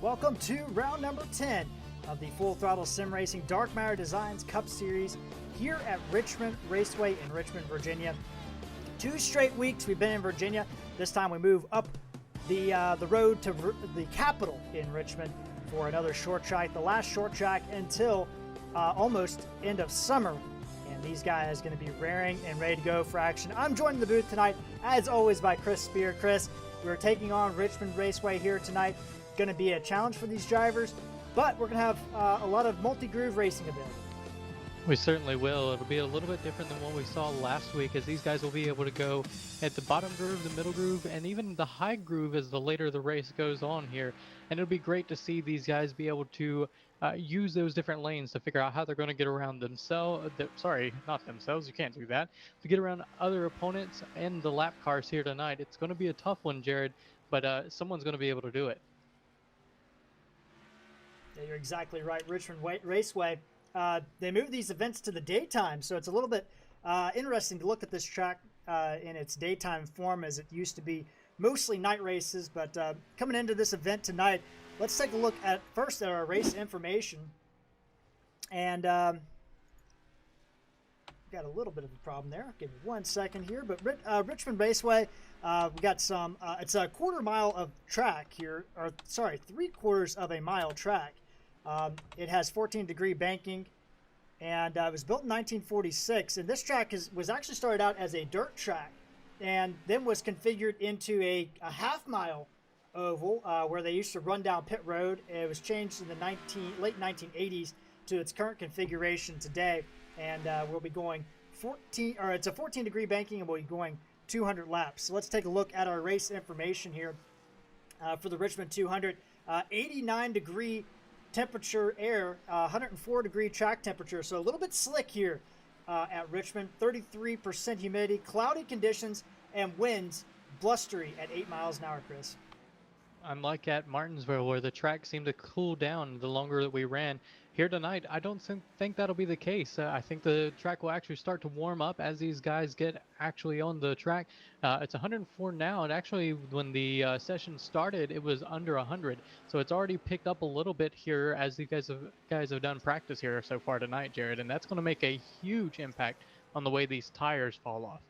Welcome to round number 10 of the Full Throttle Sim Racing Darkmatter Designs Cup Series here at Richmond Raceway in Richmond, Virginia. 2 straight weeks we've been in Virginia. This time we move up the road to the capital in Richmond for another short track, the last short track until almost end of summer. And these guys are going to be raring and ready to go for action. I'm joined in the booth tonight, as always, by Chris Speer. Chris, we're taking on Richmond Raceway here tonight. Going to be a challenge for these drivers, but we're going to have a lot of multi-groove racing available. We certainly will. It'll be a little bit different than what we saw last week, as these guys will be able to go at the bottom groove, the middle groove, and even the high groove as the later the race goes on here. And it'll be great to see these guys be able to use those different lanes to figure out how they're going to get around themselves. Sorry, not themselves. You can't do that. To get around other opponents and the lap cars here tonight. It's going to be a tough one, Jared, but someone's going to be able to do it. Yeah, you're exactly right. Richmond Raceway. They moved these events to the daytime, so it's a little bit interesting to look at this track in its daytime form, as it used to be mostly night races. But coming into this event tonight, let's take a look at first at our race information. And got a little bit of a problem there. Give me 1 second here. But Richmond Raceway, we got some. It's a quarter mile of track here, or sorry, 3/4 of a mile track. It has 14-degree banking, and it was built in 1946. And this track was actually started out as a dirt track, and then was configured into a half-mile oval where they used to run down pit road. It was changed in the late 1980s to its current configuration today, and we'll be going it's a 14-degree banking, and we'll be going 200 laps. So let's take a look at our race information here for the Richmond 200. 89-degree temperature air, 104-degree track temperature, so a little bit slick here at Richmond. 33% humidity, cloudy conditions, and winds blustery at 8 miles an hour, Chris. Unlike at Martinsville, where the track seemed to cool down the longer that we ran, here tonight, I don't think that'll be the case. I think the track will actually start to warm up as these guys get actually on the track. It's 104 now, and actually when the session started, it was under 100. So it's already picked up a little bit here as these guys have done practice here so far tonight, Jared, and that's going to make a huge impact on the way these tires fall off.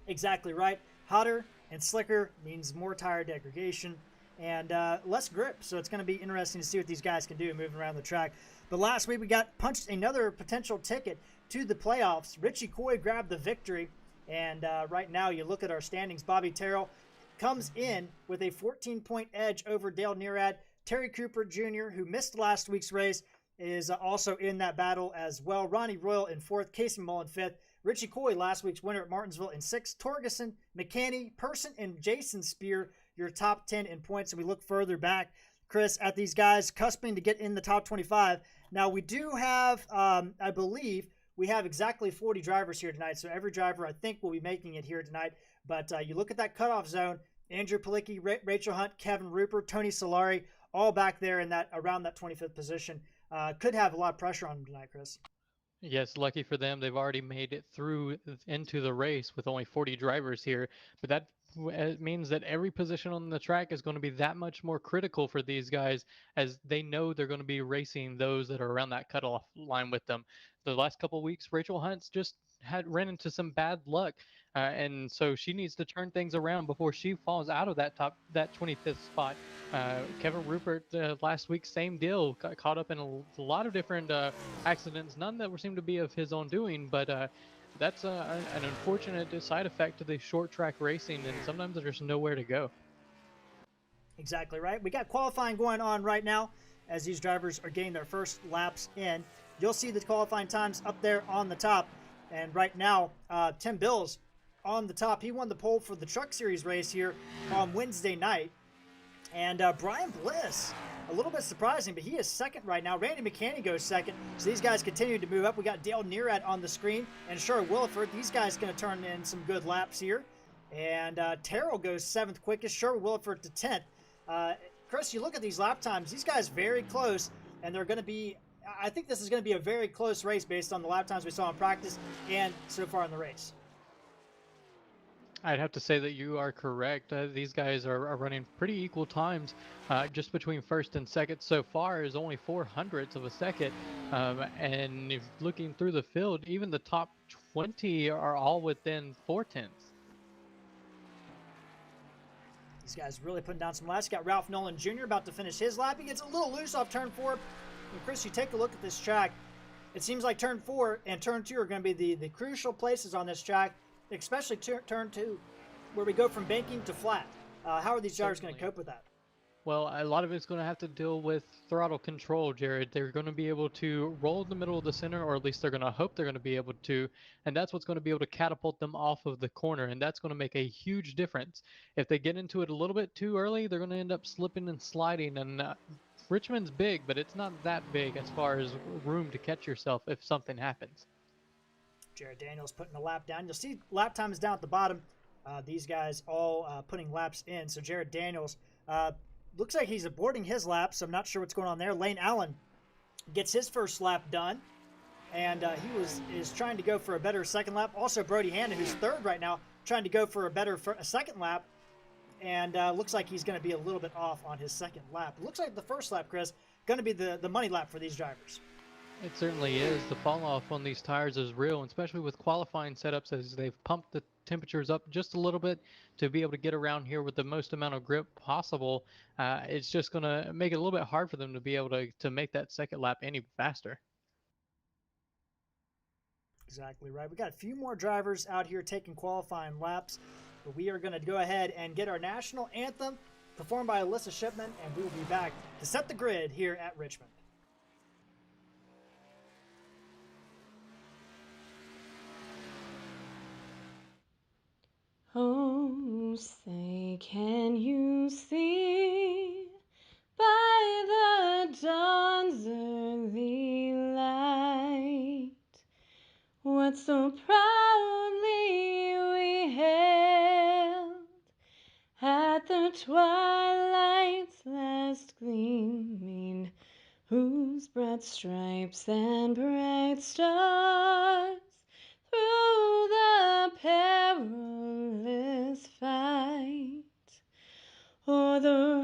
Exactly right. Hotter and slicker means more tire degradation and less grip. So it's going to be interesting to see what these guys can do moving around the track. But last week we got punched another potential ticket to the playoffs. Richie Coy grabbed the victory. And right now you look at our standings. Bobby Terrell comes in with a 14-point edge over Dale Nearad. Terry Cooper Jr., who missed last week's race, is also in that battle as well. Ronnie Royal in 4th. Casey Mullen 5th. Richie Coy, last week's winner at Martinsville, in 6th. Torgeson, McCanny, Person, and Jason Speer, your top 10 in points. And we look further back, Chris, at these guys cusping to get in the top 25. Now, we do have, I believe, we have exactly 40 drivers here tonight. So every driver, I think, will be making it here tonight. But you look at that cutoff zone, Andrew Palicki, Rachel Hunt, Kevin Rupert, Tony Solari, all back there in that around that 25th position. Could have a lot of pressure on them tonight, Chris. Yes, lucky for them, they've already made it through into the race with only 40 drivers here. But that means that every position on the track is going to be that much more critical for these guys, as they know they're going to be racing those that are around that cutoff line with them. The last couple of weeks, Rachel Hunt's just ran into some bad luck, and so she needs to turn things around before she falls out of that 25th spot. Kevin Rupert last week, same deal, got caught up in a lot of different accidents, none that seemed to be of his own doing, but that's an unfortunate side effect to the short track racing, and sometimes there's just nowhere to go. Exactly right. We got qualifying going on right now as these drivers are getting their first laps in. You'll see the qualifying times up there on the top. And right now, Tim Bills on the top. He won the pole for the Truck Series race here on Wednesday night. And Brian Bliss, a little bit surprising, but he is second right now. Randy McCanny goes second. So these guys continue to move up. We got Dale Nearad on the screen and Sherry Williford. These guys going to turn in some good laps here. And Terrell goes 7th quickest. Sherry Williford to 10th. Chris, you look at these lap times. These guys very close, and they're going to be, I think this is going to be a very close race based on the lap times we saw in practice and so far in the race. I'd have to say that you are correct. These guys are running pretty equal times. Just between first and second so far is only 0.04 of a second. And if looking through the field, even the top 20 are all within 0.4. These guys really putting down some laps. Got Ralph Nolan Jr. about to finish his lap. He gets a little loose off turn 4. And Chris, you take a look at this track. It seems like turn 4 and turn 2 are going to be the crucial places on this track, especially turn 2, where we go from banking to flat. How are these drivers going to cope with that? Well, a lot of it's going to have to deal with throttle control, Jared. They're going to be able to roll in the middle of the center, or at least they're going to hope they're going to be able to, and that's what's going to be able to catapult them off of the corner, and that's going to make a huge difference. If they get into it a little bit too early, they're going to end up slipping and sliding, and Richmond's big, but it's not that big as far as room to catch yourself if something happens. Jared Daniels putting a lap down. You'll see lap time is down at the bottom. These guys all putting laps in. So Jared Daniels looks like he's aborting his lap, so I'm not sure what's going on there. Lane Allen gets his first lap done, and he is trying to go for a better second lap. Also, Brody Hannon, who's third right now, trying to go for a second lap, and looks like he's going to be a little bit off on his second lap. It looks like the first lap, Chris, going to be the money lap for these drivers. It certainly is. The fall off on these tires is real, especially with qualifying setups as they've pumped the temperatures up just a little bit to be able to get around here with the most amount of grip possible. It's just going to make it a little bit hard for them to be able to make that second lap any faster. Exactly right. We got a few more drivers out here taking qualifying laps, but we are going to go ahead and get our national anthem performed by Alyssa Shipman, and we will be back to set the grid here at Richmond. Oh, say, can you see by the dawn's early light what so proudly we hailed at the twilight's last gleaming, whose broad stripes and bright stars through the perilous fight o'er the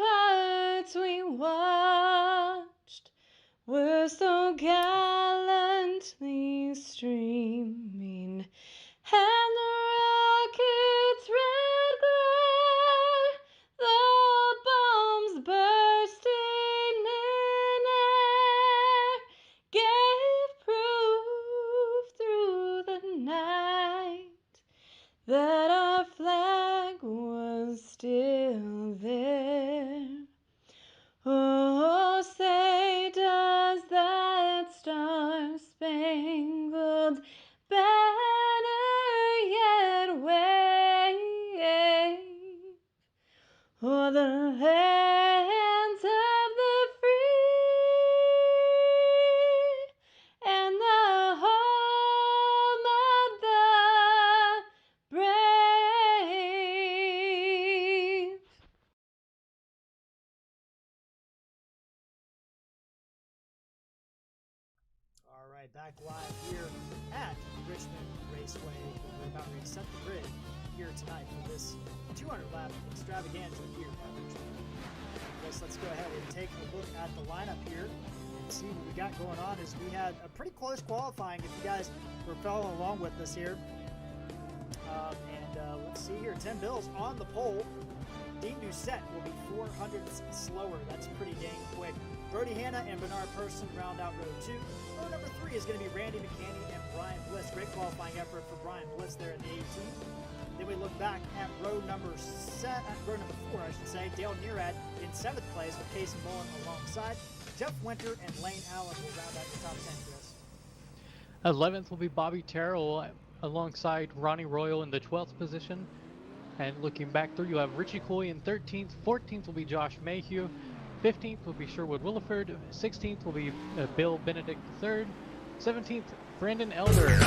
ramparts we watched were so gallantly streaming, and the rocket's red glare, the bombs bursting in air, gave proof through the night that our flag was still there. Oh, say, does that star-spangled banner yet wave o'er the lands of the free and the home of the brave? All right, back live here at Richmond Raceway. We're about ready to set the grid here tonight for this 200-lap extravaganza here at Richmond. Let's go ahead and take a look at the lineup here and see what we got going on. As we had a pretty close qualifying, if you guys were following along with us here. Let's see here, 10 Bills on the pole. Dean Doucette will be 400ths slower. That's pretty dang quick. Brody Hanna and Bernard Person round out row 2. Row number 3 is going to be Randy McCanny and Brian Bliss. Great qualifying effort for Brian Bliss there in the 18th. Then we look back at row number 4, I should say. Dale Nearad in 7th place with Casey Mullen alongside. Jeff Winter and Lane Allen will round out the top 10, Chris. 11th will be Bobby Terrell alongside Ronnie Royal in the 12th position. And looking back through, you have Richie Coy in 13th. 14th will be Josh Mayhew. 15th will be Sherwood Williford. 16th will be Bill Benedict III. 17th, Brandon Elder. 19th,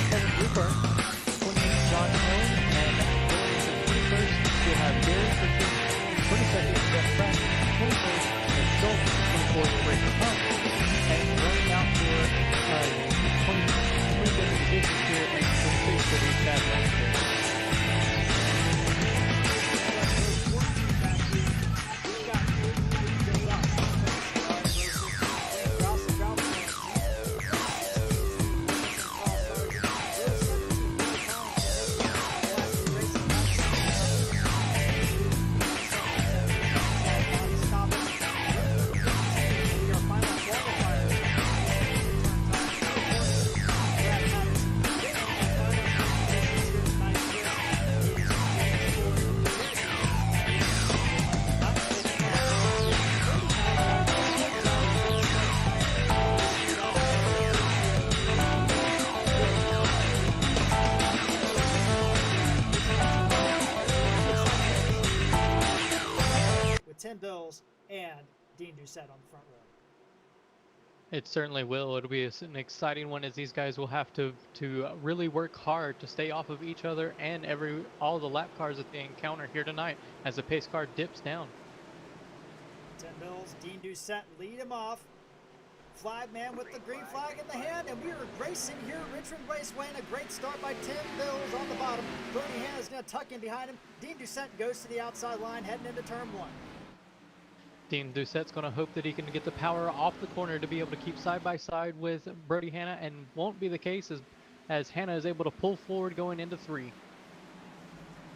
Kevin Rupert. 20th, John Owen. And going into 21st, you'll have Gary Richard. 22nd, Jeff Pratt. 21st, Nick Schultz. 24th, Rachel Hunt. And running out for 25th positions here and 26th will be Chad Langston. Tim Bills and Dean Doucette on the front row. It certainly will. It'll be an exciting one as these guys will have to really work hard to stay off of each other and all the lap cars that they encounter here tonight as the pace car dips down. Tim Bills, Dean Doucette lead him off. Flag man with the green flag in the hand, and we are racing here at Richmond Raceway, and a great start by Tim Bills on the bottom. Brody Hanna is going to tuck in behind him. Dean Doucette goes to the outside line, heading into turn 1. Dean Doucette's going to hope that he can get the power off the corner to be able to keep side by side with Brody Hanna, and won't be the case as Hanna is able to pull forward going into 3.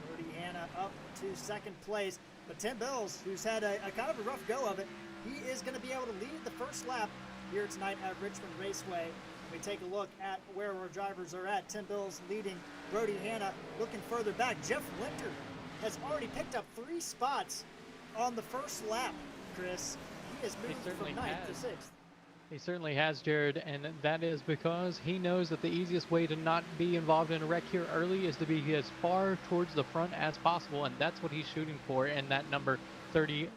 Brody Hanna up to second place, but Tim Bills, who's had a kind of a rough go of it, he is going to be able to lead the first lap here tonight at Richmond Raceway. We take a look at where our drivers are at. Tim Bills leading Brody Hanna. Looking further back, Jeff Winter has already picked up 3 spots on the first lap, Chris. He has moved from 9th to 6th. He certainly has, Jared, and that is because he knows that the easiest way to not be involved in a wreck here early is to be as far towards the front as possible, and that's what he's shooting for in that number 30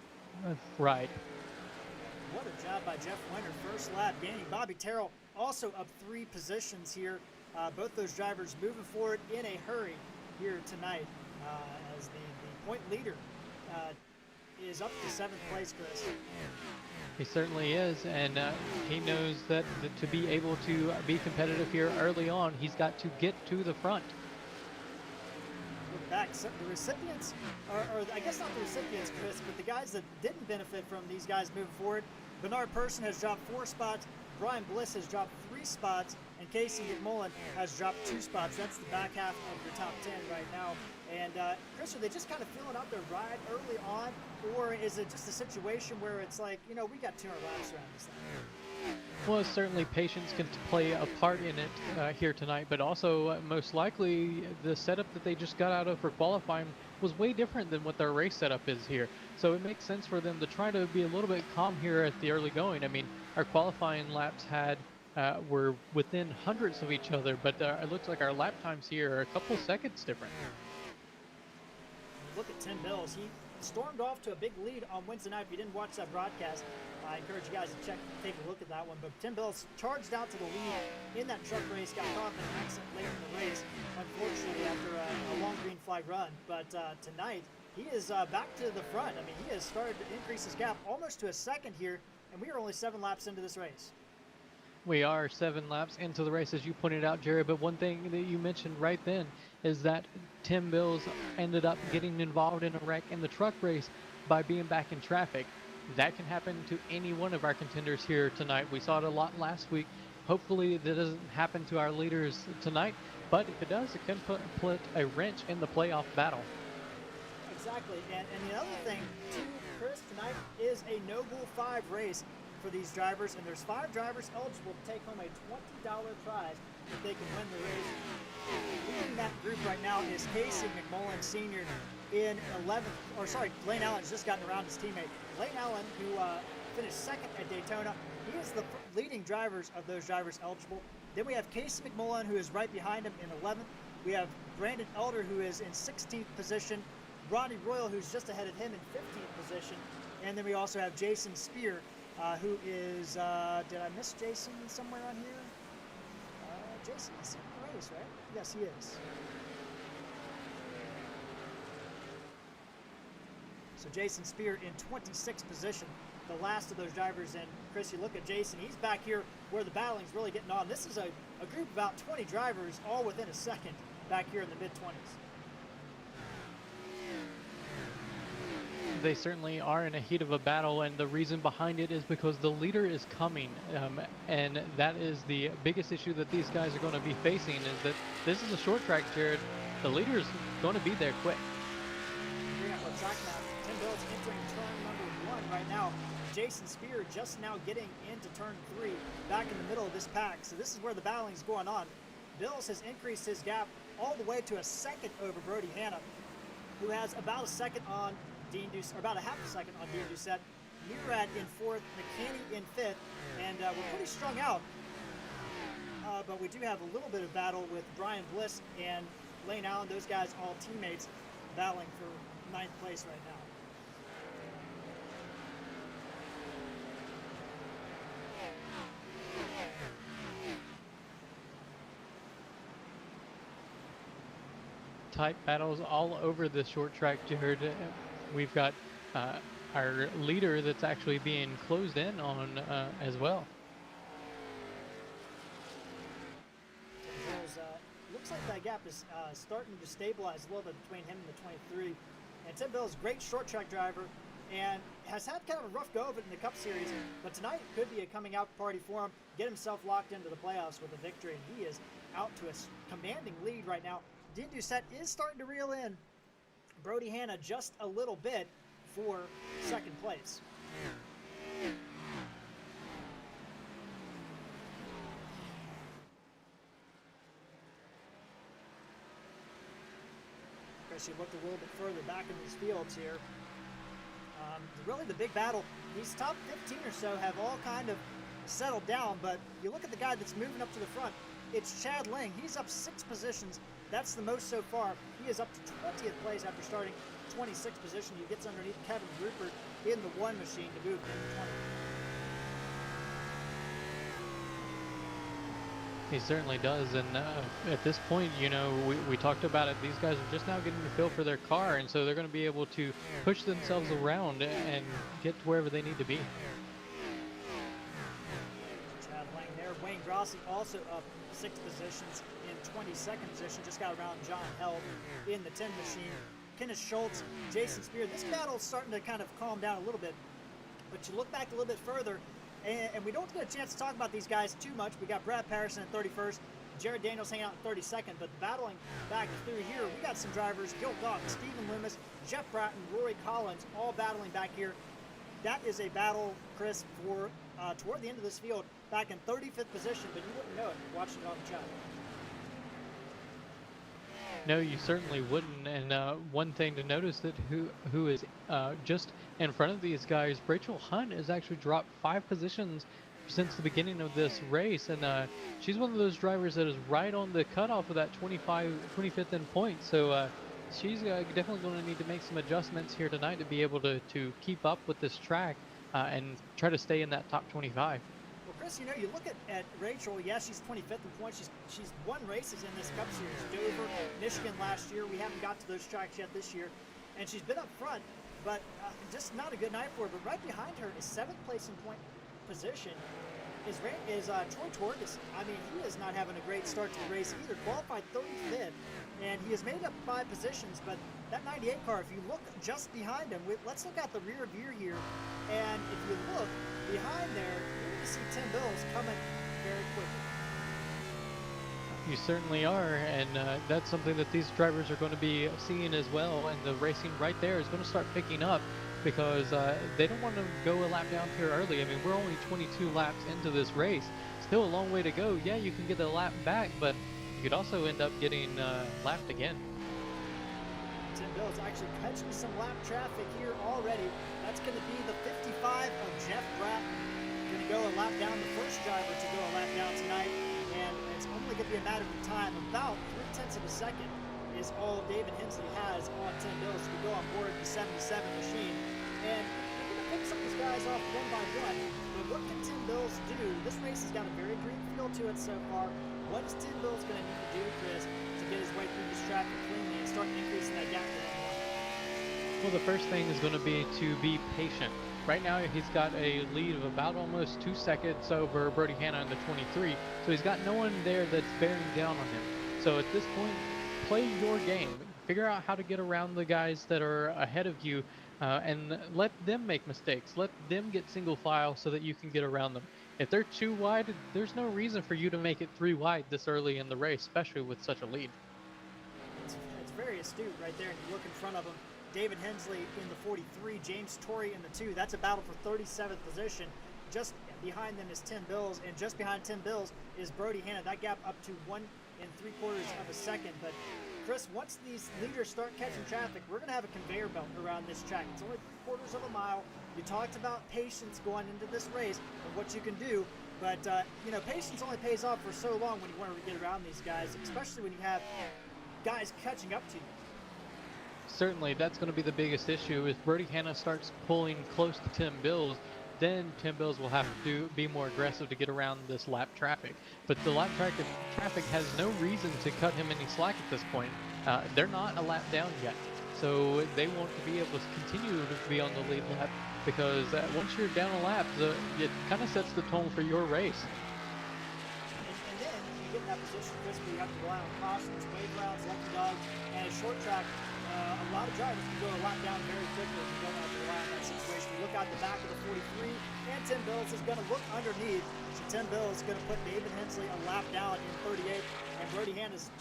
ride. What a job by Jeff Winter. First lap gaining. Bobby Terrell also up 3 positions here. Both those drivers moving forward in a hurry here tonight as the point leader is up to 7th place, Chris. He certainly is, and he knows that to be able to be competitive here early on, he's got to get to the front. Look back, so the recipients, or I guess not the recipients, Chris, but the guys that didn't benefit from these guys moving forward. Bernard Person has dropped 4 spots, Brian Bliss has dropped 3 spots, and Casey McMullen has dropped 2 spots. That's the back half of your top 10 right now. And Chris, are they just kind of feeling out their ride early on, or is it just a situation where it's like, you know, we got 200 laps around this thing? Well, certainly patience can play a part in it here tonight, but also most likely the setup that they just got out of for qualifying was way different than what their race setup is here. So it makes sense for them to try to be a little bit calm here at the early going. I mean, our qualifying laps were within hundreds of each other, but it looks like our lap times here are a couple seconds different. Look at Tim Bills. He stormed off to a big lead on Wednesday night. If you didn't watch that broadcast, I encourage you guys to take a look at that one. But Tim Bills charged out to the lead in that truck race, got caught in an accident late in the race, unfortunately after a long green flag run. But tonight, he is back to the front. I mean, he has started to increase his gap almost to a second here, and we are only 7 laps into this race. We are 7 laps into the race, as you pointed out, Jerry, but one thing that you mentioned right then is that Tim Bills ended up getting involved in a wreck in the truck race by being back in traffic. That can happen to any one of our contenders here tonight. We saw it a lot last week. Hopefully that doesn't happen to our leaders tonight, but if it does, it can put a wrench in the playoff battle. Exactly, and the other thing, too, Chris, tonight is a No Bull 5 race for these drivers, and there's 5 drivers eligible to take home a $20 prize if they can win the race. Leading that group right now is Casey McMullen Sr. in 11th, Lane Allen's just gotten around his teammate. Lane Allen, who finished 2nd at Daytona, he is the leading drivers of those drivers eligible. Then we have Casey McMullen, who is right behind him in 11th. We have Brandon Elder, who is in 16th position. Ronnie Royal, who's just ahead of him in 15th position. And then we also have Jason Speer, who is, did I miss Jason somewhere on here? Jason is in the race, right? Yes, he is. So Jason Speer in 26th position, the last of those drivers. And Chris, you look at Jason, he's back here where the battling's really getting on. This is a group of about 20 drivers, all within a second, back here in the mid-20s. They certainly are in a heat of a battle, and the reason behind it is because the leader is coming, and that is the biggest issue that these guys are going to be facing, is that this is a short track, Jared. The leader is going to be there quick. Tim Bills entering turn number 1 right now. Jason Speer just now getting into turn 3, back in the middle of this pack. So this is where the battle is going on. Bills has increased his gap all the way to a second over Brody Hanna, who has about a second on Dean Doucette, or about a half a second on Dean Doucette. Murad in 4th, McKinney in 5th, and we're pretty strung out. But we do have a little bit of battle with Brian Bliss and Lane Allen. Those guys all teammates battling for 9th place right now. tight battles all over this short track, Jared. We've got our leader that's actually being closed in on as well. Looks like that gap is starting to stabilize a little bit between him and the 23. And Tim Bill's a great short track driver and has had kind of a rough go of it in the Cup Series, but tonight could be a coming out party for him, get himself locked into the playoffs with a victory, and he is out to a commanding lead right now. Dean Doucette is starting to reel in Brody Hanna just a little bit for second place. As you look a little bit further back in these fields here, really the big battle, these top 15 or so have all kind of settled down, but you look at the guy that's moving up to the front, it's Chad Lang. He's up 6 positions. That's the most so far. He is up to 20th place after starting 26th position. He gets underneath Kevin Rupert in the 1 machine to move into 20. He certainly does, and at this point, you know, we talked about it, these guys are just now getting the feel for their car, and so they're going to be able to push themselves around and get to wherever they need to be. Chad Lang there. Wayne Grossi also up 6 positions in 22nd position, just got around John Held in the 10 machine. Kenneth Schultz, Jason Speer. This battle's starting to kind of calm down a little bit, but you look back a little bit further, and we don't get a chance to talk about these guys too much. We got Brad Patterson at 31st, Jared Daniels hanging out in 32nd, but battling back through here, we got some drivers, Gil Goff, Stephen Loomis, Jeff Bratton, Rory Collins, all battling back here. That is a battle, Chris, for toward the end of this field, back in 35th position, but you wouldn't know it watching it on the channel. No, you certainly wouldn't. And one thing to notice that who is just in front of these guys, Rachel Hunt has actually dropped 5 positions since the beginning of this race, and she's one of those drivers that is right on the cutoff of that 25th in points. So she's definitely going to need to make some adjustments here tonight to be able to keep up with this track and try to stay in that top 25. Well, Chris, you know, you look at Rachel. Yeah, she's 25th in points. She's won races in this Cup Series. Dover, Michigan last year. We haven't got to those tracks yet this year, and she's been up front, but just not a good night for her. But right behind her is 7th place in point position is Troy Torgerson. I mean, he is not having a great start to the race either. Qualified 35th, and he has made up 5 positions. But that 98 car, if you look just behind him, let's look at the rear view here, and if you look behind there, you're going to see Tim Bills coming very quickly. You certainly are, and that's something that these drivers are going to be seeing as well, and the racing right there is going to start picking up because they don't want to go a lap down here early. I mean, we're only 22 laps into this race. Still a long way to go. Yeah, you can get a lap back, but you could also end up getting lapped again. Tim Bills actually catching some lap traffic here already. That's going to be the 55 of Jeff Bratton. Going to go a lap down, the first driver to go a lap down tonight, and it's only going to be a matter of time. About 0.3 of a second is all David Hensley has on Tim Bills to go on board the 77 machine. And we're going to pick some of these guys off one by one. But what can Tim Bills do? This race has got a very green feel to it so far. What is Tim Bills going to need to do, Chris, to get his way through this traffic cleanly and start increasing that gap to the one? Well, the first thing is going to be patient. Right now, he's got a lead of about almost 2 seconds over Brody Hanna in the 23. So he's got no one there that's bearing down on him. So at this point, play your game. Figure out how to get around the guys that are ahead of you and let them make mistakes. Let them get single file so that you can get around them. If they're too wide, there's no reason for you to make it 3 wide this early in the race, especially with such a lead. It's very astute right there. And you look in front of him, David Hensley in the 43, James Torrey in the 2. That's a battle for 37th position. Just behind them is Tim Bills, and just behind Tim Bills is Brody Hanna. That gap up to 1 3/4 of a second. But Chris, once these leaders start catching traffic, we're going to have a conveyor belt around this track. It's only 3/4 of a mile. You talked about patience going into this race and what you can do, but you know, patience only pays off for so long when you want to get around these guys, especially when you have guys catching up to you. Certainly, that's going to be the biggest issue. If Brody Hanna starts pulling close to Tim Bills, then Tim Bills will have to be more aggressive to get around this lap traffic. But the lap traffic has no reason to cut him any slack at this point. they're not a lap down yet. So they want to be able to continue to be on the lead lap because once you're down a lap, it kind of sets the tone for your race. And then you get in that position, Chris, where you have to rely on cautions, wave rounds, lucky dogs, and a short track. A lot of drivers can go a lap down very quickly if you don't have to rely on that situation. You look out the back of the 43, and Tim Bills is going to look underneath. So Tim Bills is going to put David Hensley a lap down in 38, and Brody Hanna's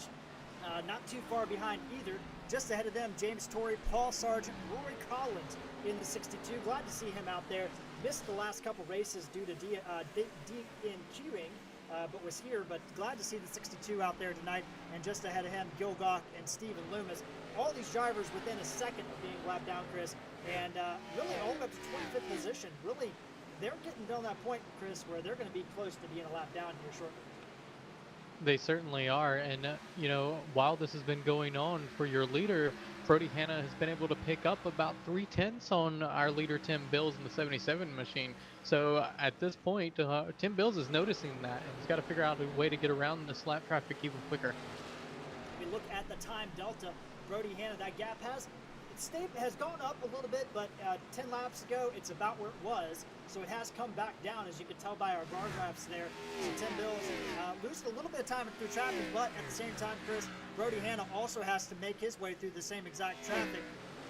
not too far behind either. Just ahead of them, James Torrey, Paul Sargent, Rory Collins in the 62. Glad to see him out there. Missed the last couple races due to DNQing. But was here, but glad to see the 62 out there tonight. And just ahead of him, Gil Goff and Stephen Loomis. All these drivers within a second of being lapped down, Chris, and really all the way up to 25th position. Really, they're getting down that point, Chris, where they're going to be close to being a lap down here shortly. They certainly are, and you know, while this has been going on for your leader, Brody Hanna has been able to pick up about 3/10 on our leader Tim Bills in the 77 machine. So at this point, Tim Bills is noticing that, and he's got to figure out a way to get around this lap traffic even quicker. We look at the time delta. Brody Hanna, that gap has gone up a little bit, but 10 laps ago, it's about where it was. So it has come back down, as you can tell by our bar graphs there. So Tim Bills losing a little bit of time through traffic, but at the same time, Chris, Brody Hanna also has to make his way through the same exact traffic.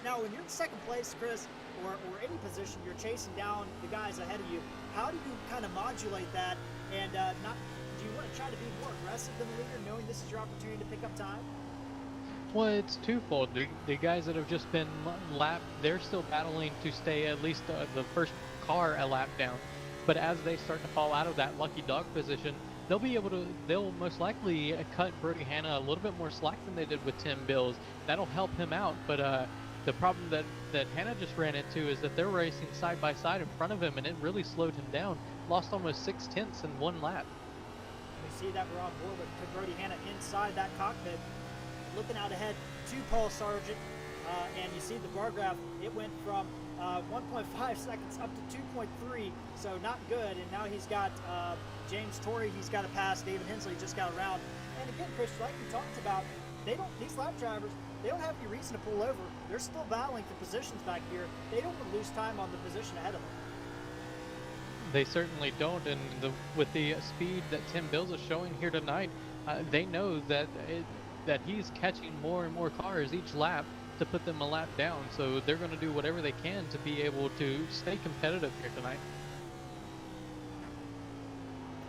Now, when you're in second place, Chris, or any position, you're chasing down the guys ahead of you. How do you kind of modulate that and do you want to try to be more aggressive than the leader, knowing this is your opportunity to pick up time? Well, it's twofold. The guys that have just been lapped, they're still battling to stay at least the first car a lap down. But as they start to fall out of that lucky dog position, they'll most likely cut Brody Hanna a little bit more slack than they did with Tim Bills. That'll help him out. But the problem that Hanna just ran into is that they're racing side by side in front of him, and it really slowed him down. Lost almost 6/10 in one lap. We see that we're on board with Brody Hanna inside that cockpit. Looking out ahead to Paul Sargent, and you see the bar graph, it went from 1.5 seconds up to 2.3, so not good. And now he's got James Torrey, he's got to pass. David Hensley just got around. And again, Chris, like we talked about, these lap drivers, they don't have any reason to pull over. They're still battling for positions back here. They don't want to lose time on the position ahead of them. They certainly don't, and with the speed that Tim Bills is showing here tonight, they know that he's catching more and more cars each lap to put them a lap down. So they're going to do whatever they can to be able to stay competitive here tonight.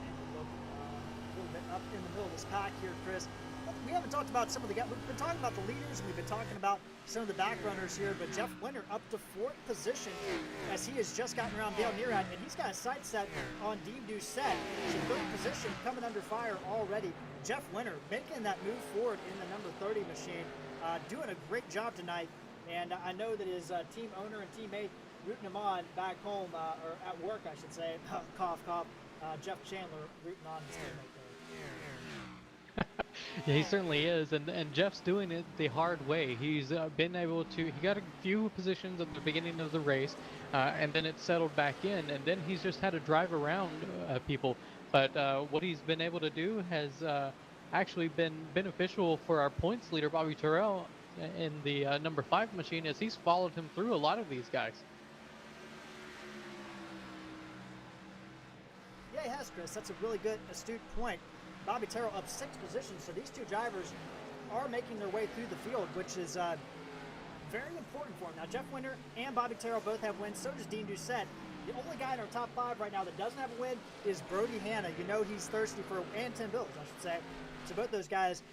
And we look a little bit up in the middle of this pack here, Chris. We haven't talked about some of the guys. We've been talking about the leaders, and we've been talking about some of the back runners here, but Jeff Winter up to 4th position as he has just gotten around Dale Nearad, and he's got a sight set on Dean Doucette. So 3rd position coming under fire already. Jeff Winter making that move forward in the number 30 machine, doing a great job tonight, and I know that his team owner and teammate rooting him on back home, or at work I should say, cough cough, Jeff Chandler rooting on his teammate there. Yeah, he certainly is, and Jeff's doing it the hard way. He's been able to, he got a few positions at the beginning of the race, and then it settled back in, and then he's just had to drive around people. But what he's been able to do has actually been beneficial for our points leader, Bobby Terrell, in the number 5 machine, as he's followed him through a lot of these guys. Yeah, he has, Chris. That's a really good, astute point. Bobby Terrell up 6 positions, so these two drivers are making their way through the field, which is very important for him. Now, Jeff Winter and Bobby Terrell both have wins. So does Dean Doucette. The only guy in our top 5 right now that doesn't have a win is Brody Hanna. You know he's thirsty for, and Tim Bills, I should say. So both those guys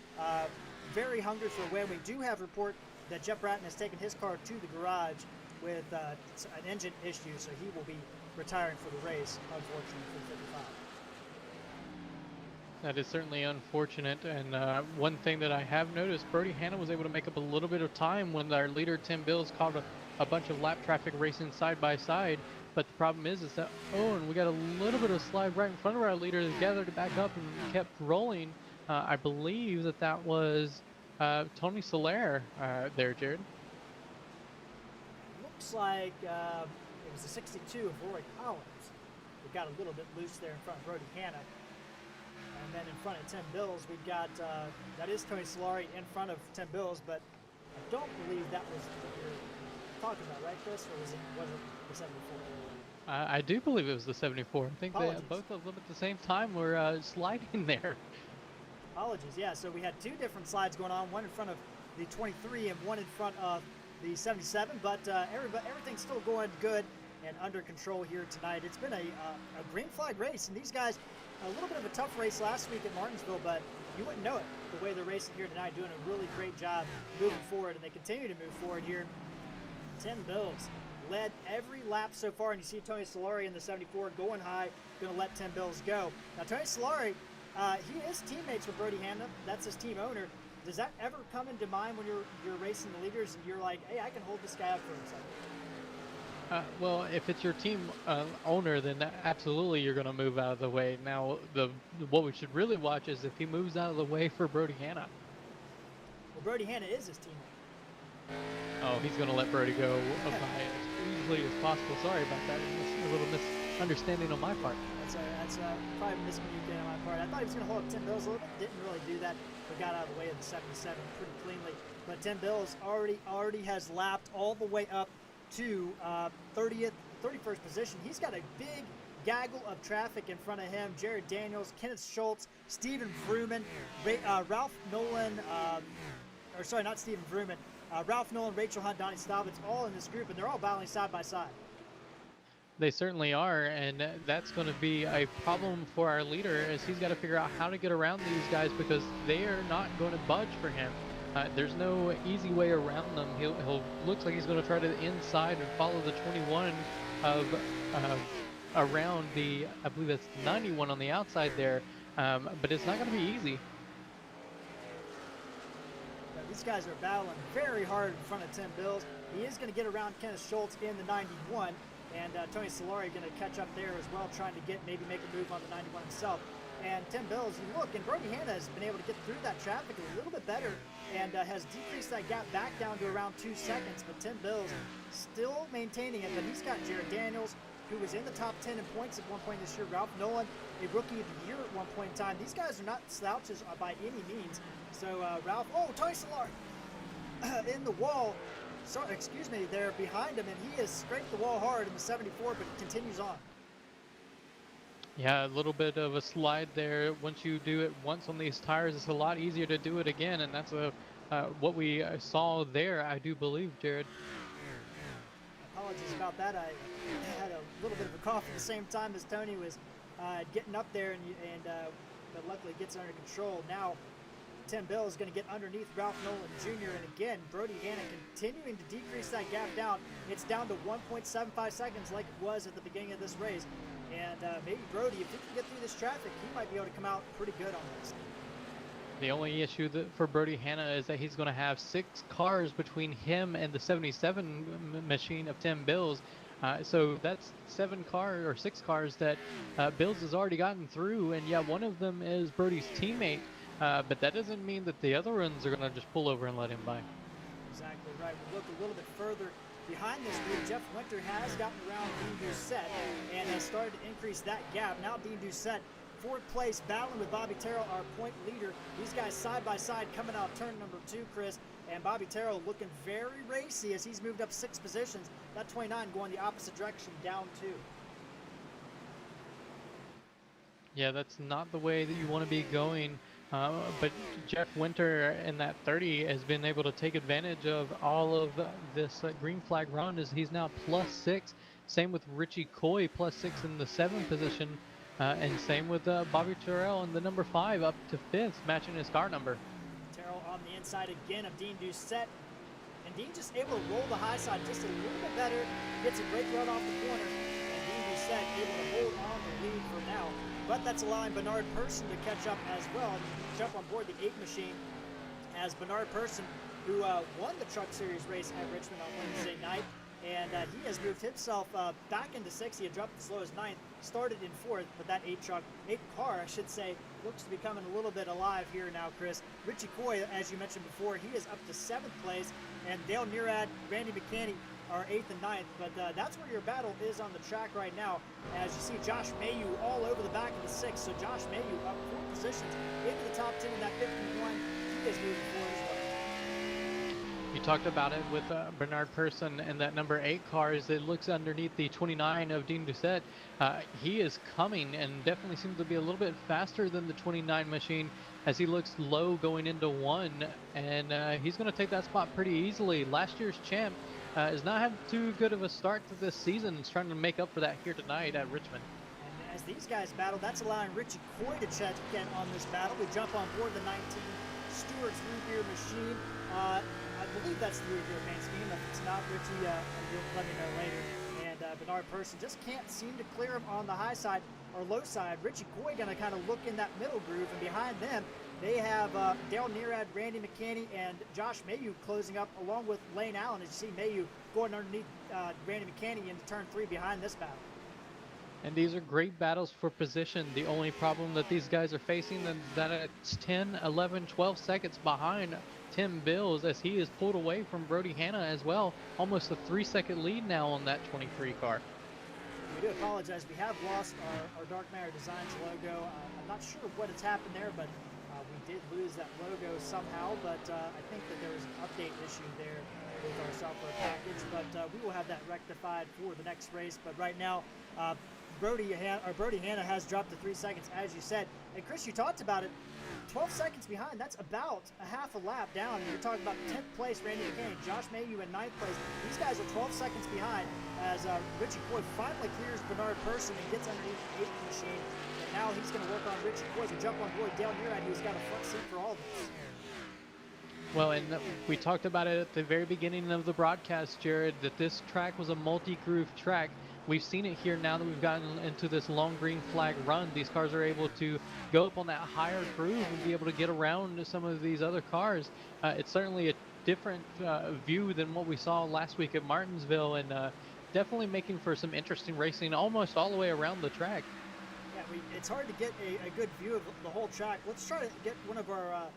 very hungry for a win. We do have a report that Jeff Bratton has taken his car to the garage with an engine issue, so he will be retiring for the race, unfortunately, for 55. That is certainly unfortunate, and one thing that I have noticed, Brody Hanna was able to make up a little bit of time when our leader Tim Bills caught a bunch of lap traffic racing side by side. But the problem is that, and we got a little bit of slide right in front of our leader that gathered it back up and kept rolling. I believe that was Tony Soler there, Jared. Looks like it was a 62 of Roy Collins. We got a little bit loose there in front of Brody Hanna. And then in front of Tim Bills, we've got, that is Tony Solari in front of Tim Bills, but I don't believe that was what you're talking about, right, Chris? Or was it the 74? I do believe it was the 74. I think they, Apologies. both of them at the same time were sliding there. Apologies, yeah. So we had two different slides going on, one in front of the 23 and one in front of the 77, but everything's still going good and under control here tonight. It's been a green flag race, and these guys, a little bit of a tough race last week at Martinsville, but you wouldn't know it the way they're racing here tonight, doing a really great job moving forward, and they continue to move forward here. Tim Bills led every lap so far, and you see Tony Solari in the 74 going high, going to let Tim Bills go. Now, Tony Solari, he is teammates with Brody Hanna. That's his team owner. Does that ever come into mind when you're racing the leaders and you're like, hey, I can hold this guy up for a second? Well, if it's your team owner, then absolutely you're going to move out of the way. Now, what we should really watch is if he moves out of the way for Brody Hanna. Well, Brody Hanna is his teammate. Oh, he's going to let Brody go by as easily as possible. Sorry about that. It's a little misunderstanding on my part. That's probably miscommunicated on my part. I thought he was going to hold up Tim Bills a little bit. Didn't really do that, but got out of the way of the 77 pretty cleanly. But Tim Bills already has lapped all the way up to 31st position. He's got a big gaggle of traffic in front of him. Jared Daniels, Kenneth Schultz, Stephen Vrooman, Ralph Nolan, or sorry, not Stephen Vrooman, Ralph Nolan, Rachel Hunt, Donnie Staubitz, all in this group, and they're all battling side by side. They certainly are, and that's going to be a problem for our leader as he's got to figure out how to get around these guys because they are not going to budge for him. There's no easy way around them. He'll looks like he's going to try to the inside and follow the 21 of around the, I believe that's 91 on the outside there, but it's not going to be easy. These guys are battling very hard in front of Tim Bills. He is going to get around Kenneth Schultz in the 91, and Tony Solari going to catch up there as well, trying to make a move on the 91 himself. And Tim Bills, you look, and Brody Hanna has been able to get through that traffic a little bit better and has decreased that gap back down to around 2 seconds. But Tim Bills still maintaining it. But he's got Jared Daniels, who was in the top 10 in points at one point this year. Ralph Nolan, a rookie of the year at one point in time. These guys are not slouches by any means. So Tony Solari in the wall. Sorry, excuse me, they're behind him, and he has scraped the wall hard in the 74, but it continues on. Yeah, a little bit of a slide there. Once you do it once on these tires, it's a lot easier to do it again, and that's what we saw there, I do believe, Jared. Apologies about that. I had a little bit of a cough at the same time as Tony was getting up there, but luckily it gets under control. Now, Tim Bills is going to get underneath Ralph Nolan Jr. And again, Brody Hanna continuing to decrease that gap down. It's down to 1.75 seconds like it was at the beginning of this race. And maybe Brody, if he can get through this traffic, he might be able to come out pretty good on this. The only issue for Brody Hanna is that he's going to have 6 cars between him and the 77 machine of Tim Bills. So that's 6 cars that Bills has already gotten through. And yeah, one of them is Brody's teammate. But that doesn't mean that the other ones are going to just pull over and let him by. Exactly right. We look a little bit further behind this group. Jeff Winter has gotten around Dean Doucette and has started to increase that gap. Now Dean Doucette, 4th place, battling with Bobby Terrell, our point leader. These guys side by side coming out turn number 2, Chris. And Bobby Terrell looking very racy as he's moved up 6 positions. That 29 going the opposite direction, down 2. Yeah, that's not the way that you want to be going. But Jeff Winter in that 30 has been able to take advantage of all of this green flag run as he's now +6. Same with Richie Coy, +6 in the 7th position. And same with Bobby Terrell in the number 5 up to 5th, matching his car number. Terrell on the inside again of Dean Doucette. And Dean just able to roll the high side just a little bit better. Gets a great run off the corner. And Dean Doucette able to hold on the lead for now. But that's allowing Bernard Person to catch up as well. Jump on board the 8 machine as Bernard Person, who won the Truck Series race at Richmond on Wednesday night. And he has moved himself back into 6th. He had dropped as low as 9th, started in 4th, but that 8 car, I should say, looks to be coming a little bit alive here now, Chris. Richie Coy, as you mentioned before, he is up to 7th place. And Dale Murad, Randy McCanny, or 8th and 9th, but that's where your battle is on the track right now. As you see Josh Mayu all over the back of the 6th, so Josh Mayu up 4 positions into the top 10 in that 51. He is moving forward as well. You talked about it with Bernard Persson and that number 8 car as it looks underneath the 29 of Dean Doucette. He is coming and definitely seems to be a little bit faster than the 29 machine as he looks low going into 1, and he's going to take that spot pretty easily. Last year's champ has not had too good of a start to this season. He's trying to make up for that here tonight at Richmond. And as these guys battle, that's allowing Richie Coy to check in on this battle. We jump on board the 19 Stewart's root beer machine. I believe that's the root beer main scheme. If it's not, Richie, you'll let me know later. And Bernard Persson just can't seem to clear him on the high side or low side. Richie Coy going to kind of look in that middle groove, and behind them, they have Dale Nearad, Randy McCanney, and Josh Mayu closing up, along with Lane Allen. As you see Mayu going underneath Randy McCanney into turn 3 behind this battle. And these are great battles for position. The only problem that these guys are facing is that it's 10, 11, 12 seconds behind Tim Bills as he is pulled away from Brody Hanna as well. Almost a 3-second lead now on that 23 car. We do apologize. We have lost our Darkmatter Designs logo. I'm not sure what has happened there, but we did lose that logo somehow. But I think that there was an update issue there with our software package. But we will have that rectified for the next race. But right now, Brody Hanna has dropped to 3 seconds, as you said. And Chris, you talked about it. 12 seconds behind, that's about a half a lap down. And you're talking about 10th place, Randy McCain, Josh Mayu in 9th place. These guys are 12 seconds behind as Richie Coy finally clears Bernard Persson and gets underneath the 8th machine. And now he's going to work on Richie Coy to jump on board Dale Nearad, who's got a front seat for all of this. Well, and we talked about it at the very beginning of the broadcast, Jared, that this track was a multi-groove track. We've seen it here now that we've gotten into this long green flag run. These cars are able to go up on that higher groove and be able to get around some of these other cars. It's certainly a different view than what we saw last week at Martinsville, and definitely making for some interesting racing almost all the way around the track. Yeah, it's hard to get a good view of the whole track. Let's try to get one of our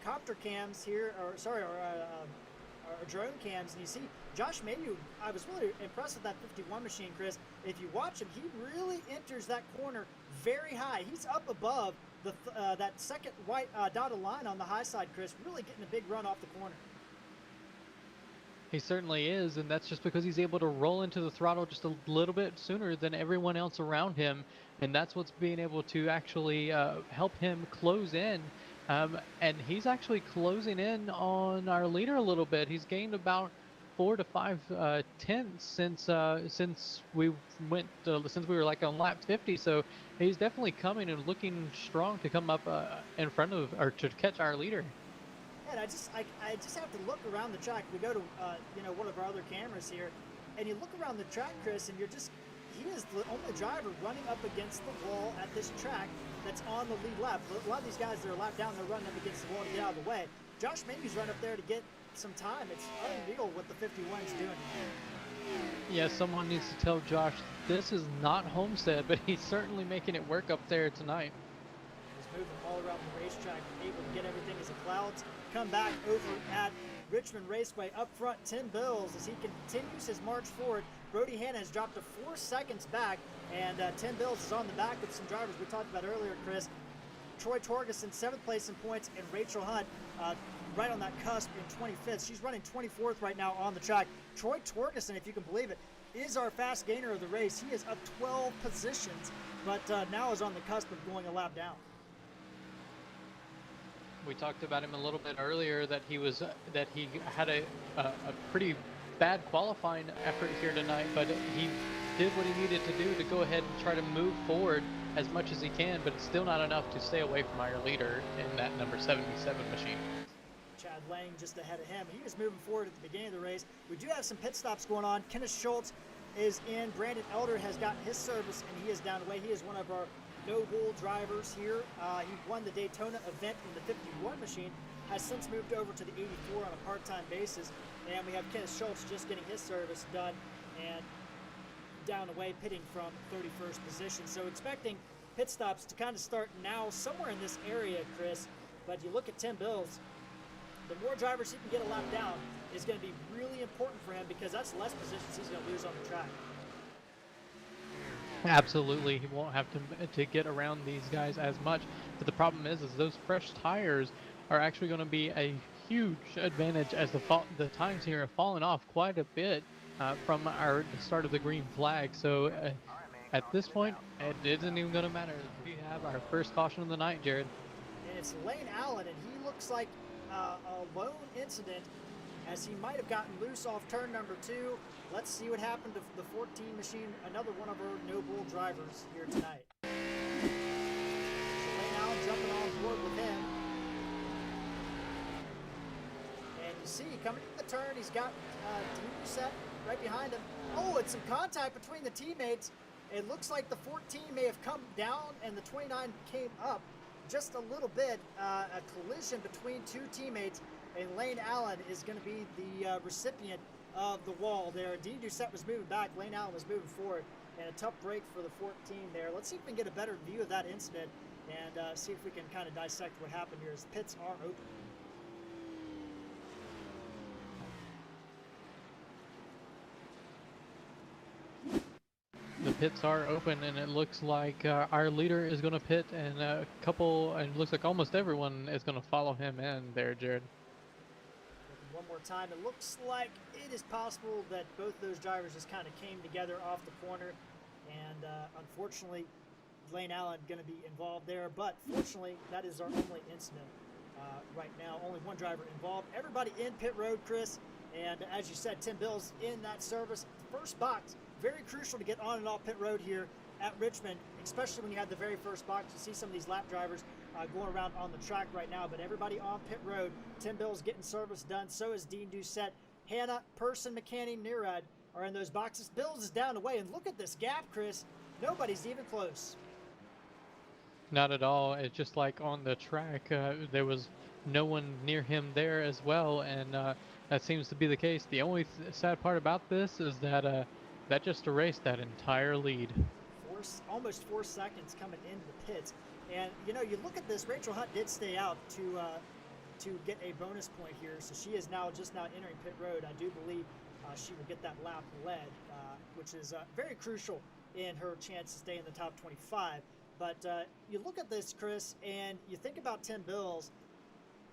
copter cams here, or sorry, our drone cams, and you see Josh Mayu. I was really impressed with that 51 machine, Chris. If you watch him, he really enters that corner very high. He's up above the that second white dotted line on the high side, Chris, really getting a big run off the corner. He certainly is, and that's just because he's able to roll into the throttle just a little bit sooner than everyone else around him, and that's what's being able to actually help him close in. And he's actually closing in on our leader a little bit. He's gained about 4 to 5 tenths since we were like on lap 50. So he's definitely coming and looking strong to come up in front of, or to catch our leader. And I just have to look around the track. We go to one of our other cameras here, and you look around the track, Chris, and he is the only driver running up against the wall at this track that's on the lead lap. A lot of these guys that are a lap down, they're running up against the wall to get out of the way. Josh Mayhew's run up there to get some time. It's unreal what the 51's doing. Yeah, someone needs to tell Josh this is not Homestead, but he's certainly making it work up there tonight. He's moving all around the racetrack, able to get everything as it clouds. Come back over at Richmond Raceway. Up front, Tim Bills, as he continues his march forward. Brody Hanna has dropped to 4 seconds back, and Tim Bills is on the back with some drivers we talked about earlier, Chris. Troy Torgerson, 7th place in points, and Rachel Hunt right on that cusp in 25th. She's running 24th right now on the track. Troy Torgerson, if you can believe it, is our fast gainer of the race. He is up 12 positions, but now is on the cusp of going a lap down. We talked about him a little bit earlier that he had a pretty bad qualifying effort here tonight, but he did what he needed to do to go ahead and try to move forward as much as he can, but it's still not enough to stay away from our leader in that number 77 machine. Chad Lang just ahead of him. He was moving forward at the beginning of the race. We do have some pit stops going on. Kenneth Schultz is in. Brandon Elder has gotten his service, and he is down the way. He is one of our no-bull drivers here. He won the Daytona event in the 51 machine, has since moved over to the 84 on a part-time basis, and we have Kenneth Schultz just getting his service done and down the way, pitting from 31st position. So expecting pit stops to kind of start now somewhere in this area, Chris. But you look at Tim Bills, the more drivers he can get a lap down is going to be really important for him because that's less positions he's going to lose on the track. Absolutely, he won't have to get around these guys as much. But the problem is those fresh tires are actually going to be a huge advantage as the times here have fallen off quite a bit from the start of the green flag. So at this point, it isn't even going to matter. We have our first caution of the night, Jared. And it's Lane Allen, and he looks like a lone incident as he might have gotten loose off turn number 2. Let's see what happened to the 14 machine, another one of our no bull drivers here tonight. So Lane Allen jumping on board with him. And you see, coming to the turn, he's got Dean Doucette right behind him. Oh, it's some contact between the teammates. It looks like the 14 may have come down and the 29 came up just a little bit. A collision between two teammates, and Lane Allen is going to be the recipient of the wall there. Dean Doucette was moving back, Lane Allen was moving forward, and a tough break for the 14 there. Let's see if we can get a better view of that incident and see if we can kind of dissect what happened here as the pits are open. The pits are open, and it looks like our leader is going to pit, and and it looks like almost everyone is going to follow him in there, Jared. One more time, it looks like it is possible that both those drivers just kind of came together off the corner, and unfortunately, Lane Allen going to be involved there, but fortunately, that is our only incident right now. Only one driver involved. Everybody in pit road, Chris, and as you said, Tim Bill's in that service. First box, very crucial to get on and off pit road here at Richmond, especially when you have the very first box. You see some of these lap drivers going around on the track right now, but everybody on pit road. Tim Bill's getting service done. So is Dean Doucette. Hannah, Person, McCanny, Nearad are in those boxes. Bills is down the way, and look at this gap, Chris. Nobody's even close. Not at all. It's just like on the track, there was no one near him there as well, and that seems to be the case. The only sad part about this is that that just erased that entire lead. Almost 4 seconds coming into the pits. And, you know, you look at this, Rachel Hunt did stay out to get a bonus point here. So she is just now entering pit road. I do believe she will get that lap led, which is very crucial in her chance to stay in the top 25. But you look at this, Chris, and you think about Tim Bills.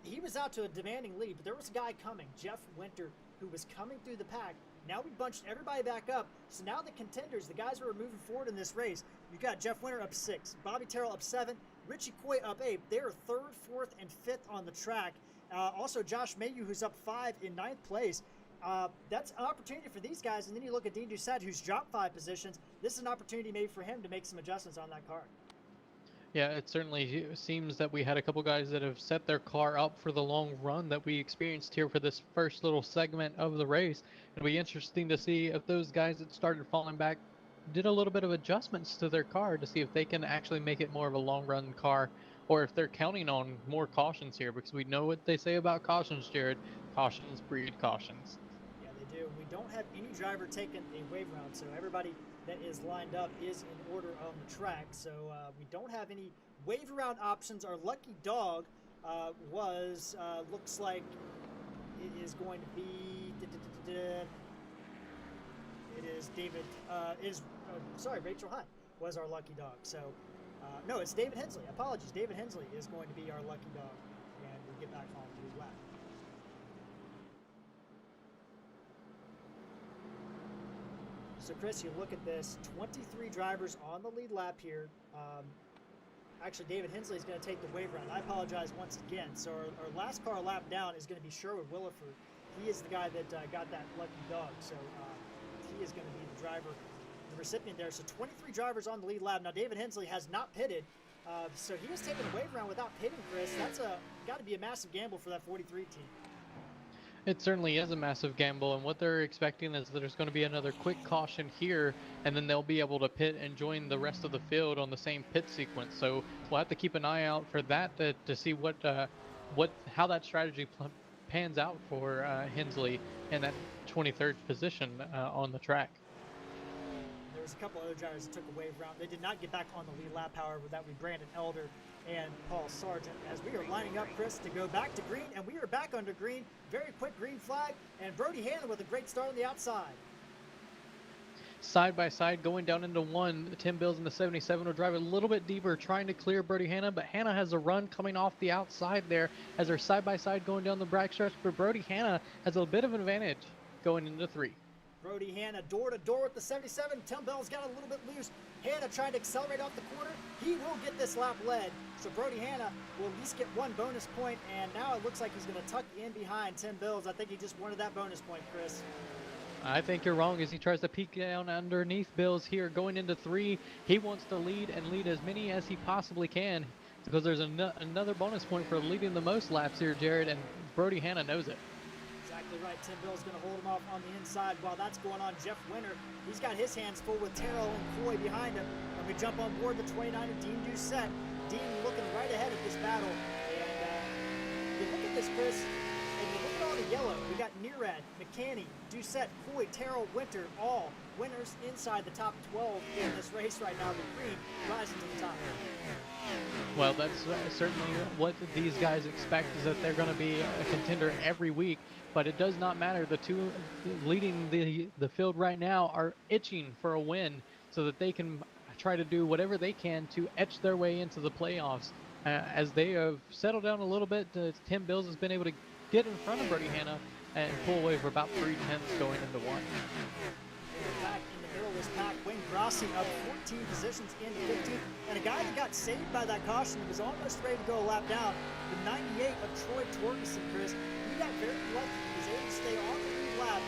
He was out to a demanding lead, but there was a guy coming, Jeff Winter, who was coming through the pack. Now we bunched everybody back up. So now the contenders, the guys who are moving forward in this race, you've got Jeff Winter up 6, Bobby Terrell up 7, Richie Coy up 8. They are 3rd, 4th, and 5th on the track. Also, Josh Mayhew, who's up 5 in 9th place. That's an opportunity for these guys. And then you look at Dean Doucette, who's dropped 5 positions. This is an opportunity maybe for him to make some adjustments on that car. Yeah, it certainly seems that we had a couple guys that have set their car up for the long run that we experienced here for this first little segment of the race. It'll be interesting to see if those guys that started falling back did a little bit of adjustments to their car to see if they can actually make it more of a long run car, or if they're counting on more cautions here, because we know what they say about cautions, Jared. Cautions breed cautions. Yeah, they do. We don't have any driver taking a wave round, so everybody that is lined up is in order on the track. So we don't have any wave around options. Our lucky dog looks like it is going to be, it is David, Rachel Hunt was our lucky dog. So, no, it's David Hensley. Apologies. David Hensley is going to be our lucky dog. And we'll get back on to the lap. So, Chris, you look at this, 23 drivers on the lead lap here. Actually, David Hensley is going to take the wave round. I apologize once again. So our last car lap down is going to be Sherwood Williford. He is the guy that got that lucky dog. So he is going to be the driver, the recipient there. So 23 drivers on the lead lap. Now, David Hensley has not pitted. So he was taking a wave round without pitting, Chris. That's got to be a massive gamble for that 43 team. It certainly is a massive gamble, and what they're expecting is that there's going to be another quick caution here, and then they'll be able to pit and join the rest of the field on the same pit sequence. So we'll have to keep an eye out for that to see how that strategy pans out for Hensley in that 23rd position on the track. There was a couple other drivers that took a wave round. They did not get back on the lead lap, however. That would be Brandon Elder and Paul Sargent, as we are lining up, Chris, to go back to green, and we are back under green. Very quick green flag, and Brody Hanna with a great start on the outside. Side by side going down into one. Tim Bills in the 77 will drive a little bit deeper, trying to clear Brody Hanna, but Hanna has a run coming off the outside there as they're side by side going down the back stretch, but Brody Hanna has a bit of an advantage going into 3. Brody Hanna door to door with the 77. Tim Bell's got a little bit loose. Hanna trying to accelerate off the corner. He will get this lap led. So Brody Hanna will at least get 1 bonus point, and now it looks like he's going to tuck in behind Tim Bills. I think he just wanted that bonus point, Chris. I think you're wrong as he tries to peek down underneath Bills here going into 3. He wants to lead and lead as many as he possibly can because there's another bonus point for leading the most laps here, Jared, and Brody Hanna knows it. Exactly right. Tim Bill's going to hold him off on the inside. While that's going on, Jeff Winter, he's got his hands full with Terrell and Coy behind him. And we jump on board the 29er, Dean Doucette. Dean looking right ahead of this battle. And you look at this, Chris, and you look at all the yellow. We got Nearad, McCanny, Doucette, Coy, Terrell, Winter, all winners inside the top 12 in this race right now. The green rising to the top. Well, that's certainly what these guys expect, is that they're going to be a contender every week, but it does not matter. The two leading the field right now are itching for a win so that they can try to do whatever they can to etch their way into the playoffs. As they have settled down a little bit, Tim Bills has been able to get in front of Brody Hanna and pull away for about 3 tenths going into 1. Back in the middle of this pack, Wayne Grossi up 14 positions into 15th, and a guy that got saved by that caution was almost ready to go a lap down. The 98 of Troy Torgerson, Chris, he got very lucky. He was able to stay on the lead lap,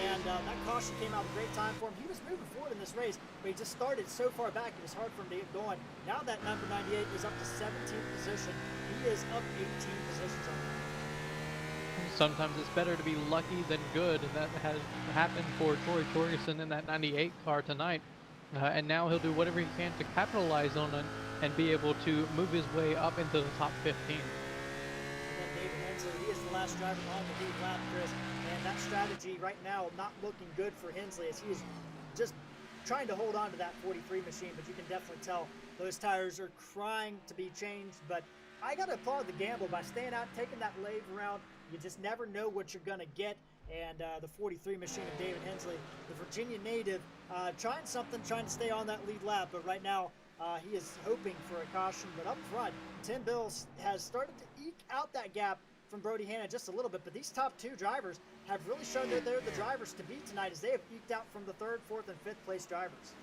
and that caution came out a great time for him. He was moving forward in this race, but he just started so far back, it was hard for him to get going. Now that number 98 is up to 17th position. He is up 18 positions on him. Sometimes it's better to be lucky than good, and that has happened for Troy Torgerson in that 98 car tonight. And now he'll do whatever he can to capitalize on it and be able to move his way up into the top 15. And then David Hensley, he is the last driver on the lead lap, Chris. And that strategy right now not looking good for Hensley as he is just trying to hold on to that 43 machine, but you can definitely tell those tires are crying to be changed. But I got to applaud the gamble by staying out, taking that lathe around. You just never know what you're going to get. And the 43 machine of David Hensley, the Virginia native, trying something, trying to stay on that lead lap. But right now, he is hoping for a caution. But up front, Tim Bills has started to eke out that gap from Brody Hanna just a little bit. But these top 2 drivers have really shown that they're the drivers to beat tonight, as they have eked out from the 3rd, 4th, and 5th place drivers.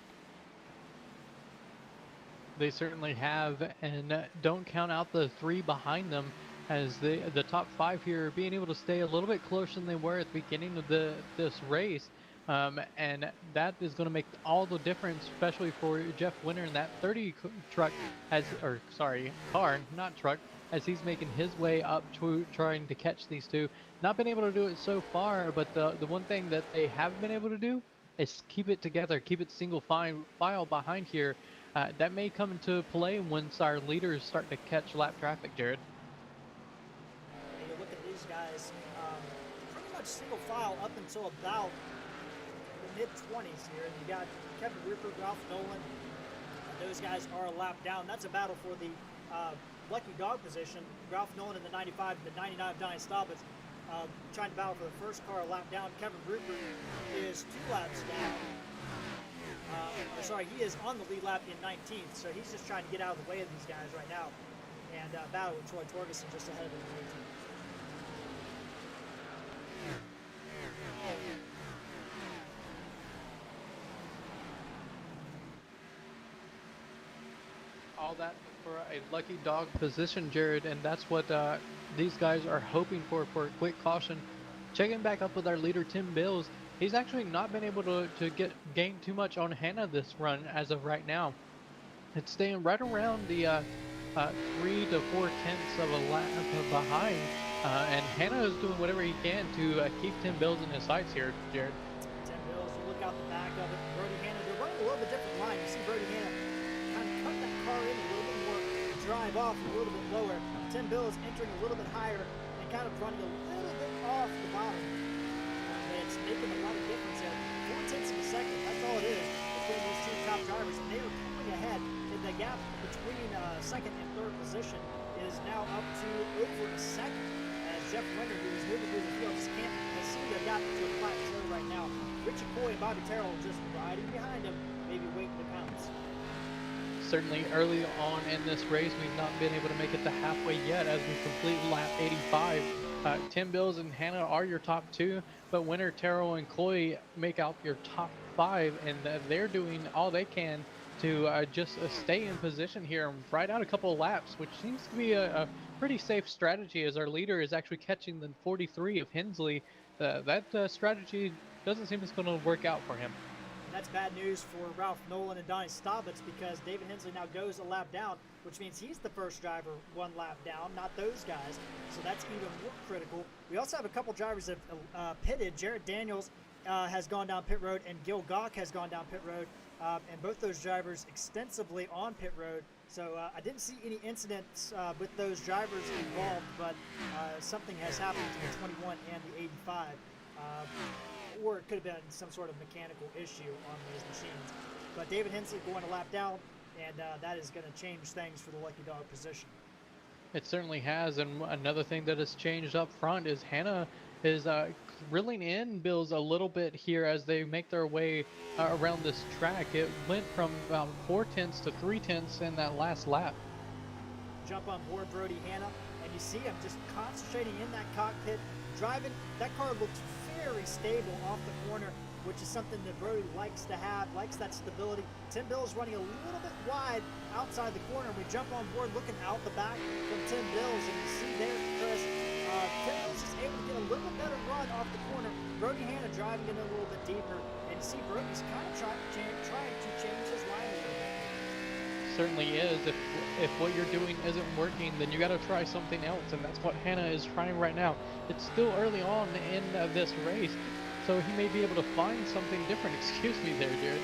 They certainly have, and don't count out the 3 behind them, as the top 5 here being able to stay a little bit closer than they were at the beginning of this race. And that is going to make all the difference, especially for Jeff Winter in that 30 truck, car, not truck, as he's making his way up to trying to catch these 2. Not been able to do it so far, but the one thing that they have been able to do is keep it together, keep it single file behind here. That may come into play once our leaders start to catch lap traffic, Jared. You look at these guys, pretty much single file up until about the mid-20s here. And you got Kevin Rupert, Ralph Nolan. Those guys are a lap down. That's a battle for the lucky dog position. Ralph Nolan in the 95, the 99 of Donnie Staubitz, trying to battle for the first car a lap down. Kevin Rupert is 2 laps down. He is on the lead lap in 19th, so he's just trying to get out of the way of these guys right now and battle with Troy Torgerson just ahead of him in 18th. All that for a lucky dog position, Jared, and that's what these guys are hoping for a quick caution. Checking back up with our leader, Tim Bills. He's actually not been able to gain too much on Hanna this run as of right now. It's staying right around the 3 to 4 tenths of a lap behind, and Hanna is doing whatever he can to keep Tim Bills in his sights here, Jared. Tim Bills, you look out the back of it. Brody Hanna, they're running a little bit different line. You see Brody Hanna kind of cut that car in a little bit more, drive off a little bit lower. Tim Bills entering a little bit higher and kind of running a little bit off the bottom. It's making a lot of difference there. 4 tenths of a second, that's all it is between these 2 position is now up to over a second, as Jeff Winter, who is moving through the field, just can't seem to have gotten to a plateau right now. Richie Coy and Bobby Terrell just riding behind him, maybe waiting to pounce. Certainly early on in this race, we've not been able to make it to halfway yet as we complete lap 85. Tim Bills and Hannah are your top two, but Winter, Terrell, and Coy make out your top five, and they're doing all they can to just stay in position here and ride out a couple of laps, which seems to be a pretty safe strategy as our leader is actually catching the 43 of Hensley. That strategy doesn't seem it's going to work out for him. And that's bad news for Ralph Nolan and Donnie Staubitz, because David Hensley now goes a lap down, which means he's the first driver one lap down, not those guys. So that's even more critical. We also have a couple drivers that have pitted. Jared Daniels has gone down pit road, and Gil Gawk has gone down pit road. And both those drivers extensively on pit road. So I didn't see any incidents with those drivers involved, but something has happened to the 21 and the 85. Or it could have been some sort of mechanical issue on those machines. But David Hensley going a lap down, and that is going to change things for the Lucky Dog position. It certainly has, and another thing that has changed up front is Hannah is reeling in Bills a little bit here as they make their way around this track. It went from about 4/10 to 3/10 in that last lap. Jump on board Brody Hannah, and you see him just concentrating in that cockpit, driving. That car looked very stable off the corner, which is something that Brody likes to have, likes that stability. Tim Bills running a little bit wide outside the corner. We jump on board looking out the back from Tim Bills, and you see there, Chris, Tim Bills is able to get a little better run off the corner. Brody Hannah driving in a little bit deeper, and you see Brody's kind of trying to change his line a little bit. Certainly is. If what you're doing isn't working, then you got to try something else, and that's what Hannah is trying right now. It's still early on in this race, so he may be able to find something different. Excuse me there, Jared.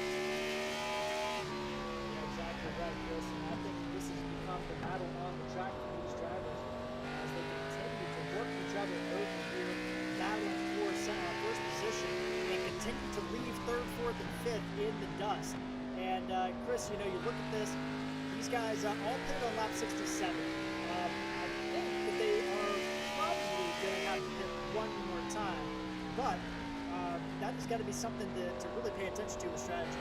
Yeah, exactly right, Chris. And I think this has become the battle on the track for these drivers as they continue to work each other over here, battling for first position, and continue to leave third, fourth, and fifth in the dust. And Chris, you know, you look at this, these guys all pitted on lap 67. I think that they are probably going to have to hit one more time, but that has got to be something to really pay attention to with strategy.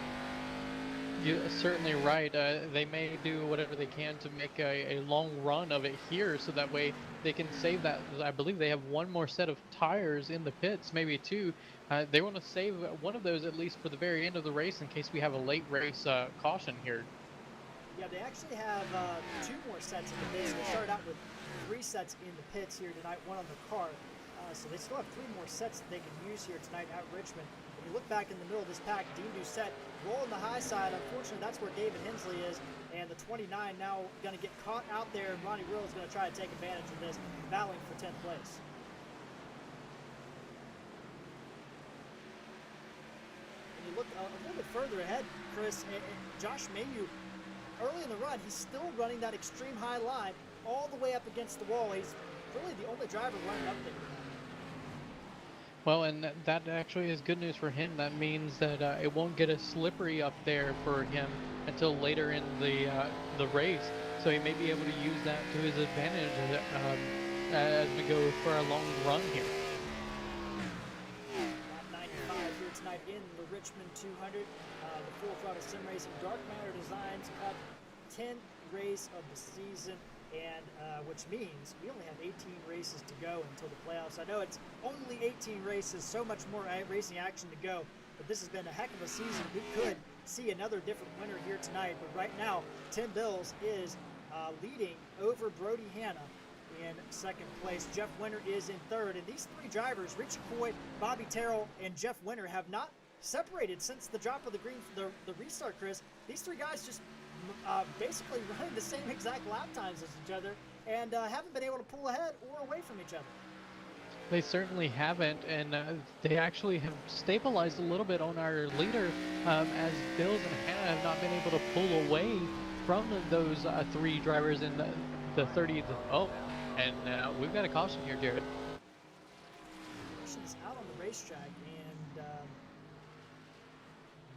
You're certainly right. They may do whatever they can to make a long run of it here, so that way they can save that. I believe they have one more set of tires in the pits, maybe two. They want to save one of those at least for the very end of the race in case we have a late race caution here. Yeah, they actually have two more sets in the pits. They started out with 3 sets in the pits here tonight, one on the car. So they still have 3 more sets that they can use here tonight at Richmond. When you look back in the middle of this pack, Dean Doucette rolling the high side. Unfortunately, that's where David Hensley is. And the 29 now going to get caught out there, and Ronnie Rill is going to try to take advantage of this, battling for 10th place. You look a little bit further ahead, Chris, and Josh Mayhew, early in the run, he's still running that extreme high line all the way up against the wall. He's really the only driver running up there. Well, and that actually is good news for him. That means that it won't get as slippery up there for him until later in the race. So he may be able to use that to his advantage as we go for a long run here. Tonight in the Richmond 200, the Full Throttle Sim Racing Darkmatter Designs Cup 10th race of the season, and which means we only have 18 races to go until the playoffs. I know it's only 18 races, so much more racing action to go, but this has been a heck of a season. We could see another different winner here tonight, but right now Tim Bills is leading over Brody Hannah in second place. Jeff Winter is in third, and these 3 drivers, Richie Coy, Bobby Terrell, and Jeff Winter, have not separated since the drop of the restart, Chris. These 3 guys just basically running the same exact lap times as each other, and haven't been able to pull ahead or away from each other. They certainly haven't, and they actually have stabilized a little bit on our leader as Bills and Hannah have not been able to pull away from those 3 drivers in the 30. And we've got a caution here, Jared. She's out on the racetrack, and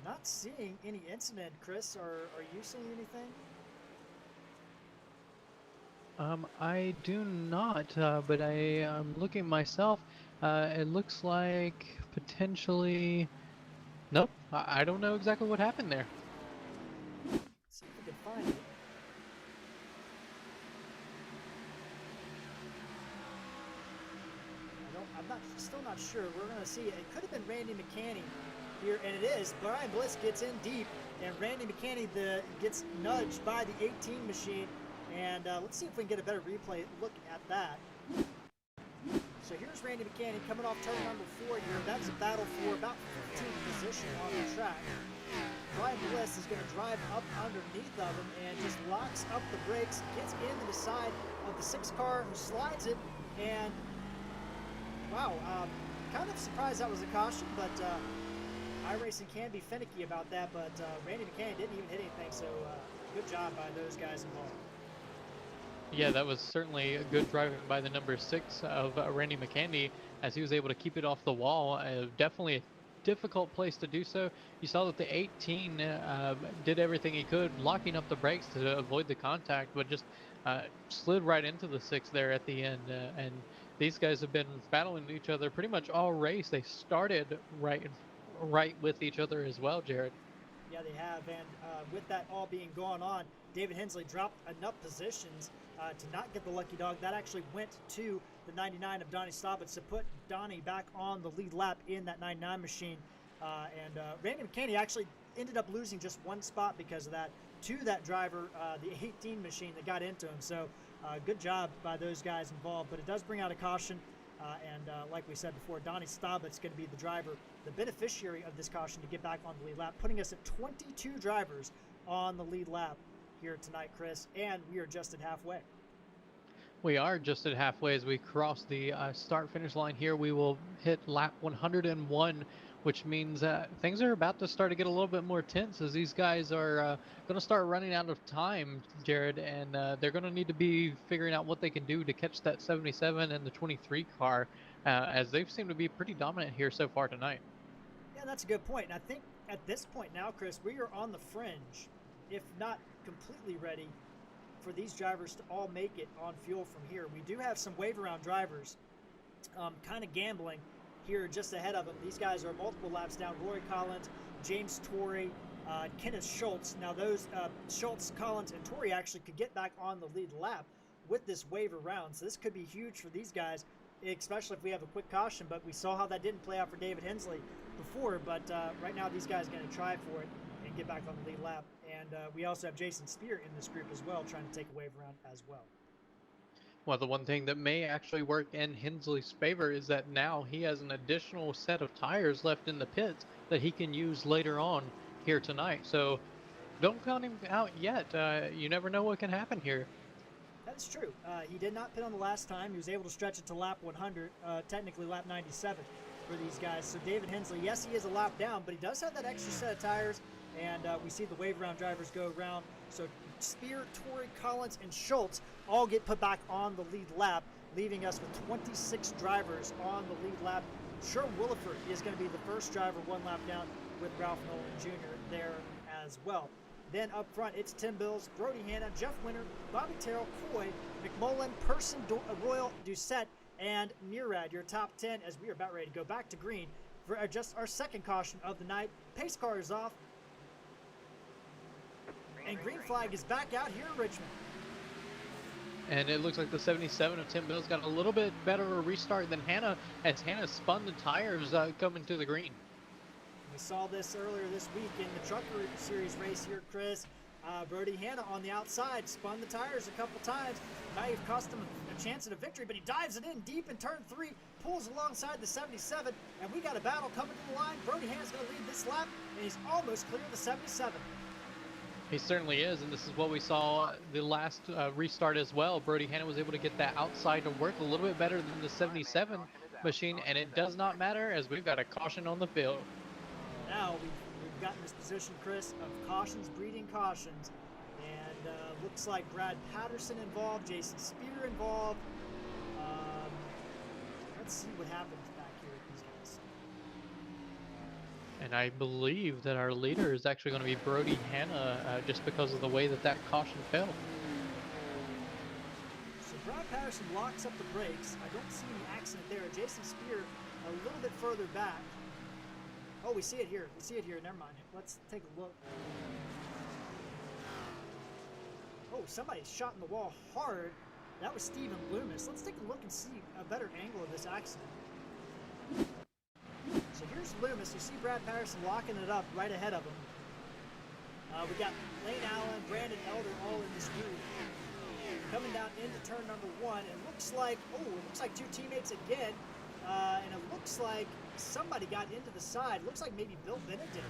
not seeing any incident. Chris, are you seeing anything? I do not, but I am looking myself. It looks like potentially. Nope, I don't know exactly what happened there. Let's see if we can find it. Still not sure. We're going to see. It could have been Randy McCanny here, and it is. Brian Bliss gets in deep, and Randy McCanny gets nudged by the 18 machine. And let's see if we can get a better replay look at that. So here's Randy McCanny coming off turn number 4 here. That's a battle for about 15th position on the track. Brian Bliss is going to drive up underneath of him and just locks up the brakes, gets into the side of the 6 car, who slides it, and wow, kind of surprised that was a caution, but iRacing can be finicky about that, but Randy McCann didn't even hit anything, so good job by those guys involved. Yeah, that was certainly a good driving by the number 6 of Randy McCandy, as he was able to keep it off the wall. Definitely a difficult place to do so. You saw that the 18 did everything he could, locking up the brakes to avoid the contact, but just slid right into the 6 there at the end. And these guys have been battling each other pretty much all race. They started right with each other as well, Jared. Yeah, they have, and with that all being going on, David Hensley dropped enough positions to not get the lucky dog. That actually went to the 99 of Donnie Staubitz to put Donnie back on the lead lap in that 99 machine. And Randy McCanny actually ended up losing just 1 spot because of that to that driver, the 18 machine that got into him. So good job by those guys involved, but it does bring out a caution. And like we said before, Donnie Staubitz is going to be the driver, the beneficiary of this caution to get back on the lead lap, putting us at 22 drivers on the lead lap here tonight, Chris, and we are just at halfway. We are just at halfway as we cross the start-finish line here. We will hit lap 101, which means things are about to start to get a little bit more tense as these guys are going to start running out of time, Jared, and they're going to need to be figuring out what they can do to catch that 77 and the 23 car, as they've seemed to be pretty dominant here so far tonight. Yeah, that's a good point. And I think at this point now, Chris, we are on the fringe, if not completely ready, for these drivers to all make it on fuel from here. We do have some wave-around drivers kind of gambling here just ahead of them. These guys are multiple laps down. Rory Collins, James Torrey, Kenneth Schultz. Now those Schultz, Collins, and Torrey actually could get back on the lead lap with this wave around. So this could be huge for these guys, especially if we have a quick caution. But we saw how that didn't play out for David Hensley before. But right now these guys are going to try for it and get back on the lead lap. And we also have Jason Speer in this group as well, trying to take a wave around as well. Well, the one thing that may actually work in Hensley's favor is that now he has an additional set of tires left in the pits that he can use later on here tonight. So don't count him out yet. You never know what can happen here. That's true. He did not pit on the last time. He was able to stretch it to lap 100, technically lap 97 for these guys. So David Hensley, yes, he is a lap down, but he does have that extra set of tires. And we see the wave around drivers go around. So Speer, Torrey, Collins, and Schultz all get put back on the lead lap, leaving us with 26 drivers on the lead lap. Sherwin Williford is going to be the first driver 1 lap down with Ralph Nolan Jr. there as well. Then up front, it's Tim Bills, Brody Hanna, Jeff Winter, Bobby Terrell, Coy, McMullen, Person, Royal, Doucette, and Murad, your top 10, as we are about ready to go back to green for just our second caution of the night. Pace car is off. And green flag is back out here in Richmond. And it looks like the 77 of Tim Bills got a little bit better a restart than Hanna, as Hanna spun the tires coming to the green. We saw this earlier this week in the Trucker Series race here, Chris. Brody Hanna on the outside spun the tires a couple times. Might have cost him a chance at a victory, but he dives it in deep in turn 3, pulls alongside the 77, and we got a battle coming to the line. Brody Hanna's going to lead this lap, and he's almost clear of the 77. He certainly is, and this is what we saw the last restart as well. Brody Hanna was able to get that outside to work a little bit better than the 77 machine, and it does not matter as we've got a caution on the field. Now we've gotten this position, Chris, of cautions breeding cautions, and looks like Brad Patterson involved, Jason Speer involved. Let's see what happens back here with these guys. And I believe that our leader is actually going to be Brody Hanna, just because of the way that caution fell. Brad Patterson locks up the brakes. I don't see any accident there. Jason Speer a little bit further back. Oh, we see it here. We see it here. Never mind. Let's take a look. Oh, somebody shot in the wall hard. That was Stephen Loomis. Let's take a look and see a better angle of this accident. So here's Loomis. You see Brad Patterson locking it up right ahead of him. We got Lane Allen, Brandon Elder all in this group. Coming down into turn number 1. It looks like, two teammates again. And it looks like somebody got into the side. Looks like maybe Bill Benedict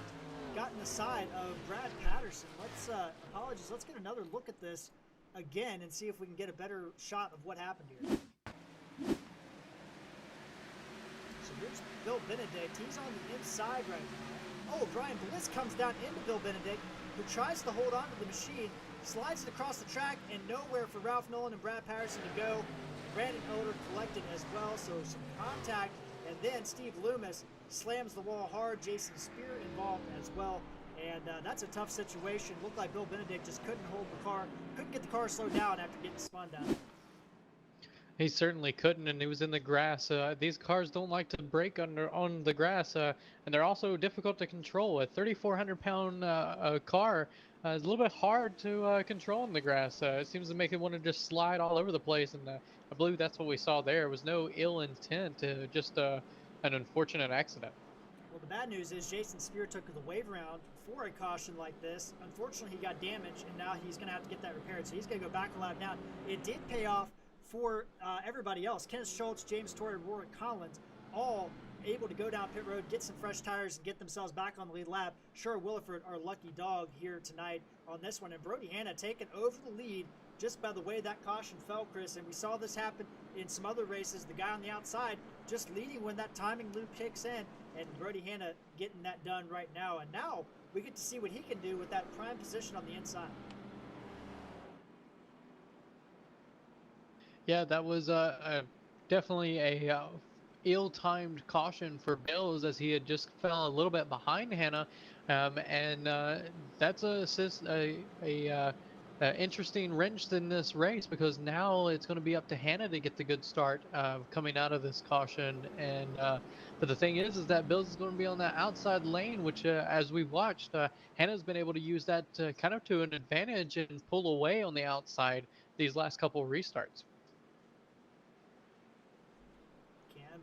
got in the side of Brad Patterson. Let's get another look at this again and see if we can get a better shot of what happened here. So here's Bill Benedict. He's on the inside right now. Oh, Brian Bliss comes down into Bill Benedict, who tries to hold on to the machine, slides it across the track, and nowhere for Ralph Nolan and Brad Patterson to go. Brandon Elder collected as well, so some contact, and then Steve Loomis slams the wall hard. Jason Speer involved as well, and that's a tough situation. Looked like Bill Benedict just couldn't hold the car, couldn't get the car slowed down after getting spun down. He certainly couldn't, and he was in the grass. These cars don't like to brake on the grass, and they're also difficult to control. A 3,400-pound car is a little bit hard to control in the grass. It seems to make it want to just slide all over the place, and I believe that's what we saw there. It was no ill intent, just an unfortunate accident. Well, the bad news is Jason Speer took the wave round for a caution like this. Unfortunately, he got damaged, and now he's going to have to get that repaired, so he's going to go back a lap down. It did pay off for everybody else. Kenneth Schultz, James Torrey, Rory Collins, all able to go down pit road, get some fresh tires, and get themselves back on the lead lap. Sure, Williford, our lucky dog here tonight on this one. And Brody Hanna taking over the lead just by the way that caution fell, Chris. And we saw this happen in some other races. The guy on the outside just leading when that timing loop kicks in. And Brody Hanna getting that done right now. And now we get to see what he can do with that prime position on the inside. Yeah, that was definitely a ill-timed caution for Bills, as he had just fell a little bit behind Hanna, and that's a interesting wrench in this race, because now it's going to be up to Hanna to get the good start coming out of this caution. And but the thing is that Bills is going to be on that outside lane, which as we've watched, Hanna's been able to use that kind of to an advantage and pull away on the outside these last couple of restarts.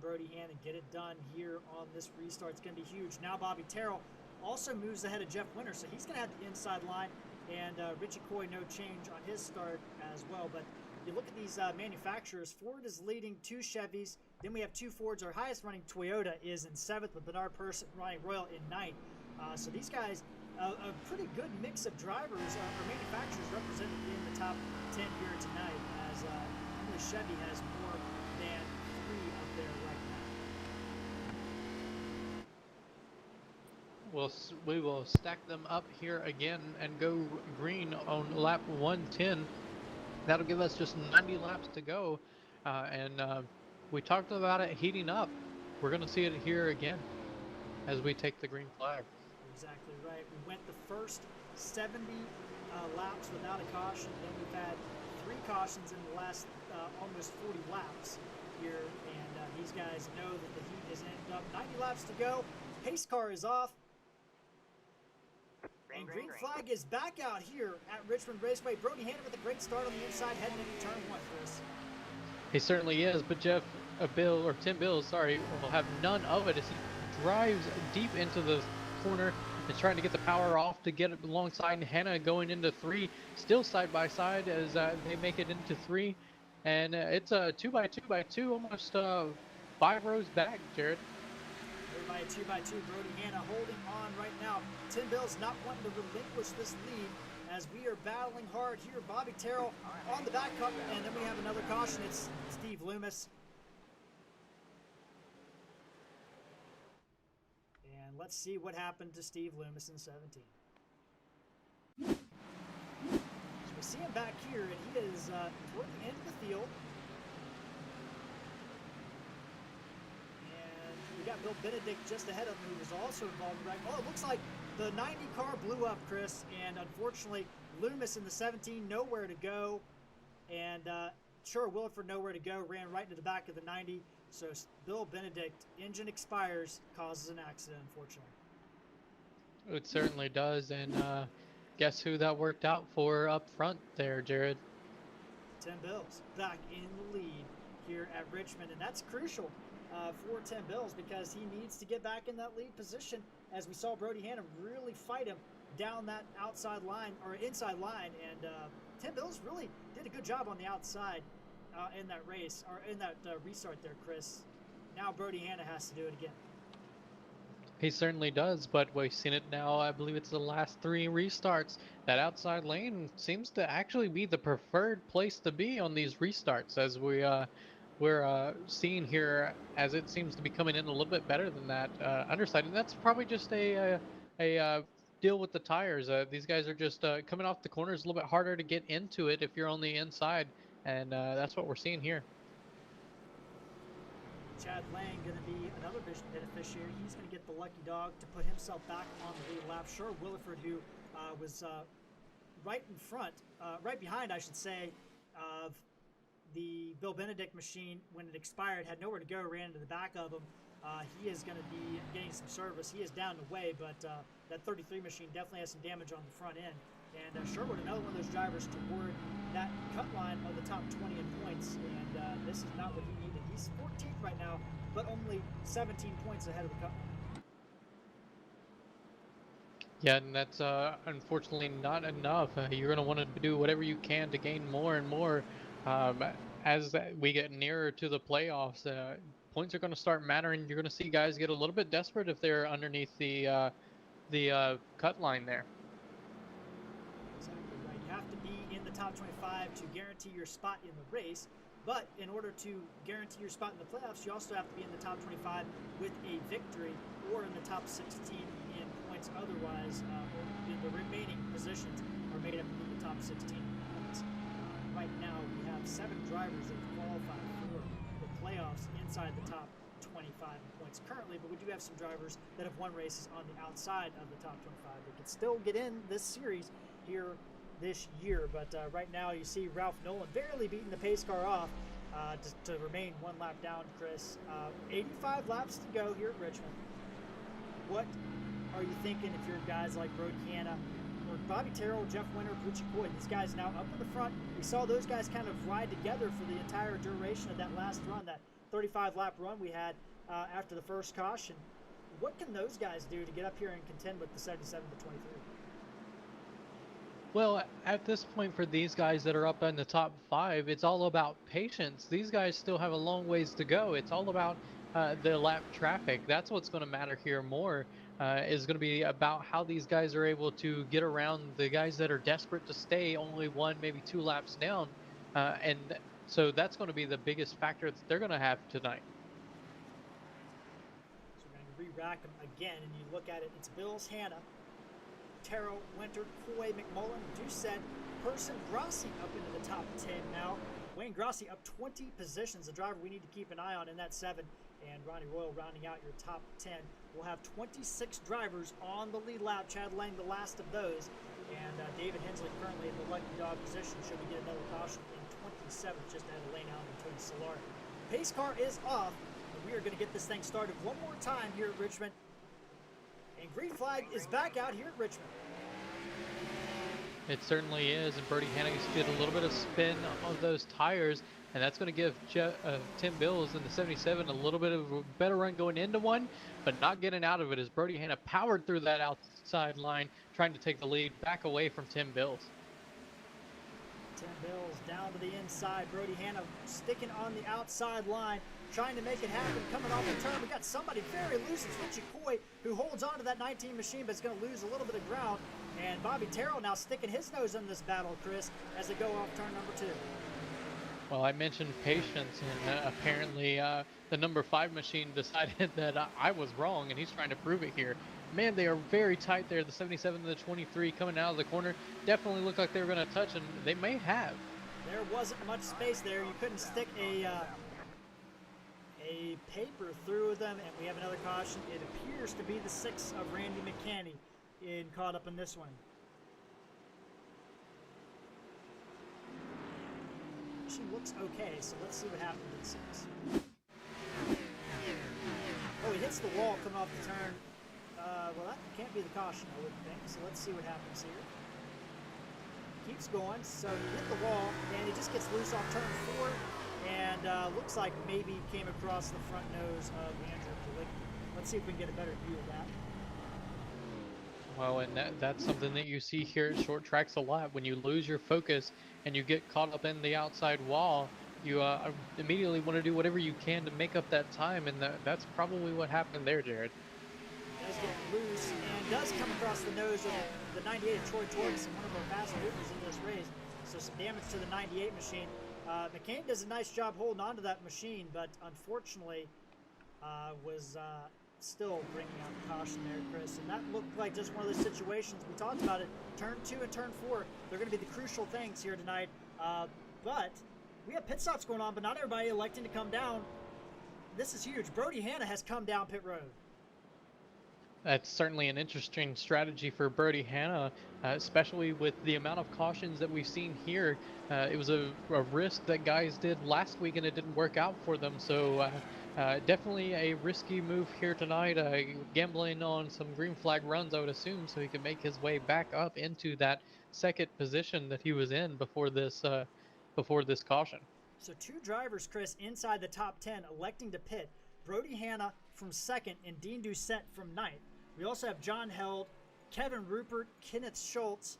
Brody Hanna get it done here on this restart. It's going to be huge. Now Bobby Terrell also moves ahead of Jeff Winter, so he's going to have the inside line, and Richie Coy no change on his start as well. But you look at these manufacturers. Ford is leading 2 Chevys. Then we have 2 Fords. Our highest running Toyota is in 7th, with Bernard Person running Royal in 9th. So these guys, a pretty good mix of drivers or manufacturers represented in the top 10 here tonight, as only Chevy has more than 3 up there right now. We will stack them up here again and go green on lap 110. That'll give us just 90 laps to go, and we talked about it heating up. We're going to see it here again as we take the green flag. Exactly right. We went the first 70 laps without a caution. Then we've had 3 cautions in the last almost 40 laps here, and these guys know that the heat is ended up. 90 laps to go. Pace car is off. And green flag is back out here at Richmond Raceway. Brody Hanna with a great start on the inside, heading into turn 1, Chris. He certainly is, but Tim Bills, will have none of it as he drives deep into the corner and trying to get the power off to get it alongside Hanna going into 3, still side by side as they make it into 3. And it's a 2x2x2, almost 5 rows back, Jared. By 2x2, Brody Hanna holding on right now. Tim Bills not wanting to relinquish this lead as we are battling hard here. Bobby Terrell on the back cut, and then we have another caution. It's Steve Loomis. And let's see what happened to Steve Loomis in 17. So we see him back here, and he is toward the end of the field. We got Bill Benedict just ahead of him, who was also involved in the wreck. Oh, it looks like the 90 car blew up, Chris, and unfortunately, Loomis in the 17, nowhere to go. And sure, Williford nowhere to go, ran right into the back of the 90. So Bill Benedict, engine expires, causes an accident, unfortunately. It certainly does, and guess who that worked out for up front there, Jared? Tim Bills back in the lead here at Richmond, and that's crucial for Tim Bills because he needs to get back in that lead position. As we saw Brody Hannah really fight him down that outside line or inside line, and Tim Bills really did a good job on the outside in that race or in that restart there, Chris. Now Brody Hannah has to do it again. He certainly does, but we've seen it now. I believe it's the last 3 restarts. That outside lane seems to actually be the preferred place to be on these restarts, as we're seeing here, as it seems to be coming in a little bit better than that underside, and that's probably just a deal with the tires. These guys are just coming off the corners a little bit harder to get into it if you're on the inside, and that's what we're seeing here. Chad Lang going to be another beneficiary. He's going to get the lucky dog to put himself back on the lead lap. Sure, Williford, who was right in front, right behind, I should say, of the Bill Benedict machine when it expired, had nowhere to go, ran into the back of him. He is going to be getting some service. He is down the way, but that 33 machine definitely has some damage on the front end. And Sherwood, another one of those drivers toward that cut line of the top 20 in points, and this is not what he needed. He's 14th right now, but only 17 points ahead of the cut line. Yeah, and that's unfortunately not enough. You're going to want to do whatever you can to gain more and more as we get nearer to the playoffs. Points are going to start mattering. You're going to see guys get a little bit desperate if they're underneath the cut line there. Exactly right. You have to be in the top 25 to guarantee your spot in the race. But in order to guarantee your spot in the playoffs, you also have to be in the top 25 with a victory or in the top 16 in points. Otherwise, the remaining positions are made up of the top 16 points. Right now, we have 7 drivers that have qualified for the playoffs inside the top 25 in points currently, but we do have some drivers that have won races on the outside of the top 25 that can still get in this series here this year. But right now you see Ralph Nolan barely beating the pace car off to remain 1 lap down, Chris. 85 laps to go here at Richmond. What are you thinking if you're guys like Brody Hannah or Bobby Terrell, Jeff Winter, Pucci Coy? These guys now up in the front. We saw those guys kind of ride together for the entire duration of that last run, that 35 lap run we had after the first caution. What can those guys do to get up here and contend with the 77 to 23? Well, at this point for these guys that are up in the top 5, it's all about patience. These guys still have a long ways to go. It's all about the lap traffic. That's what's going to matter here more, is going to be about how these guys are able to get around the guys that are desperate to stay only 1, maybe 2 laps down. And so that's going to be the biggest factor that they're going to have tonight. So we're going to re-rack them again, and you look at it, it's Bills, Hannah, Terrell, Winter, Coy, McMullen, Doucette, Person, Grassi up into the top 10 now. Wayne Grassi up 20 positions, a driver we need to keep an eye on in that 7. And Ronnie Royal rounding out your top 10. We'll have 26 drivers on the lead lap. Chad Lang, the last of those. And David Hensley currently in the lucky dog position. Should we get another caution in 27th, just ahead of Lane Allen and Tony Solar. Pace car is off. And we are going to get this thing started one more time here at Richmond. And green flag is back out here at Richmond. It certainly is, and Brody Hannah used to get a little bit of spin on those tires, and that's going to give Tim Bills in the 77 a little bit of a better run going into one, but not getting out of it as Brody Hannah powered through that outside line, trying to take the lead back away from Tim Bills. Tim Bills down to the inside. Brody Hannah sticking on the outside line, trying to make it happen. Coming off the turn, we got somebody very loose. It's Richie Coy, who holds on to that 19 machine, but is going to lose a little bit of ground. And Bobby Terrell now sticking his nose in this battle, Chris, as they go off turn number 2. Well, I mentioned patience, and apparently the number 5 machine decided that I was wrong, and he's trying to prove it here. Man, they are very tight there. The 77 and the 23 coming out of the corner definitely looked like they were going to touch, and they may have. There wasn't much space there. You couldn't stick a paper through them, and we have another caution. It appears to be the 6 of Randy McCanny caught up in this one. machine looks okay, so let's see what happens in 6. Oh, he hits the wall coming off the turn. Well, that can't be the caution, I wouldn't think. So let's see what happens here. Keeps going, so he hit the wall, and he just gets loose off turn 4, and looks like maybe came across the front nose of Andrew Palicki. Let's see if we can get a better view of that. Well, and that's something that you see here at short tracks a lot. When you lose your focus and you get caught up in the outside wall, you immediately want to do whatever you can to make up that time, and that's probably what happened there, Jared. Does get loose and does come across the nose of the 98 of Troy Torres, one of our fast movers in this race. So some damage to the 98 machine. McCain does a nice job holding onto that machine, but unfortunately was still bringing out the caution there, Chris. And that looked like just one of those situations. We talked about it. Turn 2 and turn 4, they're going to be the crucial things here tonight. But we have pit stops going on, but not everybody electing to come down. This is huge. Brody Hanna has come down pit road. That's certainly an interesting strategy for Brody Hanna, especially with the amount of cautions that we've seen here. It was a risk that guys did last week and it didn't work out for them. So definitely a risky move here tonight, gambling on some green flag runs, I would assume, so he could make his way back up into that second position that he was in before this caution. So 2 drivers, Chris, inside the top 10 electing to pit. Brody Hanna from 2nd and Dean Doucette from 9th. We also have John Held, Kevin Rupert, Kenneth Schultz,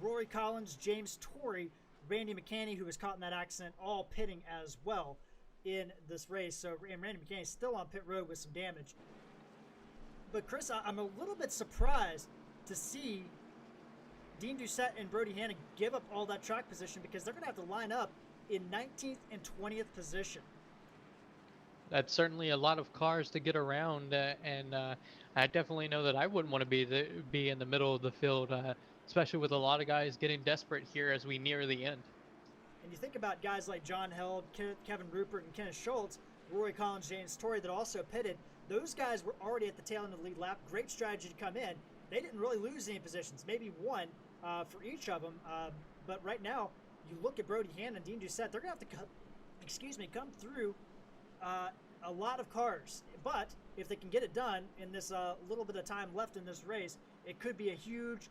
Rory Collins, James Torrey, Randy McCanney, who was caught in that accident, all pitting as well in this race. So, and Randy McCanney still on pit road with some damage. But Chris, I'm a little bit surprised to see Dean Doucette and Brody Hanna give up all that track position, because they're going to have to line up in 19th and 20th position. That's certainly a lot of cars to get around, and I definitely know that I wouldn't want to be in the middle of the field, especially with a lot of guys getting desperate here as we near the end. And you think about guys like John Held, Kevin Rupert, and Kenneth Schultz, Rory Collins, James Torrey that also pitted. Those guys were already at the tail end of the lead lap. Great strategy to come in. They didn't really lose any positions, maybe one for each of them. But right now, you look at Brody Hanna and Dean Doucette, they're going to have to come through a lot of cars. But if they can get it done in this little bit of time left in this race, it could be a huge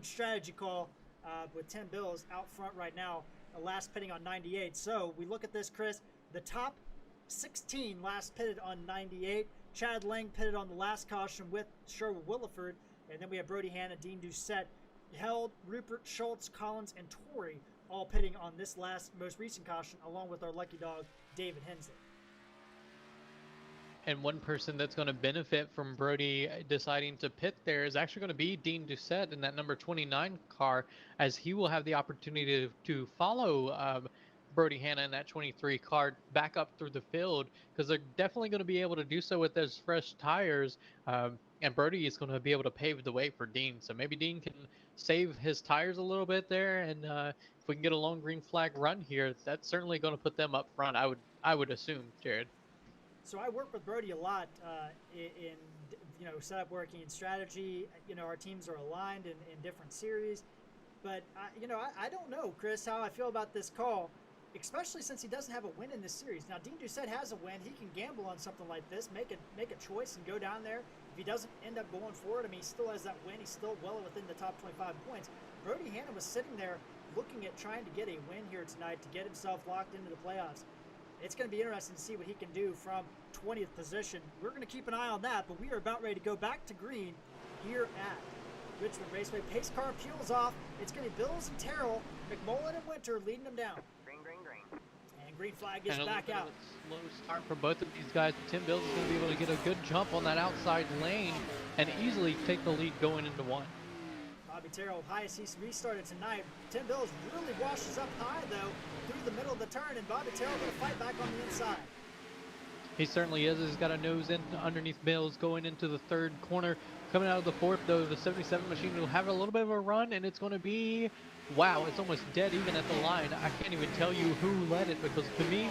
strategy call with Tim Bills out front right now, last pitting on 98. So we look at this, Chris, the top 16 last pitted on 98. Chad Lang pitted on the last caution with Sherwood Williford, and then we have Brody Hanna, Dean Doucette, Held, Rupert, Schultz, Collins, and Torrey all pitting on this most recent caution, along with our lucky dog, David Hensley. And one person that's going to benefit from Brody deciding to pit there is actually going to be Dean Doucette in that number 29 car, as he will have the opportunity to follow Brody Hanna in that 23 car back up through the field, because they're definitely going to be able to do so with those fresh tires. And Brody is going to be able to pave the way for Dean. So maybe Dean can save his tires a little bit there, and if we can get a long green flag run here, that's certainly going to put them up front, I would assume, Jared. So I work with Brody a lot in setup working and strategy. Our teams are aligned in different series, but I don't know, Chris, how I feel about this call, especially since he doesn't have a win in this series. Now Dean Doucette has a win; he can gamble on something like this, make a choice and go down there. If he doesn't end up going forward, I mean, he still has that win. He's still well within the top 25 points. Brody Hanna was sitting there looking at trying to get a win here tonight to get himself locked into the playoffs. It's going to be interesting to see what he can do from 20th position. We're going to keep an eye on that, but we are about ready to go back to green here at Richmond Raceway. Pace car peels off. It's going to be Bills and Terrell, McMullen and Winter leading them down. Green. And green flag gets back out. Slow start for both of these guys. Tim Bills is going to be able to get a good jump on that outside lane and easily take the lead going into one. Bobby Terrell, highest he's restarted tonight. Tim Bills really washes up high, though, through the middle of the turn, and Bobby Terrell going to fight back on the inside. He certainly is. He's got a nose in underneath Bills going into the third corner. Coming out of the fourth, though, the 77 machine will have a little bit of a run, and it's going to be, wow, it's almost dead even at the line. I can't even tell you who led it, because to me,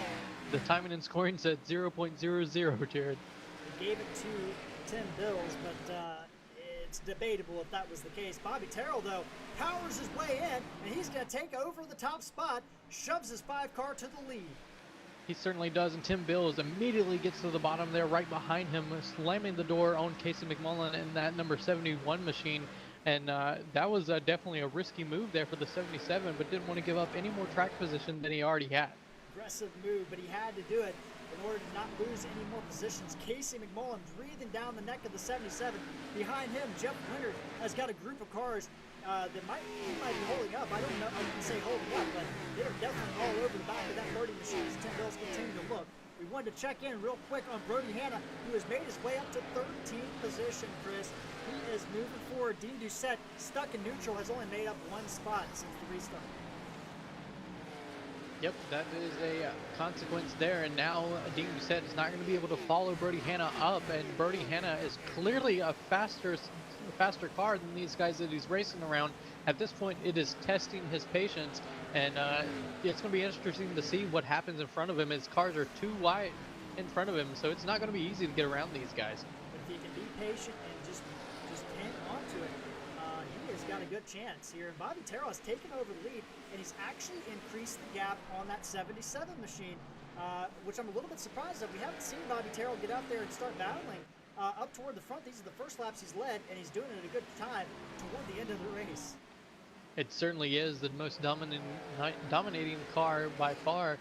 the timing and scoring said 0.00, Jared. They gave it to Tim Bills, but it's debatable if that was the case. Bobby Terrell, though, powers his way in, and he's going to take over the top spot, shoves his 5 car to the lead. He certainly does, and Tim Bills immediately gets to the bottom there right behind him, slamming the door on Casey McMullen in that number 71 machine. And that was definitely a risky move there for the 77, but didn't want to give up any more track position than he already had. Aggressive move, but he had to do it in order to not lose any more positions. Casey McMullen breathing down the neck of the 77. Behind him, Jeff Leonard has got a group of cars that might be holding up. I don't know, I wouldn't say holding up, but they're definitely all over the back of that Brody machine as Tim Bills continue to look. We wanted to check in real quick on Brody Hanna, who has made his way up to 13th position, Chris. He is moving forward. Dean Doucette, stuck in neutral, has only made up 1 spot since the restart. Yep, that is a consequence there, and now Dean Doucette is not going to be able to follow Brody Hanna up, and Brody Hanna is clearly a faster car than these guys that he's racing around. At this point, it is testing his patience, and it's going to be interesting to see what happens in front of him. His cars are too wide in front of him, so it's not going to be easy to get around these guys. But if he can be patient and just hang on to it, he has got a good chance here. And Bobby Terrell has taken over the lead, and he's actually increased the gap on that 77 machine, which I'm a little bit surprised that we haven't seen Bobby Terrell get out there and start battling up toward the front. These are the first laps he's led, and he's doing it at a good time toward the end of the race. It certainly is. The most dominating car by far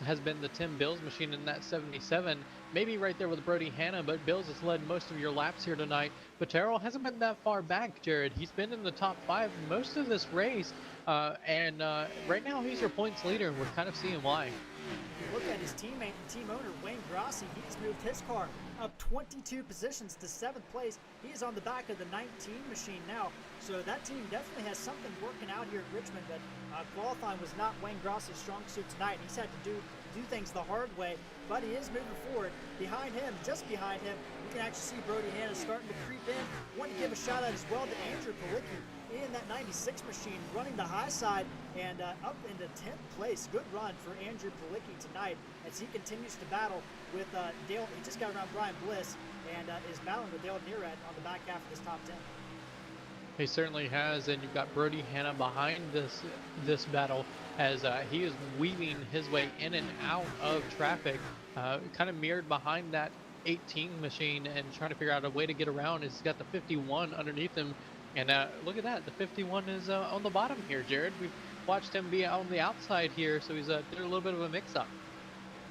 has been the Tim Bills machine in that 77. Maybe right there with Brody Hanna, but Bills has led most of your laps here tonight. But Terrell hasn't been that far back, Jared. He's been in the top 5 most of this race, and right now he's your points leader, and we're kind of seeing why. Look at his teammate and team owner, Wayne Grossi. He's moved his car up 22 positions to 7th place. He is on the back of the 19 machine now. So that team definitely has something working out here at Richmond, but qualifying was not Wayne Grossi's strong suit tonight. He's had to do things the hard way, but he is moving forward. Behind him, just behind him, you can actually see Brody Hanna starting to creep in. Want to give a shout out as well to Andrew Palicki in that 96 machine, running the high side and up into 10th place. Good run for Andrew Palicki tonight as he continues to battle with Dale. He just got around Brian Bliss and is battling with Dale Nearad on the back half of this top 10. He certainly has, and you've got Brody Hanna behind this battle as he is weaving his way in and out of traffic, kind of mirrored behind that 18 machine and trying to figure out a way to get around. He's got the 51 underneath him, and look at that, the 51 is on the bottom here, Jared. We've watched him be on the outside here, so he's doing a little bit of a mix-up.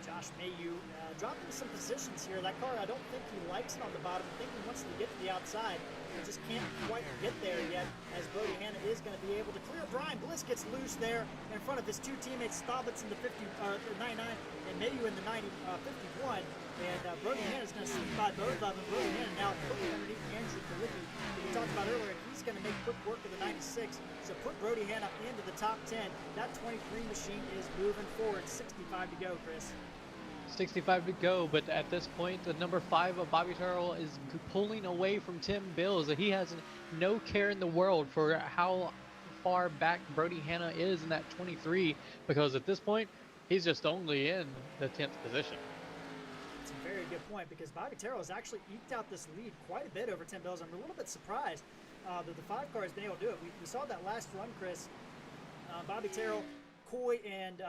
Josh Mayu dropping some positions here. That car, I don't think he likes it on the bottom. I think he wants to get to the outside. He just can't quite get there yet, as Brody Hanna is going to be able to clear. Brian Bliss gets loose there in front of his 2 teammates, Staubitz in the 99 and Mayu in the 51. And Brody Hanna is going to sneak by both of them. Brody Hanna now quickly underneath Andrew Palicki, who we talked about earlier. He's going to make quick work of the 96. So put Brody Hanna into the top 10. That 23 machine is moving forward. 65 to go, Chris. 65 to go, but at this point, the number 5 of Bobby Terrell is pulling away from Tim Bills. He has no care in the world for how far back Brody Hanna is in that 23, because at this point, he's just only in the 10th position. It's a very good point, because Bobby Terrell has actually eked out this lead quite a bit over Tim Bills. I'm a little bit surprised that the 5 car has been able to do it. We saw that last run, Chris. Bobby Terrell, Coy, and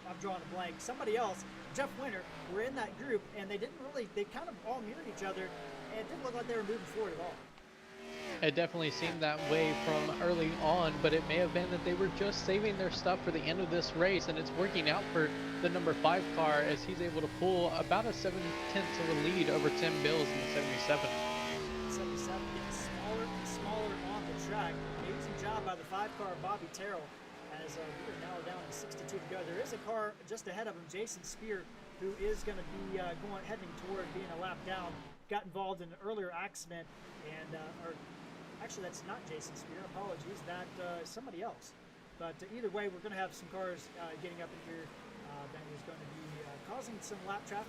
I'm drawing a blank. Somebody else, Jeff Winter, were in that group, and they kind of all mirrored each other, and it didn't look like they were moving forward at all. It definitely seemed that way from early on, but it may have been that they were just saving their stuff for the end of this race, and it's working out for the number 5 car as he's able to pull about a 7/10 of a lead over Tim Bills in the 77. 77 getting smaller and smaller on the track. Amazing job by the 5 car Bobby Terrell, as we are now down to 62 to go. There is a car just ahead of him, Jason Speer, who is going to be heading toward being a lap down. Got involved in an earlier accident, and actually that's not Jason Speer. Apologies, that is somebody else. But either way, we're going to have some cars getting up in here that is going to be causing some lap traffic.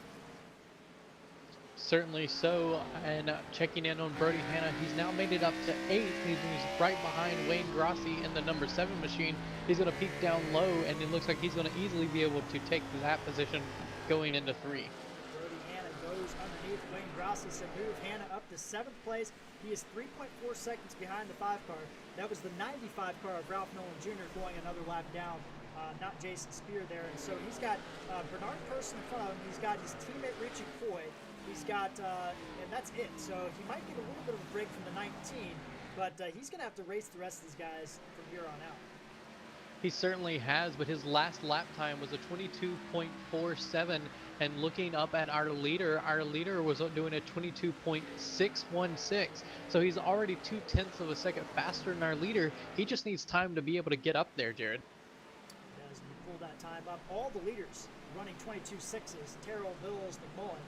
Certainly so, and checking in on Brody Hanna, he's now made it up to 8th. He's right behind Wayne Grossi in the number 7 machine. He's going to peak down low, and it looks like he's going to easily be able to take that position going into 3. Brody Hanna goes drivers underneath Wayne Grossi. So move Hannah up to 7th place. He is 3.4 seconds behind the 5 car. That was the 95 car of Ralph Nolan Jr. going another lap down, not Jason Speer there. And so he's got Bernard Person in front of him. He's got his teammate Richie Coy. He's got, and that's it. So he might get a little bit of a break from the 19, but he's going to have to race the rest of these guys from here on out. He certainly has, but his last lap time was a 22.47, and looking up at our leader was doing a 22.616. So he's already 0.2 of a second faster than our leader. He just needs time to be able to get up there, Jared. As we pull that time up, all the leaders running 22.6s, Terrell, Bills, McMullen.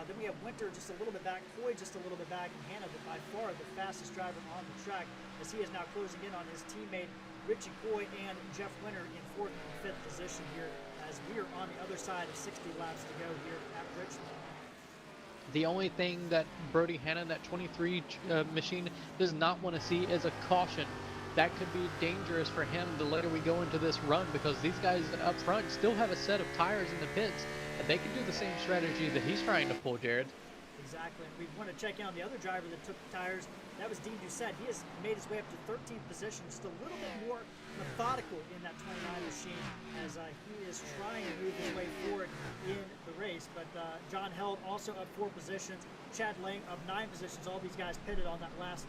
Then we have Winter just a little bit back, Coy just a little bit back, and Hannah by far the fastest driver on the track, as he is now closing in on his teammate Richie Coy and Jeff Winter in 4th and 5th position here, as we are on the other side of 60 laps to go here at Richmond. The only thing that Brody Hannon, that 23 machine, does not want to see is a caution. That could be dangerous for him the later we go into this run, because these guys up front still have a set of tires in the pits, and they can do the same strategy that he's trying to pull, Jared. Exactly. And we want to check in on the other driver that took the tires. That was Dean Doucette. He has made his way up to 13th position, just a little bit more methodical in that 29 machine, as he is trying to move his way forward in the race. But John Held also up 4 positions. Chad Lang up 9 positions. All these guys pitted on that last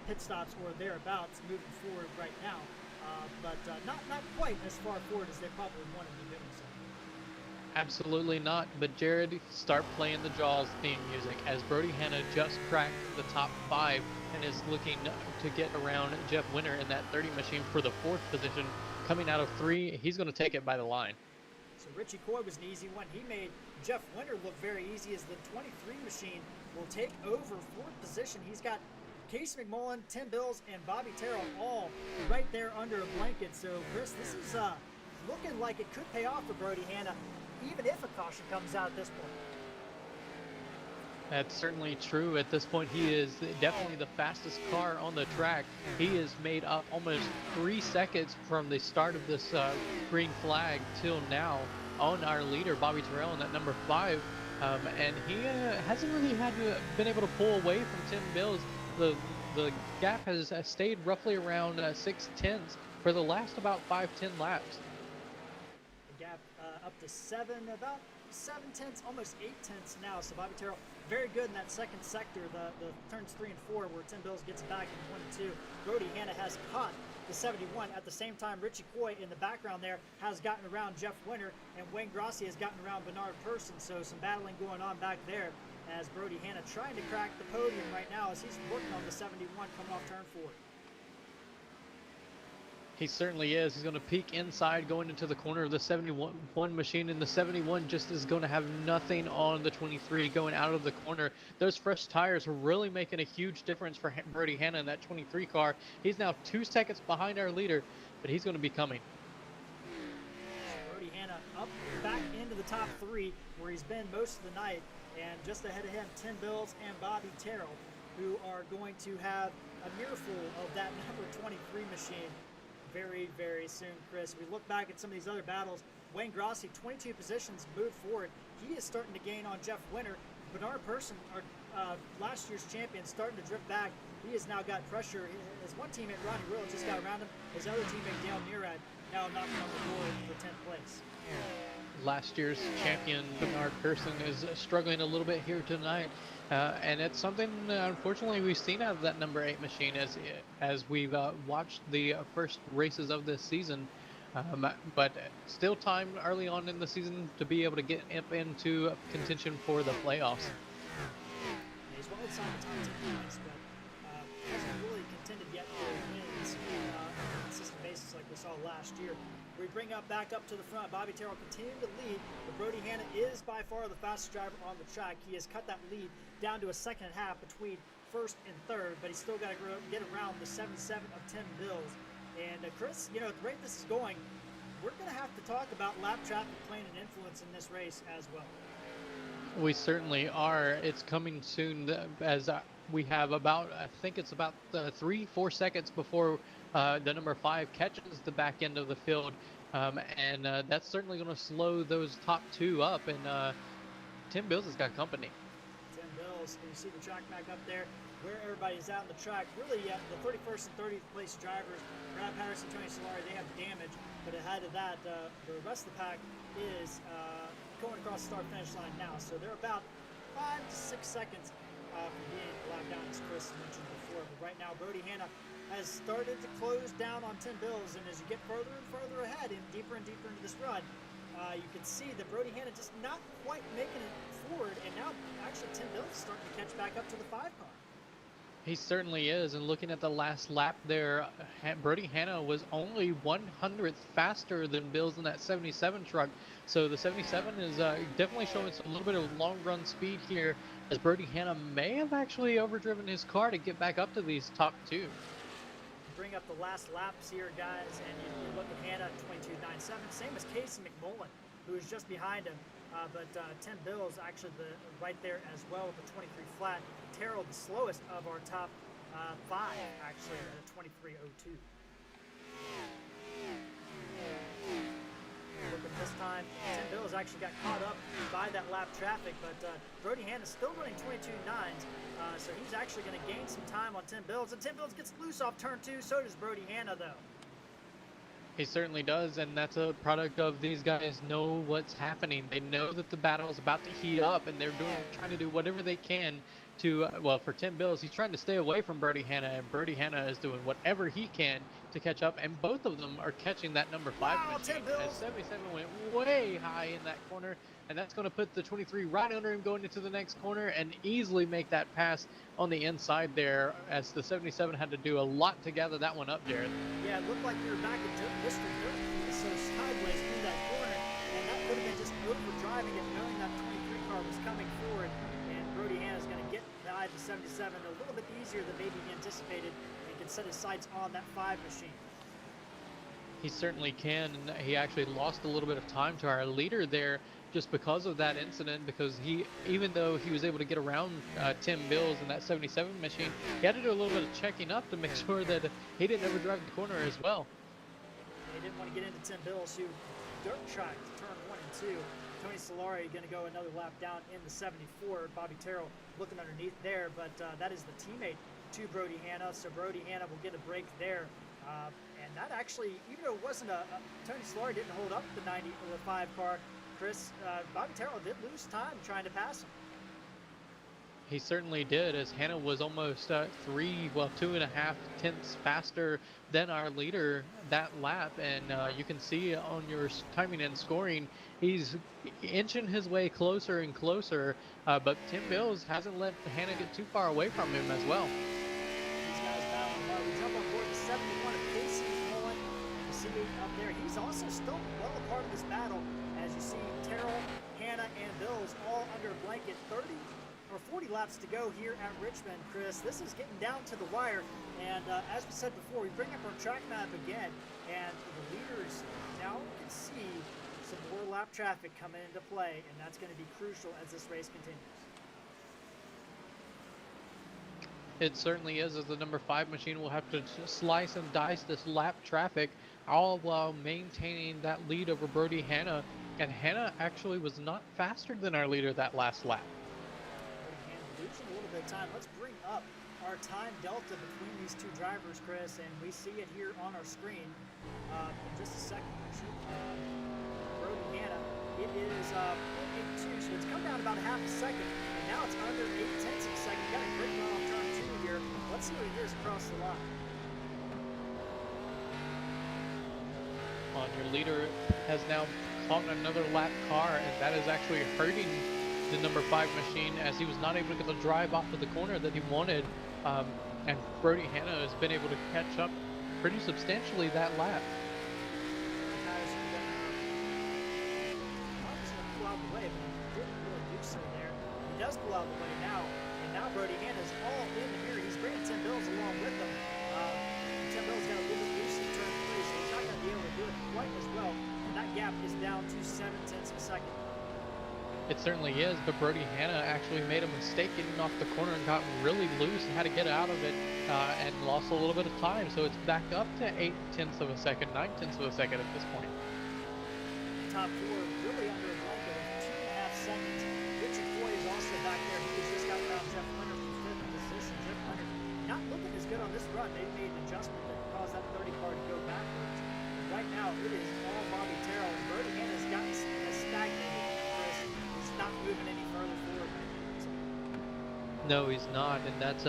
pit stops or thereabouts, moving forward right now. But not quite as far forward as they probably wanted to be doing so. Absolutely not. But Jared, start playing the Jaws theme music, as Brody Hanna just cracked the top 5 and is looking to get around Jeff Winter in that 30 machine for the 4th position. Coming out of 3, he's going to take it by the line. So Richie Coy was an easy one. He made Jeff Winter look very easy, as the 23 machine will take over 4th position. He's got Casey McMullen, Tim Bills, and Bobby Terrell all right there under a blanket. So Chris, this is looking like it could pay off for Brody Hanna, even if a caution comes out at this point. That's certainly true. At this point, he is definitely the fastest car on the track. He has made up almost 3 seconds from the start of this green flag till now on our leader, Bobby Terrell, in that number 5. And he hasn't really been able to pull away from Tim Bills. The gap has stayed roughly around 6/10 for the last about 5-10 laps. The gap up to about 7/10, almost 8/10 now. So Bobby Terrell very good in that second sector, the turns 3 and 4, where Tim Bills gets back in 1 and 2. Brody Hanna has caught the 71. At the same time, Richie Coy in the background there has gotten around Jeff Winter, and Wayne Grossi has gotten around Bernard Person. So some battling going on back there, as Brody Hanna trying to crack the podium right now, as he's working on the 71 coming off turn 4. He certainly is. He's going to peek inside going into the corner of the 71 machine, and the 71 just is going to have nothing on the 23 going out of the corner. Those fresh tires are really making a huge difference for Brody Hanna in that 23 car. He's now 2 seconds behind our leader, but he's going to be coming. Brody Hanna up back into the top 3, where he's been most of the night, and just ahead of him, Tim Bills and Bobby Terrell, who are going to have a nearful of that number 23 machine very, very soon, Chris. We look back at some of these other battles. Wayne Grossi, 22 positions, moved forward. He is starting to gain on Jeff Winter. Bernard Person, our last year's champion, starting to drift back. He has now got pressure. His one teammate, Ronnie Rill, just got around him. His other teammate, Dale Murad, now knocking on the door for 10th place. Last year's champion, Bernard Person, is struggling a little bit here tonight. And it's something, unfortunately, we've seen out of that number 8 machine as we've watched the first races of this season. But still time early on in the season to be able to get up into contention for the playoffs. He's well inside the top 10 points, but hasn't really contended yet for wins on a consistent basis like we saw last year. We bring up back up to the front. Bobby Terrell continuing to lead, but Brody Hanna is by far the fastest driver on the track. He has cut that lead down to a second and a half between 1st and 3rd, but he's still got to get around the 77 of Tim Bills. And Chris, at the rate this is going, we're going to have to talk about lap traffic playing an influence in this race as well. We certainly are. It's coming soon, as we have about, I think it's about 3-4 seconds before the number 5 catches the back end of the field. And that's certainly going to slow those top 2 up. And Tim Bills has got company. Bills. And you see the track map up there where everybody's out on the track. Really, the 31st and 30th place drivers, Brad Patterson, Tony Solari, they have damage. But ahead of that, the rest of the pack is going across the start-finish line now. So they're about 5 to 6 seconds from being locked down, as Chris mentioned before. But right now, Brody Hanna has started to close down on Tim Bills. And as you get further and further ahead and deeper into this run, you can see that Brody Hanna just not quite making it forward. And now, actually, Tim Bills is starting to catch back up to the 5 car. He certainly is, and looking at the last lap there, Brody Hanna was only 100th faster than Bills in that 77 truck. So the 77 is definitely showing a little bit of long run speed here, as Brody Hanna may have actually overdriven his car to get back up to these top 2. Bring up the last laps here, guys, and you look at Hanna 22.97, same as Casey McMullen, who is just behind him. But Tim Bills actually right there as well with the 23 flat. Terrell, the slowest of our top 5, actually, at a 23.02. Look at this time, Tim Bills actually got caught up by that lap traffic, but Brody Hanna still running 22.9s, so he's actually going to gain some time on Tim Bills. And Tim Bills gets loose off turn 2, so does Brody Hanna, though. He certainly does, and that's a product of these guys know what's happening. They know that the battle is about to heat up, and they're trying to do whatever they can to, well, for Tim Bills, he's trying to stay away from Brody Hanna, and Brody Hanna is doing whatever he can to catch up, and both of them are catching that number 5 machine. As 77 went way high in that corner, and that's going to put the 23 right under him going into the next corner and easily make that pass on the inside there, as the 77 had to do a lot to gather that one up, Jared. Yeah, it looked like we were back in Mr. Dirt. He was so sideways through that corner, and that could have been just overdriving it, knowing that 23 car was coming forward, and Brody Hanna is going to get by the 77 a little bit easier than maybe he anticipated, and can set his sights on that 5 machine. He certainly can, and he actually lost a little bit of time to our leader there just because of that incident, because he, even though he was able to get around Tim Bills in that 77 machine, he had to do a little bit of checking up to make sure that he didn't overdrive the corner as well. They didn't want to get into Tim Bills, who dirt tracked turn 1 and 2. Tony Solari going to go another lap down in the 74. Bobby Terrell looking underneath there, but that is the teammate to Brody Hanna, so Brody Hanna will get a break there. And that actually, even though it wasn't Tony Solari didn't hold up the 90 or the 5 car, Chris, Bobby Terrell did lose time trying to pass him. He certainly did, as Hanna was almost 2.5 tenths faster than our leader that lap, and you can see on your timing and scoring, he's inching his way closer and closer, but Tim Bills hasn't let Hanna get too far away from him as well. These guys battling hard. We jump on board the 71 of Casey McMullen. You see up there, he's also still well a part of this battle, as you see Terrell, Hanna, and Bills all under a blanket. 40 laps to go here at Richmond, Chris. This is getting down to the wire, and as we said before, we bring up our track map again, and the leaders now can see some more lap traffic coming into play, and that's going to be crucial as this race continues. It certainly is, as the number 5 machine will have to slice and dice this lap traffic, all while maintaining that lead over Brody Hanna, and Hanna actually was not faster than our leader that last lap. Losing a little bit of time. Let's bring up our time delta between these two drivers, Chris, and we see it here on our screen in just a second. Brody Hanna, it is 0.82, so it's come down about a half a second, and now it's under 8 tenths of a second. Got a great run off turn 2 here. Let's see what it is across the line. On your leader has now caught another lap car, and that is actually hurting the number 5 machine, as he was not able to get the drive off of the corner that he wanted, and Brody Hanna has been able to catch up pretty substantially that lap. Patterson was going to pull out the way, but he didn't really do so there. He does pull out the way now, and now Brody Hanna is all in here. He's bringing Tim Bills along with him. Tim Bills got a little bit loose in turn 3, so he's not going to be able to do it quite as well, and that gap is down to 7 tenths of a second. It certainly is, but Brody Hanna actually made a mistake getting off the corner and got really loose and had to get out of it and lost a little bit of time. So it's back up to 8 tenths of a second, 9 tenths of a second at this point. Top 4 really under a blanket of 2.5 seconds. Richard Foy is also back there. He just got around good on this run. They made an adjustment that caused that 30 car to go backwards. Right now, it is all Bobby Terrell. Brody Hanna's gotten stagnated. Chris, he's not moving any further forward right now. So. No, he's not, and that's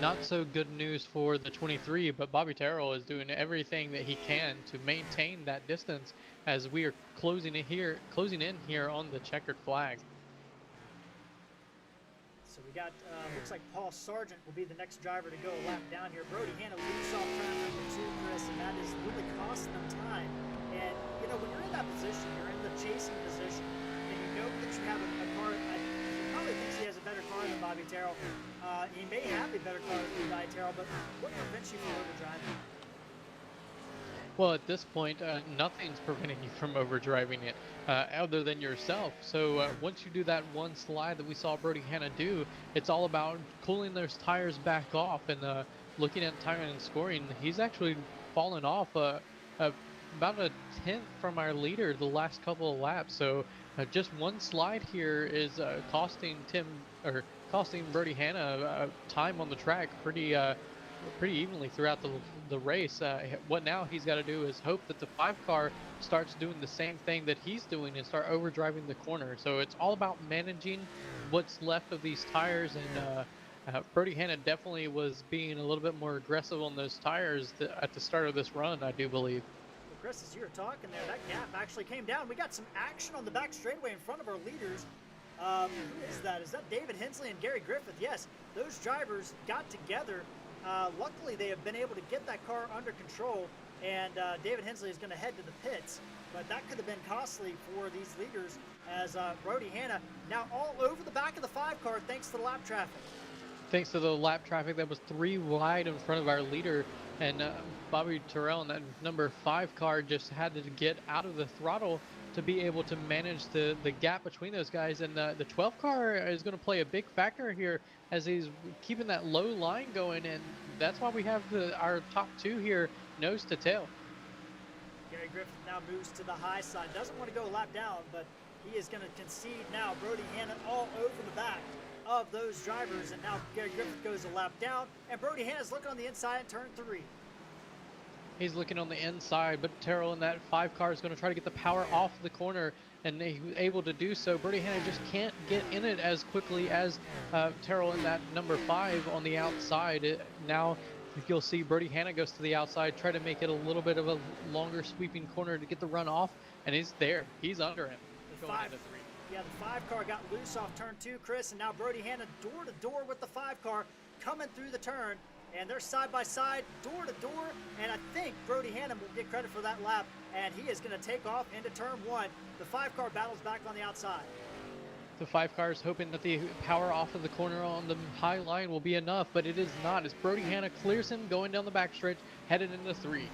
not so good news for the 23. But Bobby Terrell is doing everything that he can to maintain that distance as we are closing in here on the checkered flag. So we got, looks like Paul Sargent will be the next driver to go a lap down here. Brody Hanna leads off turn number 2, Chris, and that is really costing them time. And, you know, when you're in that position, you're in the chasing position, and you know that you have a car, he probably thinks he has a better car than Bobby Terrell. He may have a better car than Bobby Terrell, but what prevents you from overdriving? Well, at this point, nothing's preventing you from overdriving it other than yourself. So once you do that one slide that we saw Brody Hanna do, it's all about cooling those tires back off and looking at tire and scoring. He's actually fallen off about a tenth from our leader the last couple of laps. So just one slide here is costing Brody Hanna time on the track pretty evenly throughout the race. What now he's got to do is hope that the 5 car starts doing the same thing that he's doing and start overdriving the corner. So it's all about managing what's left of these tires, and Brody Hanna definitely was being a little bit more aggressive on those tires at the start of this run, I do believe. Well, Chris, as you were talking there, that gap actually came down. We got some action on the back straightaway in front of our leaders. Who is that? Is that David Hensley and Gary Griffith? Yes, those drivers got together. Luckily, they have been able to get that car under control, and David Hensley is going to head to the pits. But that could have been costly for these leaders, as Brody Hanna now all over the back of the 5 car thanks to the lap traffic. Thanks to the lap traffic, that was 3 wide in front of our leader, and Bobby Terrell in that number 5 car just had to get out of the throttle to be able to manage the gap between those guys. And the 12 car is going to play a big factor here as he's keeping that low line going, and that's why we have our top 2 here nose to tail. Gary Griffith now moves to the high side, doesn't want to go a lap down, but he is going to concede now. Brody Hanna all over the back of those drivers, and now Gary Griffith goes a lap down, and Brody Hanna's looking on the inside in turn 3. He's looking on the inside, but Terrell in that 5 car is going to try to get the power off the corner, and he was able to do so. Brody Hanna just can't get in it as quickly as Terrell in that number 5 on the outside. Now you'll see Brody Hanna goes to the outside, try to make it a little bit of a longer sweeping corner to get the run off, and he's there. He's under him. The 5 car got loose off turn 2, Chris, and now Brody Hanna door to door with the 5 car coming through the turn. And they're side by side, door to door, and I think Brody Hanna will get credit for that lap, and he is going to take off into turn 1. The 5 car battles back on the outside. The 5 car is hoping that the power off of the corner on the high line will be enough, but it is not, as Brody Hanna clears him going down the backstretch, headed into 3.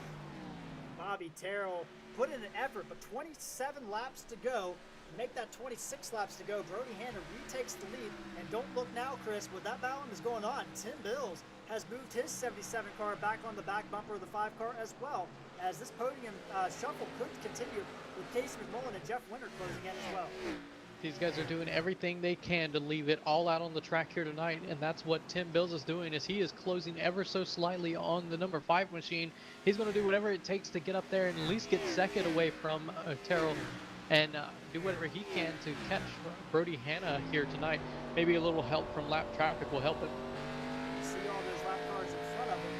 Bobby Terrell put in an effort, but 27 laps to go. Make that 26 laps to go. Brody Hanna retakes the lead, and don't look now, Chris, what that battle is going on. Tim Bills has moved his 77 car back on the back bumper of the 5 car as well, as this podium shuffle could continue with Case McMullen and Jeff Winter closing in as well. These guys are doing everything they can to leave it all out on the track here tonight, and that's what Tim Bills is doing, as he is closing ever so slightly on the number 5 machine. He's going to do whatever it takes to get up there and at least get second away from Terrell, and do whatever he can to catch Brody Hanna here tonight. Maybe a little help from lap traffic will help it. You see all those lap cars in front of him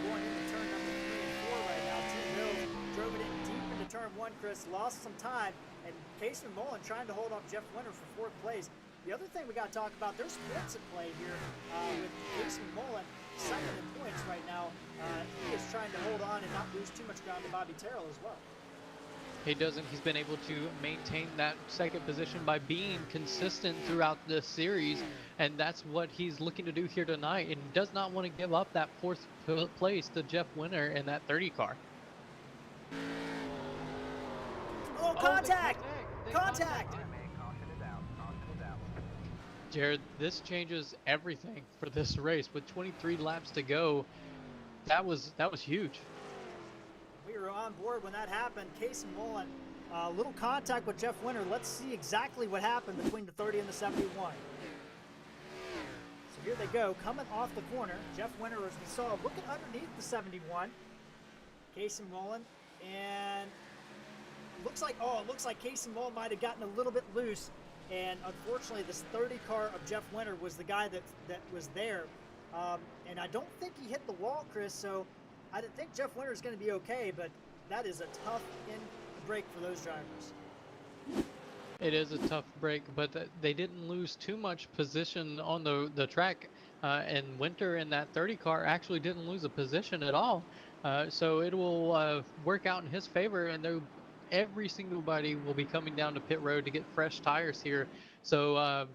going into turn number 3 and 4 right now. Tim Bills drove it in deep into turn 1, Chris, lost some time, and Case McMullen trying to hold off Jeff Winter for 4th place. The other thing we got to talk about, there's points at play here with Case McMullen second in points right now. He is trying to hold on and not lose too much ground to Bobby Terrell as well. He doesn't. He's been able to maintain that second position by being consistent throughout the series, and that's what he's looking to do here tonight, and does not want to give up that 4th place to Jeff Winter in that 30 car. Oh, contact! Contact! Jared, this changes everything for this race. With 23 laps to go, that was huge. We were on board when that happened. Case McMullen, a little contact with Jeff Winter. Let's see exactly what happened between the 30 and the 71. So here they go, coming off the corner. Jeff Winter, as we saw, looking underneath the 71. Casey Mullen, and looks like Casey Mullen might have gotten a little bit loose, and unfortunately this 30 car of Jeff Winter was the guy that was there, and I don't think he hit the wall, Chris, so I think Jeff Winter is going to be okay, but that is a tough break for those drivers. It is a tough break, but they didn't lose too much position on the track, and Winter in that 30 car actually didn't lose a position at all. So it will work out in his favor, and every single body will be coming down to pit road to get fresh tires here. So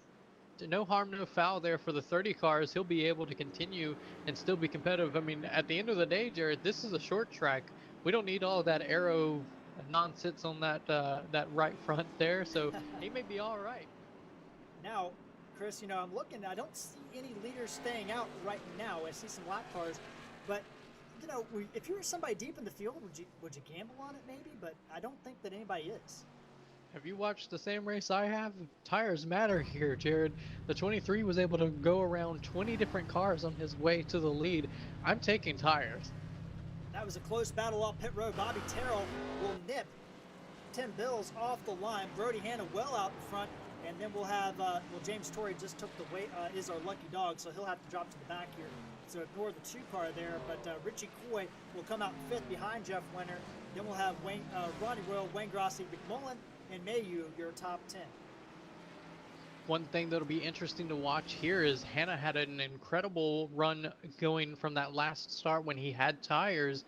no harm, no foul there for the 30 cars. He'll be able to continue and still be competitive. I mean, at the end of the day, Jared, this is a short track. We don't need all that aero nonsense on that right front there, so he may be all right. Now, Chris, I'm looking. I don't see any leaders staying out right now. I see some lap cars, but if you were somebody deep in the field, would you gamble on it maybe? But I don't think that anybody is. Have you watched the same race I have? Tires matter here, Jared. The 23 was able to go around 20 different cars on his way to the lead. I'm taking tires. That was a close battle off pit road. Bobby Terrell will nip Tim Bills off the line. Brody Hanna well out in front. And then we'll have, James Torrey just took the weight, is our lucky dog, so he'll have to drop to the back here. So ignore the 2 car there, but Richie Coy will come out 5th behind Jeff Winter. Then we'll have Ronnie Royal, Wayne Grossi, McMullen, and Mayu, your top 10. One thing that'll be interesting to watch here is Hanna had an incredible run going from that last start when he had tires.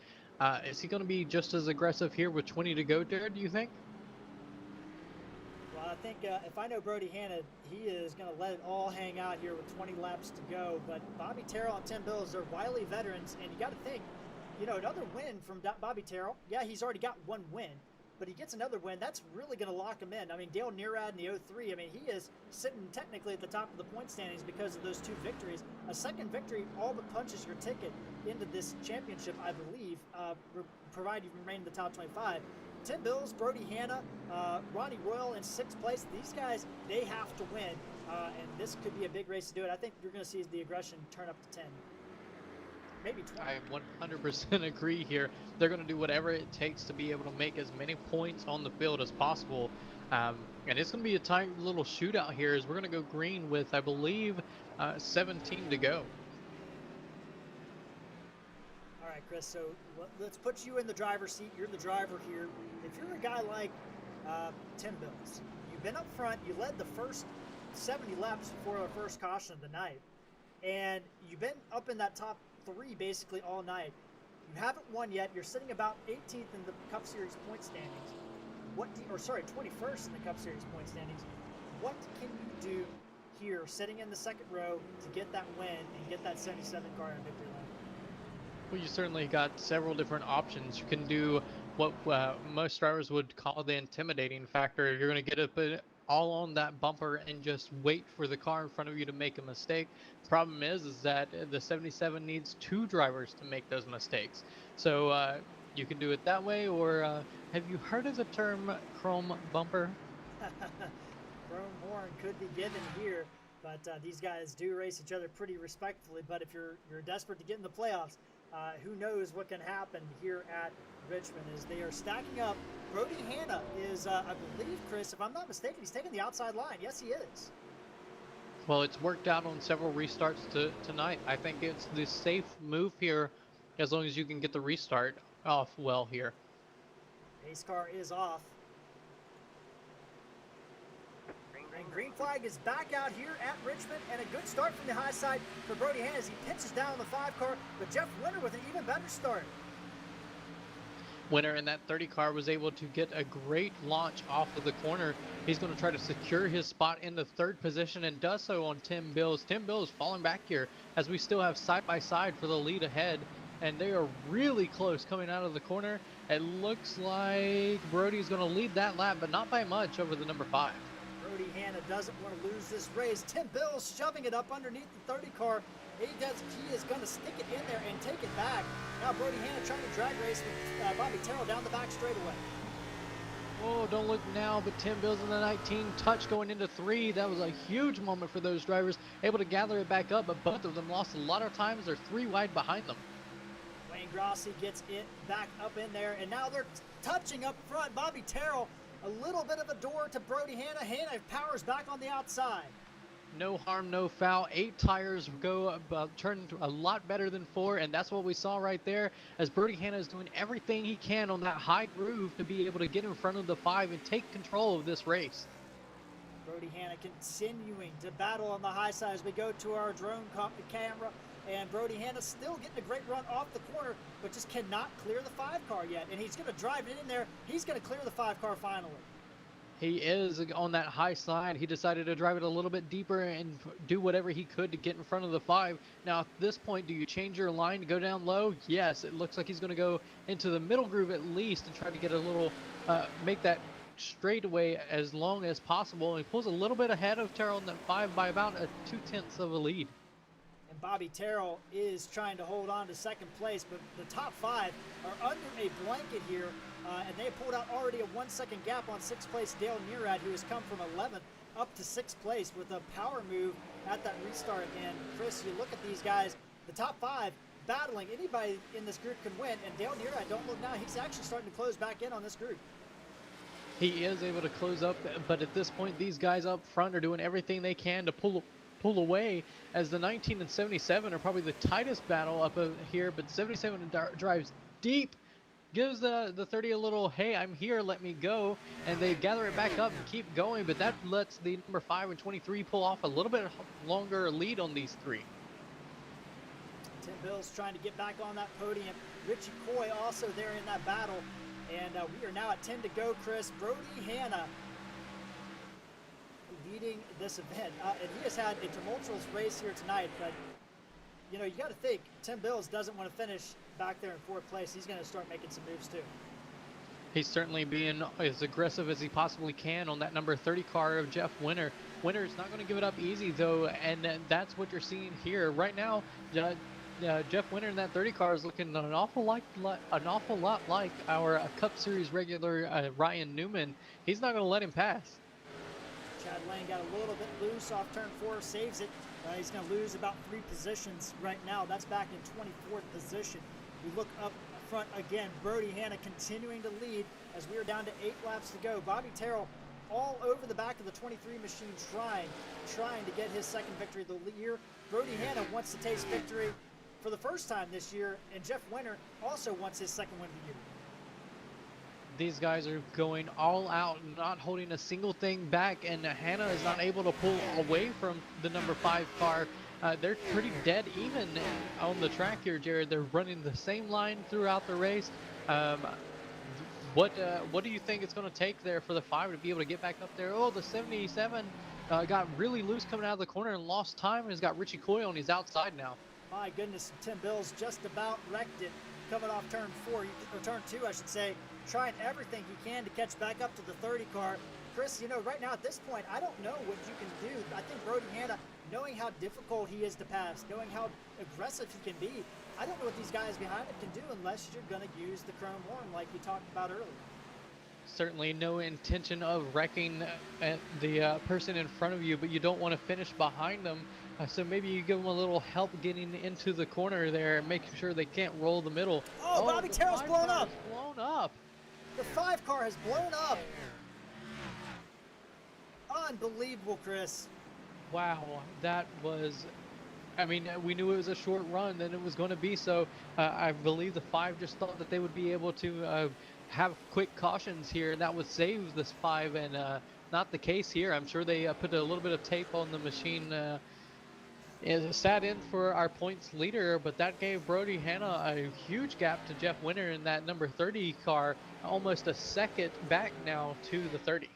Is he going to be just as aggressive here with 20 to go, Jared, do you think? Well, I think if I know Brody Hanna, he is going to let it all hang out here with 20 laps to go. But Bobby Terrell and Tim Bills are wily veterans, and you got to think, another win from Bobby Terrell. Yeah, he's already got 1 win. But he gets another win, that's really going to lock him in. I mean, Dale Nearad in the 03, I mean, he is sitting technically at the top of the point standings because of those 2 victories. A second victory all but punches your ticket into this championship, I believe, provided you remain in the top 25. Tim Bills, Brody Hanna, Ronnie Royal in 6th place. These guys, they have to win, and this could be a big race to do it. I think you're going to see the aggression turn up to 10. Maybe 20. I 100% agree here. They're going to do whatever it takes to be able to make as many points on the field as possible. And it's going to be a tight little shootout here as we're going to go green with, I believe, 17 to go. All right, Chris, so let's put you in the driver's seat. You're the driver here. If you're a guy like Tim Bills, you've been up front, you led the first 70 laps before our first caution of the night, and you've been up in that top 3 basically all night. You haven't won yet. You're sitting about 18th in the Cup Series point standings. 21st in the Cup Series point standings. What can you do here, sitting in the 2nd row, to get that win and get that 77 car in victory lane? Well, you certainly got several different options. You can do what most drivers would call the intimidating factor. You're going to get it all on that bumper and just wait for the car in front of you to make a mistake. The problem is that the 77 needs 2 drivers to make those mistakes. So you can do it that way, or have you heard of the term chrome bumper? Chrome horn could be given here, but these guys do race each other pretty respectfully. But if you're desperate to get in the playoffs, who knows what can happen here at Richmond as they are stacking up. Brody Hanna is, I believe, Chris, if I'm not mistaken, he's taking the outside line. Yes, he is. Well, it's worked out on several restarts tonight. I think it's the safe move here as long as you can get the restart off well here. Pace car is off. And green flag is back out here at Richmond, and a good start from the high side for Brody Hanna as he pitches down the 5 car, but Jeff Winter with an even better start. Winter in that 30 car was able to get a great launch off of the corner. He's going to try to secure his spot in the 3rd position and does so on Tim Bills. Tim Bills falling back here as we still have side by side for the lead ahead, and they are really close coming out of the corner. It looks like Brody's going to lead that lap, but not by much over the number 5. Brody Hanna doesn't want to lose this race. Tim Bills shoving it up underneath the 30 car. He is going to stick it in there and take it back. Now Brody Hanna trying to drag race with Bobby Terrell down the back straightaway. Oh, don't look now, but Tim Bills in the 19 touch going into 3. That was a huge moment for those drivers, able to gather it back up, but both of them lost a lot of times. They're 3 wide behind them. Wayne Grossi gets it back up in there, and now they're touching up front. Bobby Terrell, a little bit of a door to Brody Hanna. Hanna powers back on the outside. No harm, no foul. 8 tires go turn a lot better than 4, and that's what we saw right there as Brody Hanna is doing everything he can on that high groove to be able to get in front of the 5 and take control of this race. Brody Hanna continuing to battle on the high side as we go to our drone camera, and Brody Hanna still getting a great run off the corner, but just cannot clear the 5 car yet, and he's going to drive it in there. He's going to clear the 5 car finally. He is on that high side. He decided to drive it a little bit deeper and do whatever he could to get in front of the 5. Now, at this point, do you change your line to go down low? Yes, it looks like he's going to go into the middle groove at least and try to get a little, make that straightaway as long as possible. And he pulls a little bit ahead of Terrell in that 5 by about a 2/10 of a lead. And Bobby Terrell is trying to hold on to second place, but the top 5 are under a blanket here. And they pulled out already a 1-second gap on 6th place Dale Nearad, who has come from 11th up to 6th place with a power move at that restart. And Chris, you look at these guys, the top 5 battling. Anybody in this group can win. And Dale Nearad, don't look now, he's actually starting to close back in on this group. He is able to close up, but at this point, these guys up front are doing everything they can to pull away, as the 19 and 77 are probably the tightest battle up here. But 77 drives deep, gives the 30 a little, hey, I'm here, let me go, and they gather it back up and keep going, but that lets the number 5 and 23 pull off a little bit longer lead on these 3. Tim Bills trying to get back on that podium. Richie Coy also there in that battle, and we are now at 10 to go, Chris. Brody Hanna leading this event, and he has had a tumultuous race here tonight, but you know, you got to think Tim Bills doesn't want to finish back there in 4th place. He's going to start making some moves too. He's certainly being as aggressive as he possibly can on that number 30 car of Jeff Winter. Winter's not going to give it up easy though, and that's what you're seeing here right now. Jeff Winter in that 30 car is looking an awful lot like our Cup Series regular Ryan Newman. He's not going to let him pass. Chad Lane got a little bit loose off turn 4, saves it. He's going to lose about 3 positions right now. That's back in 24th position. We look up front again. Brody Hanna continuing to lead as we are down to 8 laps to go. Bobby Terrell all over the back of the 23 machine trying to get his 2nd victory of the year. Brody Hanna wants to taste victory for the first time this year, and Jeff Winter also wants his 2nd win of the year. These guys are going all out, not holding a single thing back, and Hanna is not able to pull away from the number 5 car. They're pretty dead even on the track here, Jared. They're running the same line throughout the race. What do you think it's going to take there for the 5 to be able to get back up there? Oh, the 77 got really loose coming out of the corner and lost time, and has got Richie Coy on his outside now. My goodness, Tim Bills just about wrecked it coming off turn 4, or turn 2, I should say, trying everything he can to catch back up to the 30 car. Chris, you know, right now at this point, I don't know what you can do. I think Brody Hanna, knowing how difficult he is to pass, knowing how aggressive he can be, I don't know what these guys behind him can do unless you're going to use the chrome horn like we talked about earlier. Certainly no intention of wrecking the person in front of you, but you don't want to finish behind them. So maybe you give them a little help getting into the corner there, making sure they can't roll the middle. Oh, Bobby Terrell's blown up. Blown up. The 5 car has blown up. Unbelievable, Chris. Wow, that was, I mean, we knew it was a short run, then it was going to be so. I believe the 5 just thought that they would be able to have quick cautions here, and that would save this 5, and not the case here. I'm sure they put a little bit of tape on the machine. It sat in for our points leader, but that gave Brody Hanna a huge gap to Jeff Winter in that number 30 car, almost a second back now to the 30.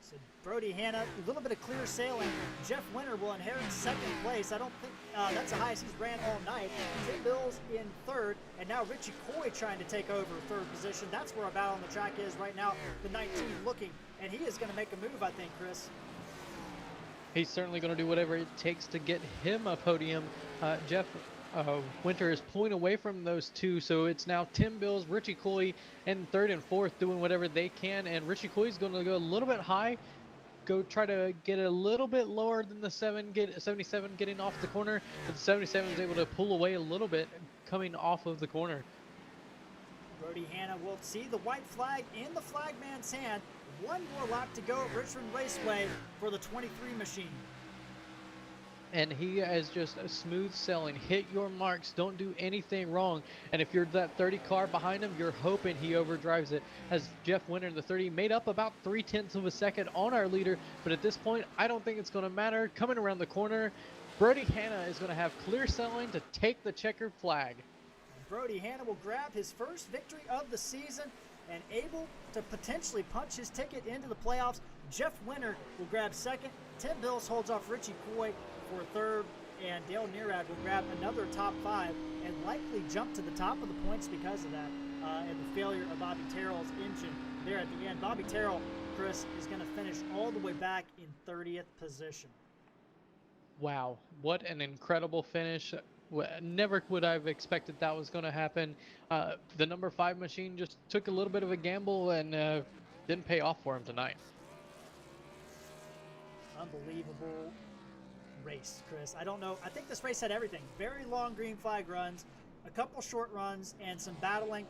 So Brody Hanna, a little bit of clear sailing. Jeff Winter will inherit 2nd place. I don't think that's the highest he's ran all night. Tim Bills in 3rd, and now Richie Coy trying to take over 3rd position. That's where our battle on the track is right now. The 19 looking, and he is going to make a move, I think, Chris. He's certainly going to do whatever it takes to get him a podium. Jeff Winter is pulling away from those two, so it's now Tim Bills, Richie Coy in third and fourth doing whatever they can, and Richie Coy is going to go a little bit high, go try to get a little bit lower than the 77 getting off the corner, but the 77 is able to pull away a little bit coming off of the corner. Brody Hanna will see the white flag in the flagman's hand. One more lap to go at Richmond Raceway for the 23 machine. And he is just a smooth sailing. Hit your marks. Don't do anything wrong. And if you're that 30 car behind him, you're hoping he overdrives it. As Jeff Winter in the 30 made up about 0.3 of a second on our leader. But at this point, I don't think it's going to matter. Coming around the corner, Brody Hanna is going to have clear sailing to take the checkered flag. Brody Hanna will grab his first victory of the season and able to potentially punch his ticket into the playoffs. Jeff Winter will grab second. Tim Bills holds off Richie Coy for third, and Dale Nearad will grab another top 5 and likely jump to the top of the points because of that, and the failure of Bobby Terrell's engine there at the end. Bobby Terrell, Chris, is going to finish all the way back in 30th position. Wow, what an incredible finish. Never would I have expected that was going to happen. The number 5 machine just took a little bit of a gamble and didn't pay off for him tonight. Unbelievable race, Chris. I don't know. I think this race had everything. Very long green flag runs, a couple short runs, and some battling.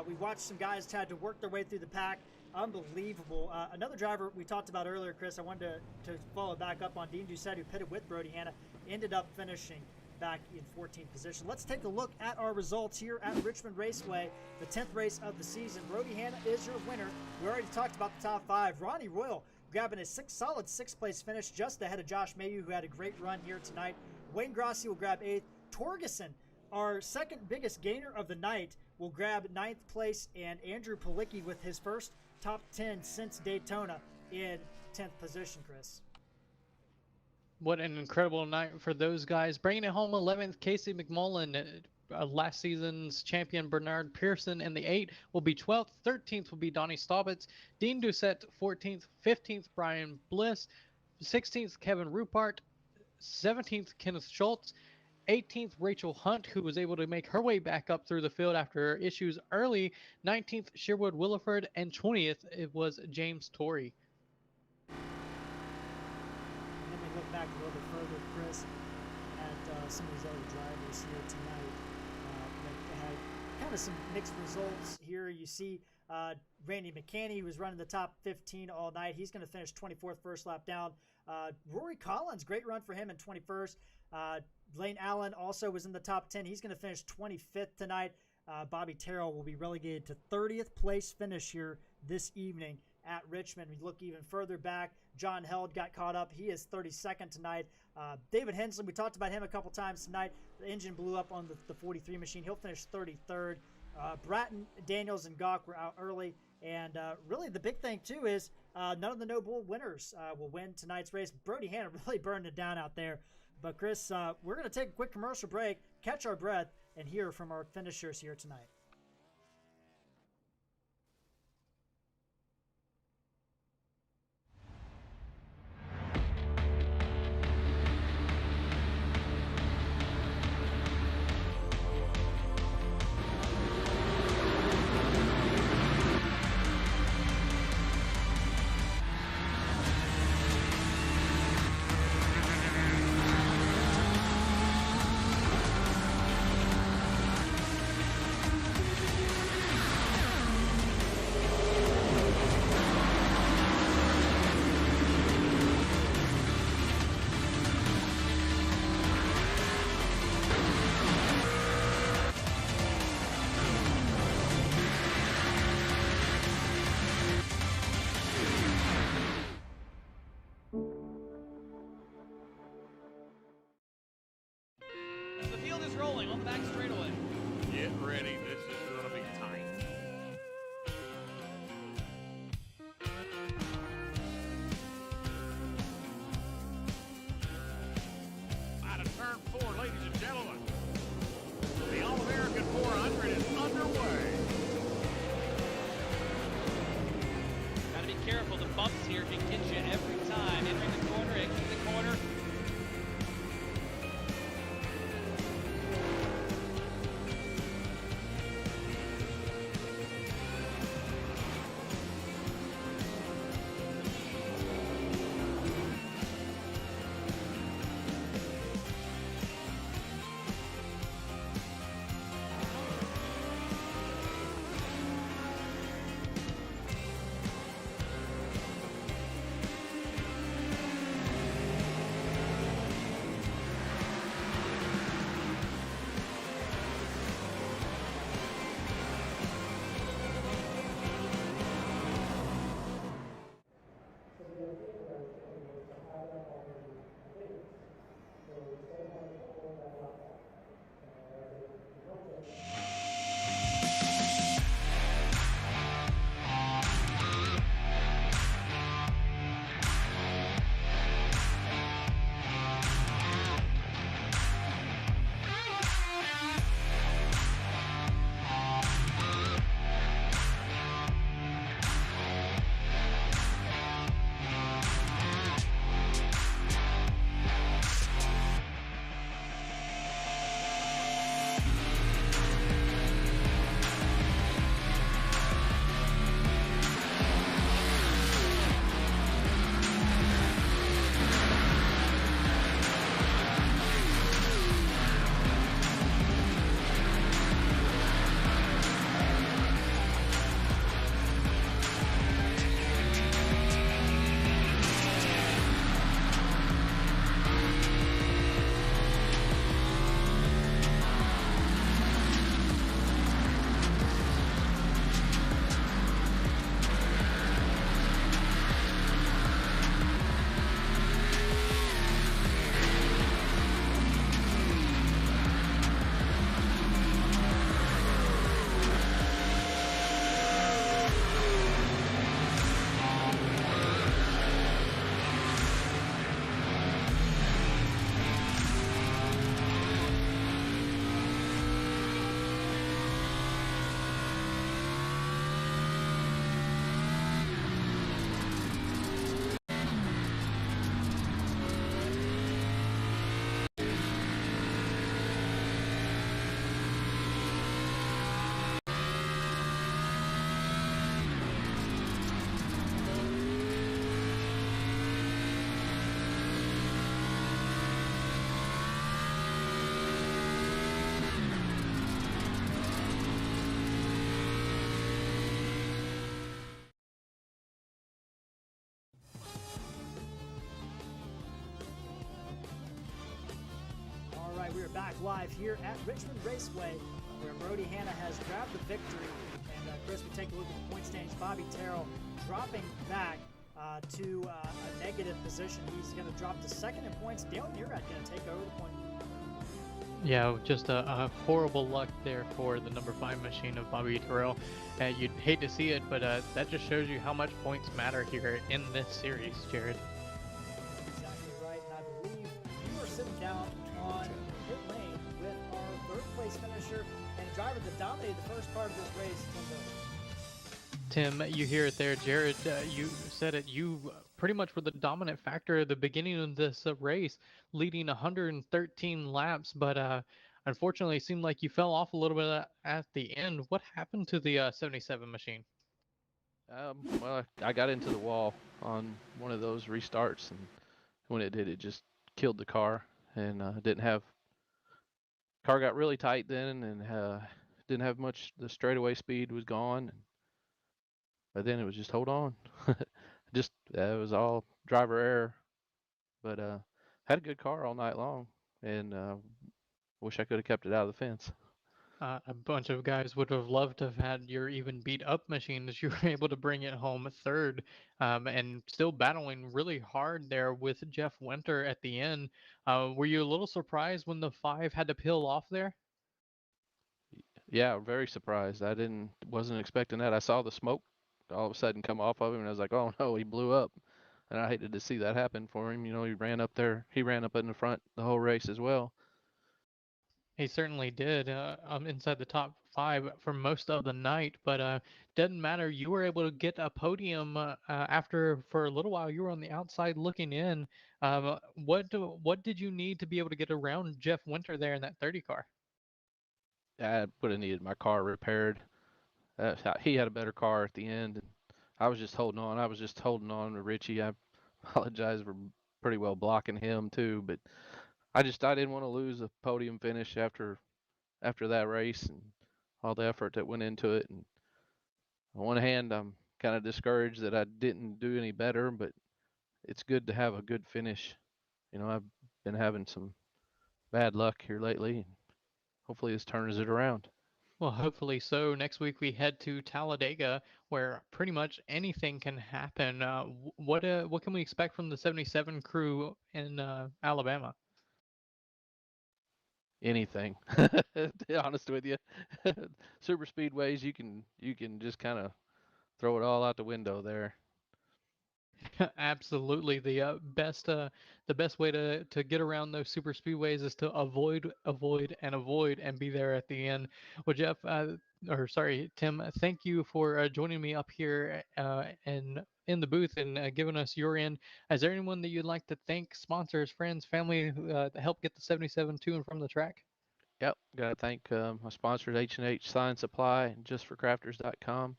We watched some guys had to work their way through the pack. Unbelievable. Another driver we talked about earlier, Chris, I wanted to follow back up on, Dean Doucette, who pitted with Brody Hanna, ended up finishing back in 14th position. Let's take a look at our results here at Richmond Raceway, the 10th race of the season. Brody Hanna is your winner. We already talked about the top 5. Ronnie Royal grabbing a solid 6th place finish just ahead of Josh Mayhew, who had a great run here tonight. Wayne Grossi will grab 8th. Torgeson, our second biggest gainer of the night, will grab 9th place, and Andrew Palicki with his first top 10 since Daytona in 10th position, Chris. What an incredible night for those guys. Bringing it home, 11th, Casey McMullen. Last season's champion Bernard Pearson in the 8 will be 12th. 13th will be Donnie Staubitz. Dean Doucette 14th. 15th Brian Bliss. 16th Kevin Rupert. 17th Kenneth Schultz. 18th Rachel Hunt, who was able to make her way back up through the field after issues early. 19th Sherwood Williford, and 20th it was James Torrey. And then we look back a little bit further, Chris, at some of these other drivers here tonight. That had kind of some mixed results here. You see Randy McCanny, who was running the top 15 all night. He's going to finish 24th first lap down. Rory Collins, great run for him in 21st. Blaine Allen also was in the top 10. He's going to finish 25th tonight. Bobby Terrell will be relegated to 30th place finish here this evening at Richmond. We look even further back. John Held got caught up. He is 32nd tonight. David Hensley, we talked about him a couple times tonight. The engine blew up on the 43 machine. He'll finish 33rd. Bratton, Daniels, and Gawk were out early. And really the big thing, too, is none of the No Bull winners will win tonight's race. Brody Hanna really burned it down out there. But, Chris, we're going to take a quick commercial break, catch our breath, and hear from our finishers here tonight. rolling on the back straightaway. Get ready. This is going to be tight. Out of turn 4, ladies and gentlemen. The All-American 400 is underway. Got to be careful. The bumps here can get you every time. Entering the corner, exiting the corner. live here at Richmond Raceway, where Brody Hanna has grabbed the victory. And Chris, we take a look at the point standings. Bobby Terrell dropping back to a negative position. He's going to drop to second in points. Dale Murad going to take over the point. Yeah, just a horrible luck there for the number 5 machine of Bobby Terrell. You'd hate to see it, but that just shows you how much points matter here in this series, Jared. Exactly right, and I believe you are sitting down on pit lane with our third place finisher and a driver that dominated the first part of this race, Tim Miller. Tim, you hear it there. Jared, you said it. You pretty much were the dominant factor at the beginning of this race, leading 113 laps, but unfortunately it seemed like you fell off a little bit at the end. What happened to the 77 machine? Well, I got into the wall on one of those restarts, and when it did, it just killed the car, and car got really tight then, and didn't have much. The straightaway speed was gone, but then it was just hold on. Just it was all driver error, but had a good car all night long, and wish I could have kept it out of the fence. A bunch of guys would have loved to have had your even beat up machine as you were able to bring it home third, and still battling really hard there with Jeff Winter at the end. Were you a little surprised when the 5 had to peel off there? Yeah, very surprised. Wasn't expecting that. I saw the smoke all of a sudden come off of him, and I was like, oh no, he blew up. And I hated to see that happen for him. You know, he ran up in the front the whole race as well. He certainly did, inside the top 5 for most of the night, but doesn't matter. You were able to get a podium after, for a little while, you were on the outside looking in. What did you need to be able to get around Jeff Winter there in that 30 car? I would have needed my car repaired. He had a better car at the end, and I was just holding on. I was just holding on to Richie. I apologize for pretty well blocking him too, but I didn't want to lose a podium finish after that race and all the effort that went into it. And on one hand, I'm kind of discouraged that I didn't do any better, but it's good to have a good finish. You know, I've been having some bad luck here lately, and hopefully this turns it around. Well, hopefully so. Next week we head to Talladega, where pretty much anything can happen. What can we expect from the 77 crew in Alabama? Anything, to be honest with you. Super speedways, you can just kind of throw it all out the window there. Absolutely, the best way to get around those super speedways is to avoid, and be there at the end. Well, Jeff, or sorry, Tim, thank you for joining me up here and in the booth and giving us your end. Is there anyone that you'd like to thank, sponsors, friends, family, that help get the 77 to and from the track? Yep, gotta thank my sponsors, H&H Sign Supply and JustForCrafters.com.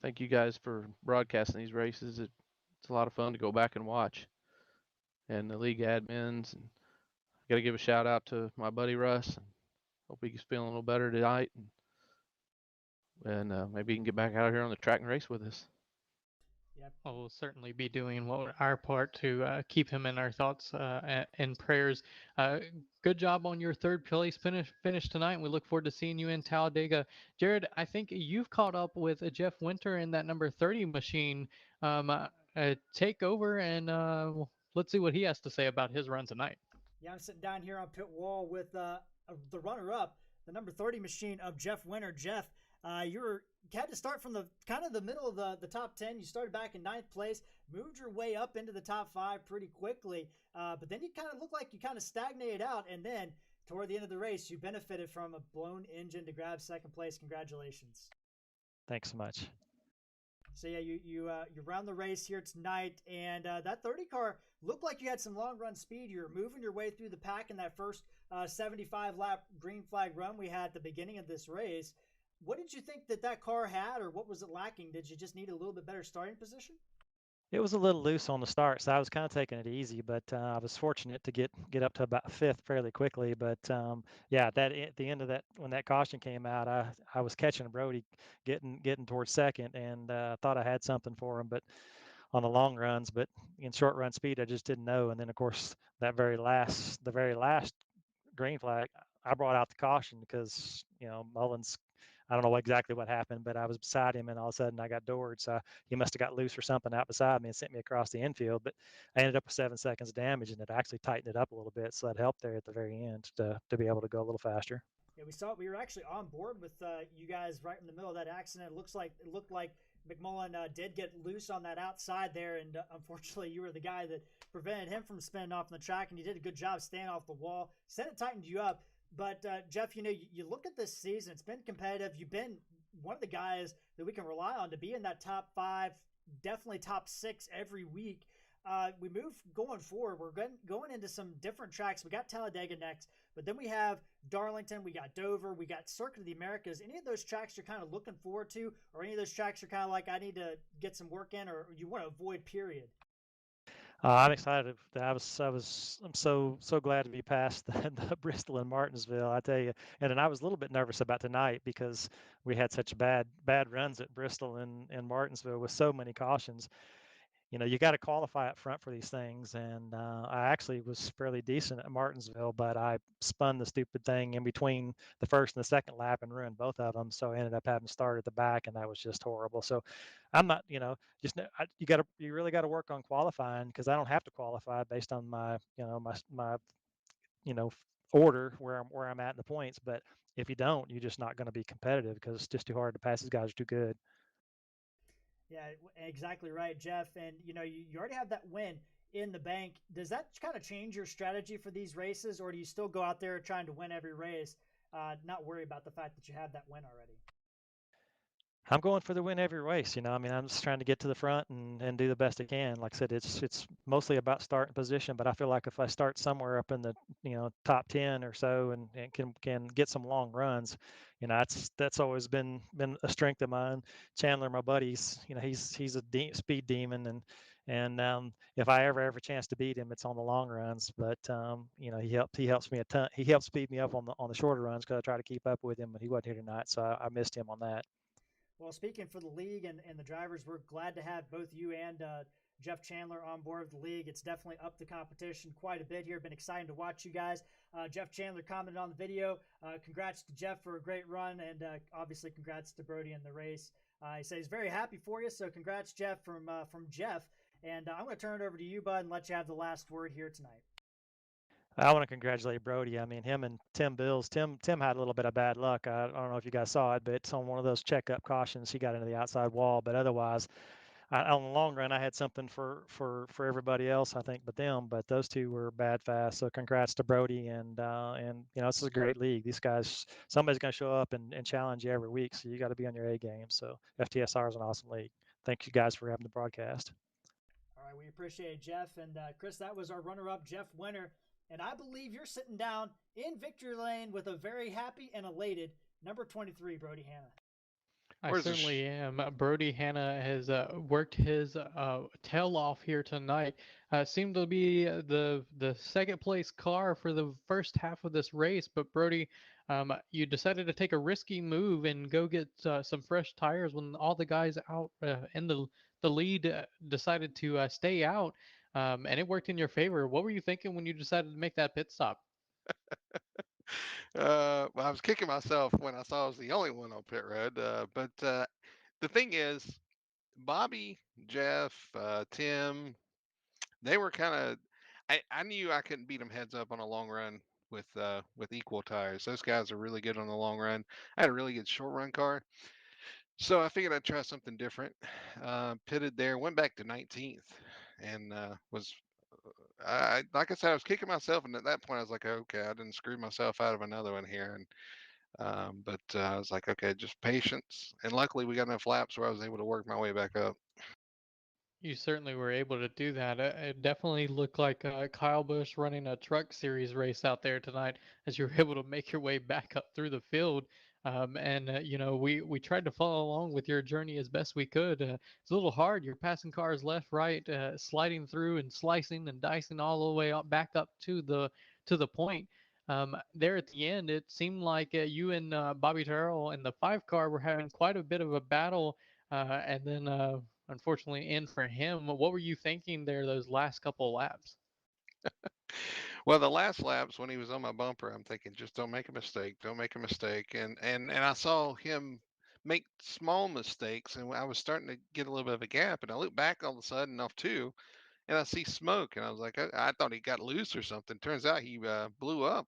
Thank you guys for broadcasting these races. It's a lot of fun to go back and watch. And the league admins. And I got to give a shout out to my buddy Russ. And hope he's feeling a little better tonight. And maybe he can get back out here on the track and race with us. Yep. Well, we'll certainly be doing our part to keep him in our thoughts and prayers. Good job on your third place finish tonight. And we look forward to seeing you in Talladega. Jared, I think you've caught up with Jeff Winter in that number 30 machine. Take over and let's see what he has to say about his run tonight. Yeah, I'm sitting down here on pit wall with the runner-up, the number 30 machine of Jeff Winter. Jeff, you had to start from the middle of the top 10. You started back in 9th place, moved your way up into the top 5 pretty quickly, but then you kind of looked like you kind of stagnated out, and then toward the end of the race, you benefited from a blown engine to grab 2nd place. Congratulations. Thanks so much. So yeah, you round the race here tonight, and that 30 car looked like you had some long run speed. You were moving your way through the pack in that first 75 lap green flag run we had at the beginning of this race. What did you think that car had, or what was it lacking? Did you just need a little bit better starting position? It was a little loose on the start, so I was kind of taking it easy, but I was fortunate to get up to about 5th fairly quickly. But yeah, that at the end of that, when that caution came out, I was catching Brody getting towards 2nd, and thought I had something for him, but on the long runs, but in short run speed, I just didn't know. And then of course the very last green flag, I brought out the caution because Mullins. I don't know exactly what happened, but I was beside him, and all of a sudden I got doored. So he must have got loose or something out beside me and sent me across the infield. But I ended up with 7 seconds of damage, and it actually tightened it up a little bit, so that helped there at the very end to be able to go a little faster. Yeah, we were actually on board with you guys right in the middle of that accident. It looked like McMullen did get loose on that outside there, and unfortunately, you were the guy that prevented him from spinning off the track, and you did a good job staying off the wall. Said it tightened you up, but Jeff, you look at this season; it's been competitive. You've been one of the guys that we can rely on to be in that top 5, definitely top 6 every week. We move going forward. We're going into some different tracks. We got Talladega next, but then we have Darlington, we got Dover, we got Circuit of the Americas. Any of those tracks you're kind of looking forward to, or any of those tracks you're kind of like, I need to get some work in, or you want to avoid, period? I'm excited. I'm so glad to be past the Bristol and Martinsville. I tell you, and then I was a little bit nervous about tonight because we had such bad runs at Bristol and Martinsville with so many cautions. You got to qualify up front for these things. And I actually was fairly decent at Martinsville, but I spun the stupid thing in between the first and the second lap and ruined both of them. So I ended up having to start at the back, and that was just horrible. So I'm not, you really got to work on qualifying because I don't have to qualify based on my, my, you know, order where I'm at in the points. But if you don't, you're just not going to be competitive because it's just too hard to pass. These guys are too good. Yeah, exactly right, Jeff. And you already have that win in the bank. Does that kind of change your strategy for these races, or do you still go out there trying to win every race, not worry about the fact that you have that win already? I'm going for the win every race. I mean, I'm just trying to get to the front and do the best I can. Like I said, it's mostly about starting position, but I feel like if I start somewhere up in the top 10 or so and can get some long runs, that's always been a strength of mine. Chandler, my buddies, he's a speed demon, and if I ever have a chance to beat him, it's on the long runs. But he helps me a ton. He helps speed me up on the shorter runs because I try to keep up with him, but he wasn't here tonight, so I missed him on that. Well, speaking for the league and the drivers, we're glad to have both you and Jeff Chandler on board with the league. It's definitely upped the competition quite a bit here. Been exciting to watch you guys. Jeff Chandler commented on the video. Congrats to Jeff for a great run, and obviously congrats to Brody in the race. He says he's very happy for you, so congrats, Jeff, from Jeff. And I'm going to turn it over to you, Bud, and let you have the last word here tonight. I want to congratulate Brody. I mean, him and Tim Bills. Tim had a little bit of bad luck. I don't know if you guys saw it, but it's on one of those checkup cautions. He got into the outside wall. But otherwise, on the long run, I had something for everybody else, I think, but them. But those two were bad fast. So congrats to Brody. And this is a great league. These guys, somebody's going to show up and challenge you every week. So you got to be on your A game. So FTSR is an awesome league. Thank you guys for having the broadcast. All right, we appreciate it, Jeff. And Chris, that was our runner-up, Jeff Winter. And I believe you're sitting down in victory lane with a very happy and elated number 23, Brody Hanna. I certainly am. Brody Hanna has worked his tail off here tonight. Seemed to be the second place car for the first half of this race, but Brody, you decided to take a risky move and go get some fresh tires when all the guys out in the lead decided to stay out, and it worked in your favor. What were you thinking when you decided to make that pit stop? Well, I was kicking myself when I saw I was the only one on pit road. But the thing is, Bobby, Jeff, Tim, they were kind of. I knew I couldn't beat them heads up on a long run with equal tires. Those guys are really good on the long run. I had a really good short run car, so I figured I'd try something different. Pitted there, went back to 19th, and was like I said, I was kicking myself, and at that point, I was like, okay, I didn't screw myself out of another one here, and but I was like, okay, just patience, and luckily we got enough laps where I was able to work my way back up. You certainly were able to do that. It definitely looked like Kyle Busch running a truck series race out there tonight as you were able to make your way back up through the field. And we tried to follow along with your journey as best we could. It's a little hard. You're passing cars left, right, sliding through and slicing and dicing all the way up, back up to the point. There at the end, it seemed like you and Bobby Terrell in the 5 car were having quite a bit of a battle. And then unfortunately in for him. What were you thinking there those last couple laps? Well, the last laps when he was on my bumper, I'm thinking, just don't make a mistake, don't make a mistake, and I saw him make small mistakes, and I was starting to get a little bit of a gap, and I look back all of a sudden off two, and I see smoke, and I was like, I thought he got loose or something. Turns out he blew up.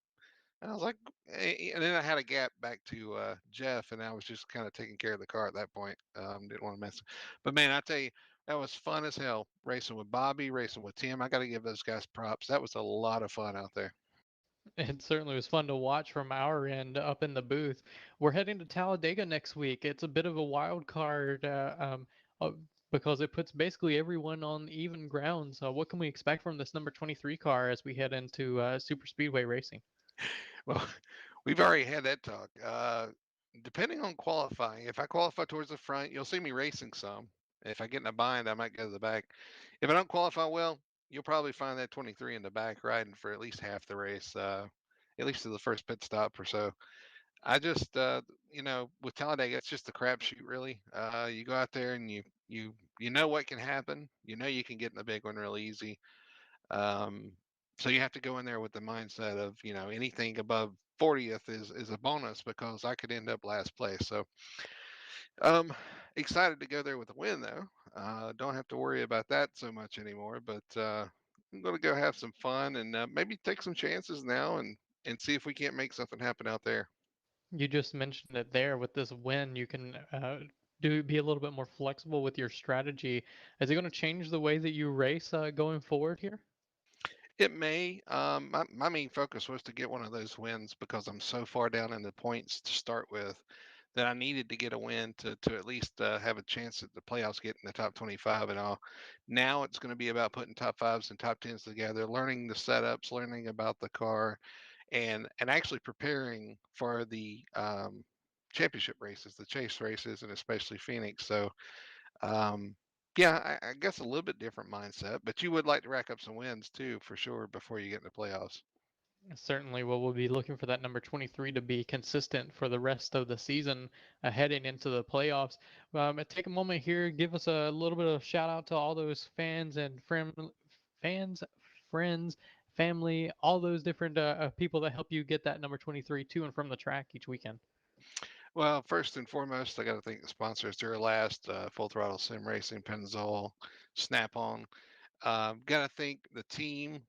And I was like, and then I had a gap back to Jeff, and I was just kind of taking care of the car at that point. Didn't want to mess. But man, I tell you, that was fun as hell. Racing with Bobby, racing with Tim. I got to give those guys props. That was a lot of fun out there. It certainly was fun to watch from our end up in the booth. We're heading to Talladega next week. It's a bit of a wild card uh, because it puts basically everyone on even ground. So, what can we expect from this number 23 car as we head into super speedway racing? Well, we've already had that talk. Depending on qualifying, if I qualify towards the front, you'll see me racing some. If I get in a bind, I might go to the back. If I don't qualify well, you'll probably find that 23 in the back riding for at least half the race, at least to the first pit stop or so. I just, with Talladega, it's just a crapshoot, really. You go out there and you know what can happen. You know you can get in the big one really easy. Um, so you have to go in there with the mindset of, anything above 40th is a bonus because I could end up last place. So, um, excited to go there with a win though. Don't have to worry about that so much anymore. But I'm going to go have some fun and maybe take some chances now and see if we can't make something happen out there. You just mentioned it there with this win. You can do be a little bit more flexible with your strategy. Is it going to change the way that you race going forward here? It may. My main focus was to get one of those wins because I'm so far down in the points to start with that I needed to get a win to at least have a chance at the playoffs, getting the top 25 and all. Now it's going to be about putting top fives and top tens together, learning the setups, learning about the car, and actually preparing for the championship races, the chase races, and especially Phoenix. So um, yeah, I guess a little bit different mindset, but you would like to rack up some wins too, for sure, before you get in the playoffs. Certainly, well, we'll be looking for that number 23 to be consistent for the rest of the season heading into the playoffs. Take a moment here, give us a little bit of shout out to all those fans and fans, friends, family, all those different people that help you get that number 23 to and from the track each weekend. Well, first and foremost, I got to thank the sponsors. They're last Full Throttle Sim Racing, Pennzoil, Snap On. Got to thank the team,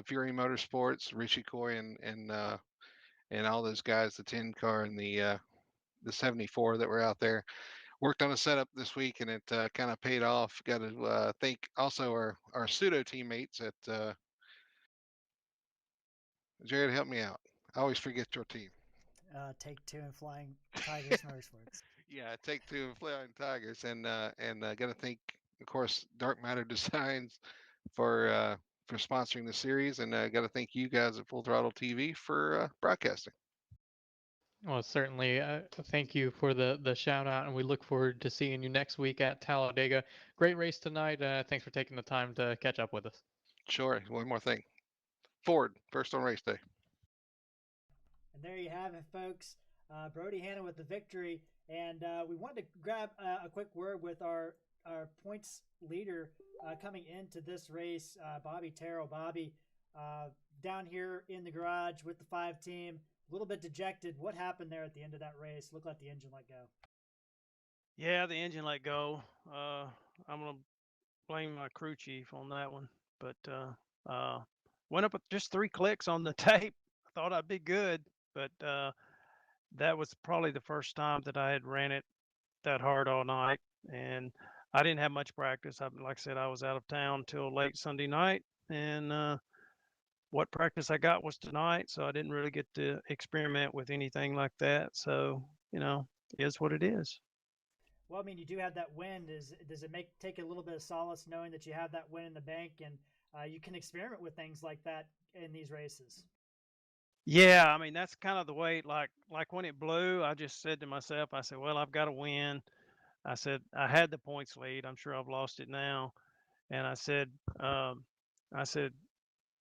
Fury Motorsports, Richie Coy, and all those guys, the 10 car and the 74 that were out there. Worked on a setup this week and it kind of paid off. Got to thank also our pseudo teammates at Jared. Help me out. I always forget your team. Take Two and Flying Tigers Motorsports. Yeah, Take Two and Flying Tigers, and got to thank, of course, Darkmatter Designs for sponsoring the series, and got to thank you guys at Full Throttle TV for broadcasting. Well, certainly, thank you for the shout out, and we look forward to seeing you next week at Talladega. Great race tonight. Thanks for taking the time to catch up with us. Sure. One more thing. Ford, first on race day. And there you have it, folks. Brody Hanna with the victory. And we wanted to grab a quick word with our points leader coming into this race, Bobby Terrell. Bobby, down here in the garage with the 5 team, a little bit dejected. What happened there at the end of that race? Looked like the engine let go. Yeah, the engine let go. I'm gonna blame my crew chief on that one, but went up with just 3 clicks on the tape. I thought I'd be good, but that was probably the first time that I had ran it that hard all night, and I didn't have much practice. Like I said, I was out of town till late Sunday night, and what practice I got was tonight, so I didn't really get to experiment with anything like that. So, it is what it is. Well, I mean, you do have that win. Does it take a little bit of solace knowing that you have that win in the bank and you can experiment with things like that in these races? Yeah, I mean that's kind of the way. Like when it blew, I just said to myself, I said, "Well, I've got to win." I said I had the points lead. I'm sure I've lost it now, and I said,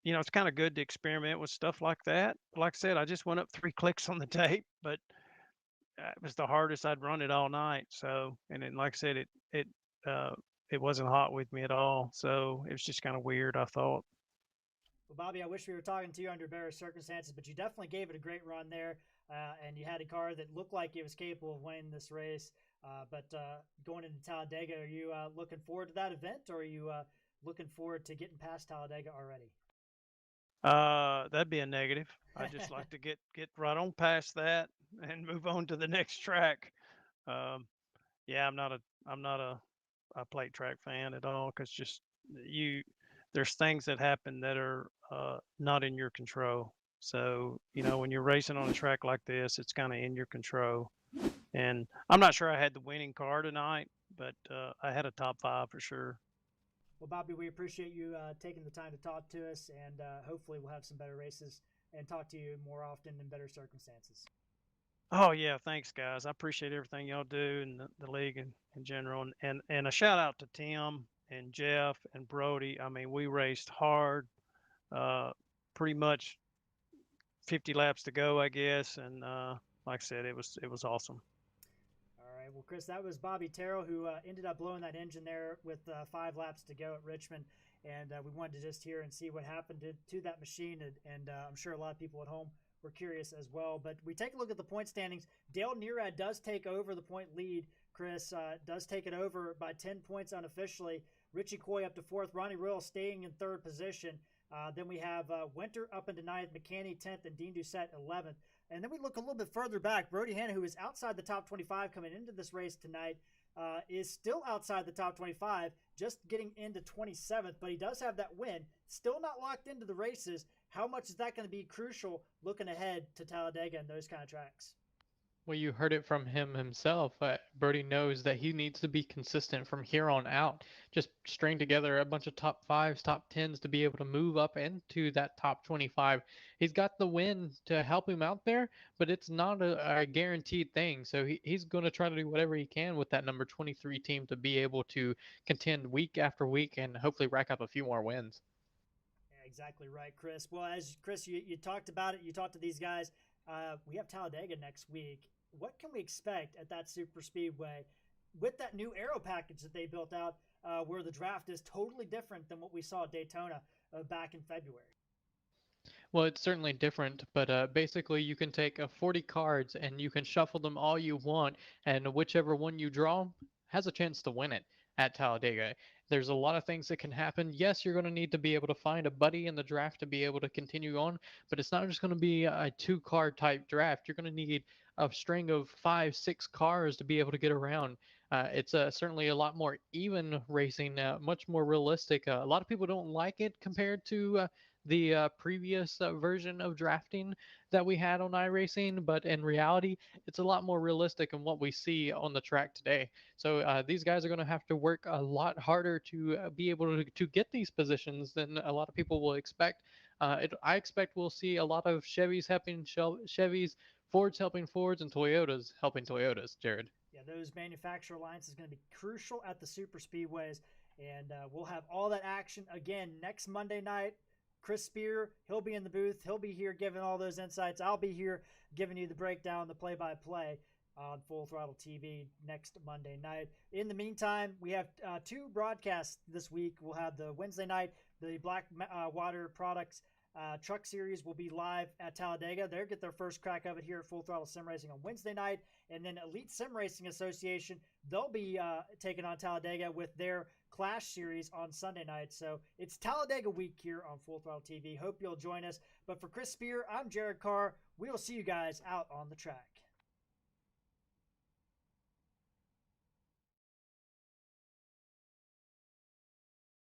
it's kind of good to experiment with stuff like that. Like I said, I just went up 3 clicks on the tape, but it was the hardest I'd run it all night. So, and then, like I said, it wasn't hot with me at all. So it was just kind of weird, I thought. Well, Bobby, I wish we were talking to you under better circumstances, but you definitely gave it a great run there, and you had a car that looked like it was capable of winning this race. But going into Talladega, are you looking forward to that event, or are you looking forward to getting past Talladega already? That'd be a negative. I'd just like to get right on past that and move on to the next track. Um, yeah, I'm not a plate track fan at all because just you there's things that happen that are not in your control. So when you're racing on a track like this, it's kind of in your control. And I'm not sure I had the winning car tonight, but I had a top 5 for sure. Well, Bobby, we appreciate you taking the time to talk to us, and hopefully we'll have some better races and talk to you more often in better circumstances. Oh yeah, thanks guys. I appreciate everything y'all do and the league in general. And a shout out to Tim and Jeff and Brody. I mean, we raced hard, pretty much 50 laps to go, I guess. And like I said, it was awesome. All right. Well, Chris, that was Bobby Terrell who ended up blowing that engine there with 5 laps to go at Richmond. And we wanted to just hear and see what happened to that machine. And I'm sure a lot of people at home were curious as well. But we take a look at the point standings. Dale Nearad does take over the point lead. Chris does take it over by 10 points unofficially. Richie Coy up to 4th. Ronnie Royal staying in 3rd position. Then we have Winter up into 9th, McCanny 10th, and Dean Doucette 11th. And then we look a little bit further back. Brody Hanna, who is outside the top 25 coming into this race tonight, is still outside the top 25, just getting into 27th, but he does have that win. Still not locked into the races. How much is that going to be crucial looking ahead to Talladega and those kind of tracks? Well, you heard it from him himself. Brody knows that he needs to be consistent from here on out. Just string together a bunch of top 5s, top 10s to be able to move up into that top 25. He's got the win to help him out there, but it's not a guaranteed thing. So he's going to try to do whatever he can with that number 23 team to be able to contend week after week and hopefully rack up a few more wins. Yeah, exactly right, Chris. Well, as Chris, you talked about it. You talked to these guys. We have Talladega next week. What can we expect at that super speedway with that new aero package that they built out, where the draft is totally different than what we saw at Daytona back in February? Well, it's certainly different, but basically you can take 40 cards and you can shuffle them all you want, and whichever one you draw has a chance to win it at Talladega. There's a lot of things that can happen. Yes, you're going to need to be able to find a buddy in the draft to be able to continue on, but it's not just going to be a 2-card type draft. You're going to need a string of 5, 6 cars to be able to get around. It's certainly a lot more even racing, much more realistic. A lot of people don't like it compared to the previous version of drafting that we had on iRacing, but in reality, it's a lot more realistic in what we see on the track today. So these guys are going to have to work a lot harder to be able to get these positions than a lot of people will expect. I expect we'll see a lot of Chevys helping Chevys, Fords helping Fords, and Toyotas helping Toyotas, Jared. Yeah, those manufacturer alliance is going to be crucial at the super speedways, and we'll have all that action again next Monday night. Chris Speer, he'll be in the booth. He'll be here giving all those insights. I'll be here giving you the breakdown, the play-by-play on Full Throttle TV next Monday night. In the meantime, we have 2 broadcasts this week. We'll have the Wednesday night, the Black Water Products Truck Series will be live at Talladega. They'll get their first crack of it here at Full Throttle Sim Racing on Wednesday night. And then Elite Sim Racing Association, they'll be taking on Talladega with their Clash Series on Sunday night. So it's Talladega week here on Full Throttle TV. Hope you'll join us. But for Chris Speer, I'm Jared Carr. We'll see you guys out on the track.